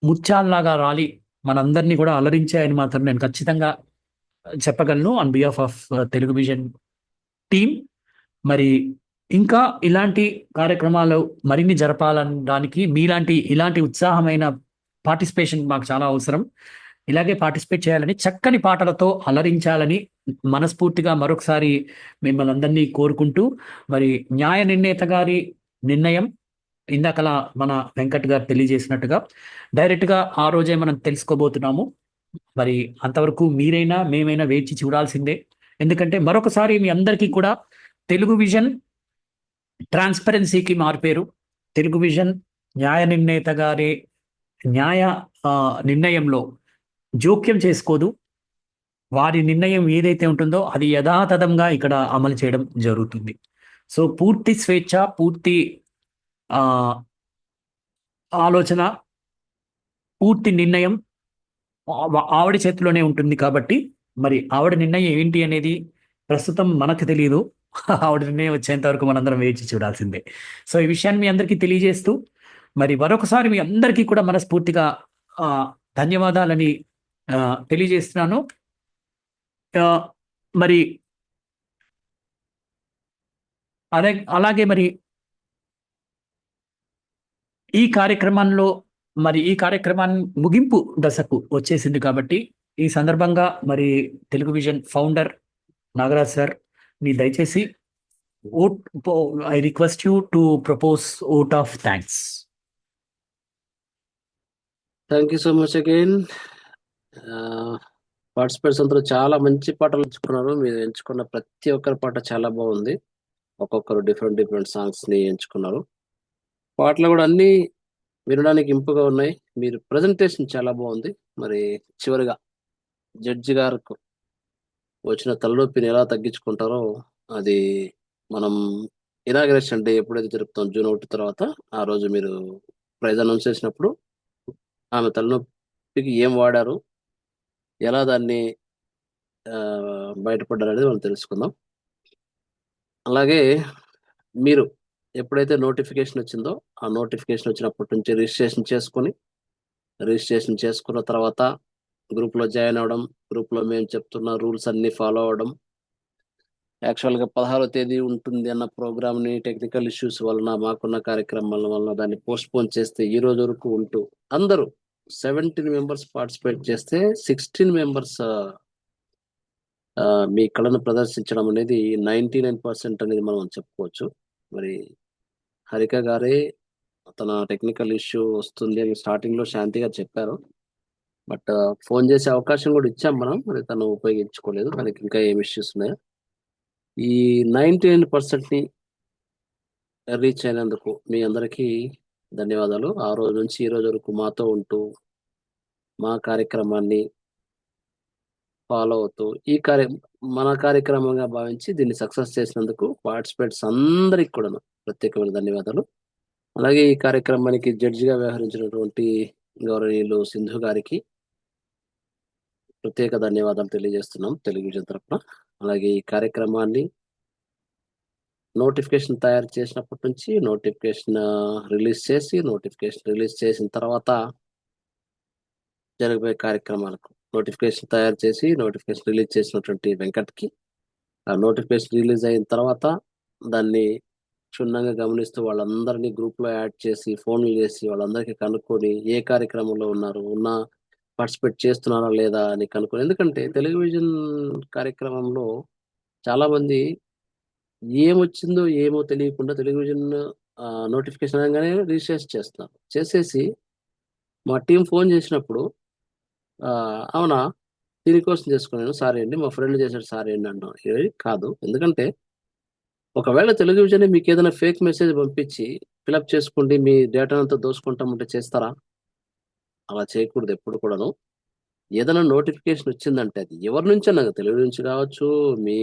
Speaker 1: ముత్యాల్లాగా రాలి మనందరినీ కూడా అలరించాయని మాత్రం నేను ఖచ్చితంగా చెప్పగలను on behalf of Telugu vision team. మరి ఇంకా ఇలాంటి కార్యక్రమాలు మరిన్ని జరపాలనడానికి ఇలాంటి ఉత్సాహమైన పార్టిసిపేషన్ మాకు చాలా అవసరం. ఇలాగే పార్టిసిపేట్ చేయాలని, చక్కని పాటలతో అలరించాలని మనస్ఫూర్తిగా మరొకసారి మిమ్మల్ని అందరినీ కోరుకుంటూ, మరి న్యాయ నిర్ణేత గారి నిర్ణయం ఇందాకలా మన వెంకట్ గారు తెలియజేసినట్టుగా డైరెక్ట్గా ఆ రోజే మనం తెలుసుకోబోతున్నాము. మరి అంతవరకు మీరైనా మేమైనా వేచి చూడాల్సిందే. ఎందుకంటే మరొకసారి మీ అందరికీ కూడా తెలుగు విజన్ ట్రాన్స్పరెన్సీకి మారిపేరు. తెలుగు విజన్ న్యాయ నిర్ణేత గారి న్యాయ నిర్ణయంలో జోక్యం చేసుకోదు. వారి నిర్ణయం ఏదైతే ఉంటుందో అది యథాతథంగా ఇక్కడ అమలు చేయడం జరుగుతుంది. సో పూర్తి స్వేచ్ఛ, పూర్తి ఆలోచన, పూర్తి నిర్ణయం ఆవిడ చేతిలోనే ఉంటుంది. కాబట్టి మరి ఆవిడ నిర్ణయం ఏంటి అనేది ప్రస్తుతం మనకు తెలియదు. ఆవిడ నిర్ణయం వచ్చేంత వరకు మనందరం వేచి చూడాల్సిందే. సో ఈ విషయాన్ని మీ అందరికీ తెలియజేస్తూ మరి మరొకసారి మీ అందరికీ కూడా మనస్ఫూర్తిగా ధన్యవాదాలని తెలియజేస్తున్నాను. మరి అలాగే మరి ఈ కార్యక్రమాన్ని ముగింపు దశకు వచ్చేసింది కాబట్టి ఈ సందర్భంగా మరి Telugu vision founder Nagaraj sir, మీ దయచేసి I request you to propose vote of thanks.
Speaker 4: Thank you so much again. Participates అందరూ చాలా మంచి పాటలు ఎంచుకున్నారు. మీరు ఎంచుకున్న ప్రతి ఒక్కరి పాట చాలా బాగుంది. ఒక్కొక్కరు డిఫరెంట్ సాంగ్స్ ని ఎంచుకున్నారు. పాటలు కూడా అన్ని వినడానికి ఇంపుగా ఉన్నాయి. మీరు ప్రజెంటేషన్ చాలా బాగుంది. మరి చివరిగా జడ్జి గారికి వచ్చిన తలనొప్పిని ఎలా తగ్గించుకుంటారో అది మనం ఇనాగరేషన్ డే ఎప్పుడైతే జరుపుతాం జూన్ 1 తర్వాత, ఆ రోజు మీరు ప్రైజ్ అనౌన్స్ చేసినప్పుడు ఆమె తలనొప్పికి ఏం వాడారు, ఎలా దాన్ని బయటపడ్డారు అనేది మనం తెలుసుకుందాం. అలాగే మీరు ఎప్పుడైతే నోటిఫికేషన్ వచ్చిందో ఆ నోటిఫికేషన్ వచ్చినప్పటి నుంచి రిజిస్ట్రేషన్ చేసుకున్న తర్వాత గ్రూప్లో జాయిన్ అవ్వడం, గ్రూప్లో మేము చెప్తున్న రూల్స్ అన్ని ఫాలో అవ్వడం. యాక్చువల్గా 16వ తేదీ ఉంటుంది అన్న ప్రోగ్రామ్ని టెక్నికల్ ఇష్యూస్ వలన, మాకున్న కార్యక్రమాల వలన దాన్ని పోస్ట్పోన్ చేస్తే ఈ రోజు వరకు ఉంటూ అందరూ 17 మెంబర్స్ పార్టిసిపేట్ చేస్తే 16 మెంబర్స్ మీ కళను ప్రదర్శించడం అనేది 99% అనేది మనం చెప్పుకోవచ్చు. మరి హరిక గారే తన టెక్నికల్ ఇష్యూ వస్తుంది అని స్టార్టింగ్ లో శాంతి గారు చెప్పారు. బట్ ఫోన్ చేసే అవకాశం కూడా ఇచ్చాం మనం, మరి తను ఉపయోగించుకోలేదు. తనకి ఇంకా ఏం ఇష్యూస్ ఉన్నాయో. ఈ 99% ని రీచ్ అయినందుకు మీ అందరికీ ధన్యవాదాలు. ఆ రోజు నుంచి ఈ రోజు వరకు మాతో ఉంటూ మా కార్యక్రమాన్ని ఫాలో అవుతూ మన కార్యక్రమంగా భావించి దీన్ని సక్సెస్ చేసినందుకు పార్టిసిపేట్స్ అందరికి కూడా ప్రత్యేకమైన ధన్యవాదాలు. అలాగే ఈ కార్యక్రమానికి జడ్జిగా వ్యవహరించినటువంటి గౌరవనీయులు సింధు గారికి ప్రత్యేక ధన్యవాదాలు తెలియజేస్తున్నాం తెలుగు విజన్ తరఫున. అలాగే ఈ కార్యక్రమాన్ని నోటిఫికేషన్ తయారు చేసినప్పటి నుంచి నోటిఫికేషన్ రిలీజ్ చేసిన తర్వాత జరగబోయే కార్యక్రమాలకు నోటిఫికేషన్ తయారు చేసి నోటిఫికేషన్ రిలీజ్ చేసినటువంటి వెంకట్కి, ఆ నోటిఫికేషన్ రిలీజ్ అయిన తర్వాత దాన్ని క్షుణ్ణంగా గమనిస్తూ వాళ్ళందరినీ గ్రూప్లో యాడ్ చేసి ఫోన్లు చేసి వాళ్ళందరికీ కనుక్కొని ఏ కార్యక్రమంలో పార్టిసిపేట్ చేస్తున్నారా లేదా అని కనుక్కొని. ఎందుకంటే టెలివిజన్ కార్యక్రమంలో చాలామంది ఏమొచ్చిందో ఏమో తెలియకుండా టెలివిజన్ నోటిఫికేషన్ అనగానే రిజిస్ట్రేషన్ చేస్తున్నారు. చేసేసి మా టీం ఫోన్ చేసినప్పుడు అవునా దీనికోసం చేసుకున్నాను, సారీ అండి మా ఫ్రెండ్ చేశాడు సారీ అండి అన్నాం. ఇది కాదు. ఎందుకంటే ఒకవేళ టెలివిజన్ మీకు ఏదైనా ఫేక్ మెసేజ్ పంపించి ఫిలప్ చేసుకోండి మీ డేటా అంతా దోసుకుంటామంటే చేస్తారా? అలా చేయకూడదు ఎప్పుడు కూడాను. ఏదైనా నోటిఫికేషన్ వచ్చిందంటే అది ఎవరి నుంచి నాకు తెలుగు నుంచి కావచ్చు, మీ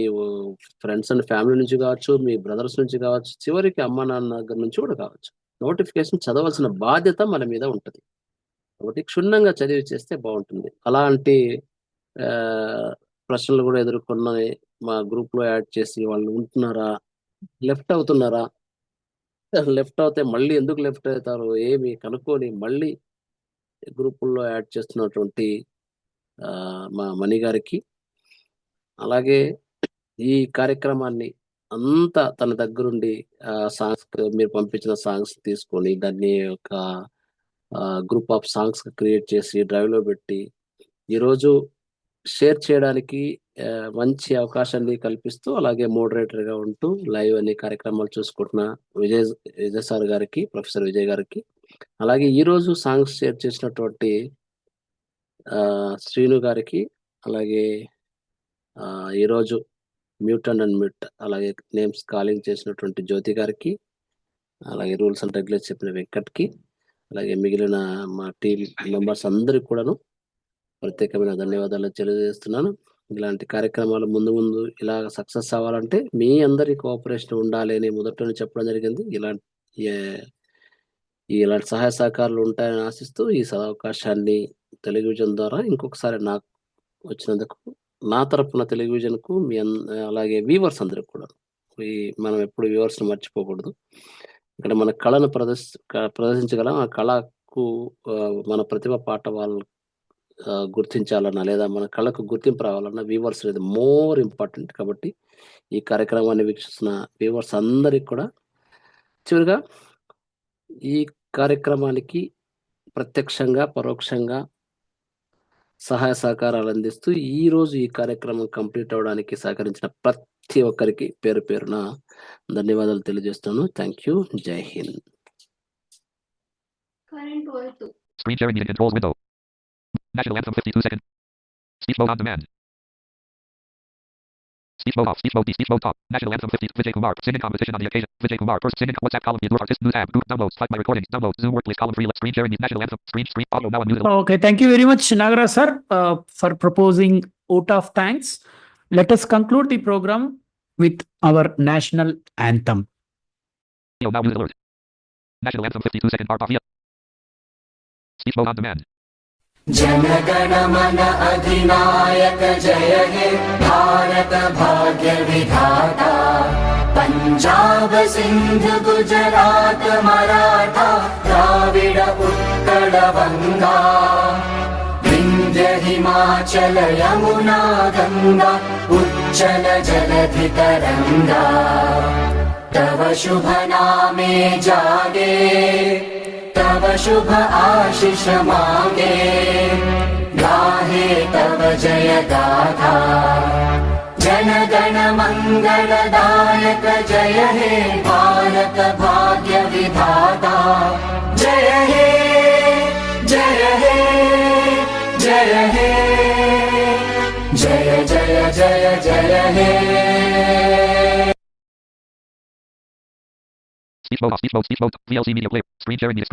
Speaker 4: ఫ్రెండ్స్ అండ్ ఫ్యామిలీ నుంచి కావచ్చు, మీ బ్రదర్స్ నుంచి కావచ్చు, చివరికి అమ్మ నాన్న దగ్గర నుంచి కూడా కావచ్చు. నోటిఫికేషన్ చదవాల్సిన బాధ్యత మన మీద ఉంటది. కాబట్టి క్షుణ్ణంగా చదివి చేస్తే బాగుంటుంది. అలాంటి ప్రశ్నలు కూడా ఎదుర్కొన్న మా గ్రూప్ లో యాడ్ చేసి వాళ్ళు ఉంటున్నారా, లెఫ్ట్ అవుతున్నారా, లెఫ్ట్ అవుతే మళ్ళీ ఎందుకు లెఫ్ట్ అవుతారు ఏమి కనుక్కొని మళ్ళీ గ్రూపుల్లో యాడ్ చేస్తున్నటువంటి మా మణి గారికి, అలాగే ఈ కార్యక్రమాన్ని అంతా తన దగ్గరుండి సాంగ్స్ మీరు పంపించిన సాంగ్స్ తీసుకొని దాన్ని ఒక గ్రూప్ ఆఫ్ సాంగ్స్ క్రియేట్ చేసి డ్రైవ్ లో పెట్టి ఈరోజు షేర్ చేయడానికి మంచి అవకాశాన్ని కల్పిస్తూ, అలాగే మోడరేటర్ గా ఉంటూ లైవ్ అనే కార్యక్రమాలు చూసుకుంటున్న విజయ్ సార్ గారికి, ప్రొఫెసర్ విజయ్ గారికి, అలాగే ఈ రోజు సాంగ్స్ షేర్ చేసినటువంటి శ్రీను గారికి, అలాగే ఈరోజు మ్యూట్ అండ్ అన్మ్యూట్ అలాగే నేమ్స్ కాలింగ్ చేసినటువంటి జ్యోతి గారికి, అలాగే రూల్స్ అండ్ రెగ్యులేషన్ చెప్పిన వెంకట్కి, అలాగే మిగిలిన మా టీం మెంబర్స్ అందరికి కూడాను ప్రత్యేకమైన ధన్యవాదాలు తెలియజేస్తున్నాను. ఇలాంటి కార్యక్రమాలు ముందు ముందు ఇలా సక్సెస్ అవ్వాలంటే మీ అందరి కోఆపరేషన్ ఉండాలి అని మొదట్లోనే చెప్పడం జరిగింది. ఇలాంటి సహాయ సహకారాలు ఉంటాయని ఆశిస్తూ ఈ సదవకాశాన్ని టెలివిజన్ ద్వారా ఇంకొకసారి నాకు వచ్చినందుకు నా తరపున టెలివిజన్కు అలాగే వ్యూవర్స్ అందరికి కూడా మనం ఎప్పుడు వ్యూవర్స్ మర్చిపోకూడదు. ఇక్కడ మన కళను ప్రదర్శించగలం. ఆ కళకు మన ప్రతిభ పాట వాళ్ళు గుర్తించాలన్నా లేదా మన కళకు గుర్తింపు రావాలన్నా వ్యూవర్స్ అనేది మోర్ ఇంపార్టెంట్. కాబట్టి ఈ కార్యక్రమాన్ని వీక్షిస్తున్న వ్యూవర్స్ అందరికి కూడా చివరిగా ఈ కార్యక్రమానికి ప్రత్యక్షంగా పరోక్షంగా సహాయ సహకారాలు అందిస్తూ ఈ రోజు ఈ కార్యక్రమం కంప్లీట్ అవడానికి సహకరించిన ప్రతి ఒక్కరికి పేరు పేరున ధన్యవాదాలు తెలియజేస్తున్నాను. Thank you. జై Hind.
Speaker 16: Screen sharing meeting controls window. National anthem 52 seconds. Speech mode on demand. Speech mode off. Speech mode D. Speech mode top. National anthem 50. Vijay Kumar. Singing competition on the occasion. Vijay Kumar. First singing. WhatsApp column. Your artist. News app. Group downloads. Find my recordings. Download. Zoom workplace column 3. Screen sharing. National anthem. Screen. Audio now on music.
Speaker 1: Okay. Thank you very much, Nagaraj sir, for proposing vote of thanks. Let us conclude the program with our national anthem.
Speaker 16: Now music alert. National anthem 52 seconds. Bar off. Speech mode on demand.
Speaker 2: जनगण मन अधिनायक जय हे भारत भाग्य विधाता पंजाब सिंध गुजरात मराठा द्राविड उत्कल गंगा विंध्य हिमाचल यमुना गंगा उच्चल जलधि तरंगा तव शुभ नामे जागे तव शुभ आशीष मांगे गाहे तव जय गाथा जन गण मंगलदायक जय हे भारत भाग्य विधाता जय हे जय हे जय हे जय जय जय जय हे.
Speaker 16: Speech mode off. Speech mode. VLC media player. Screen sharing media.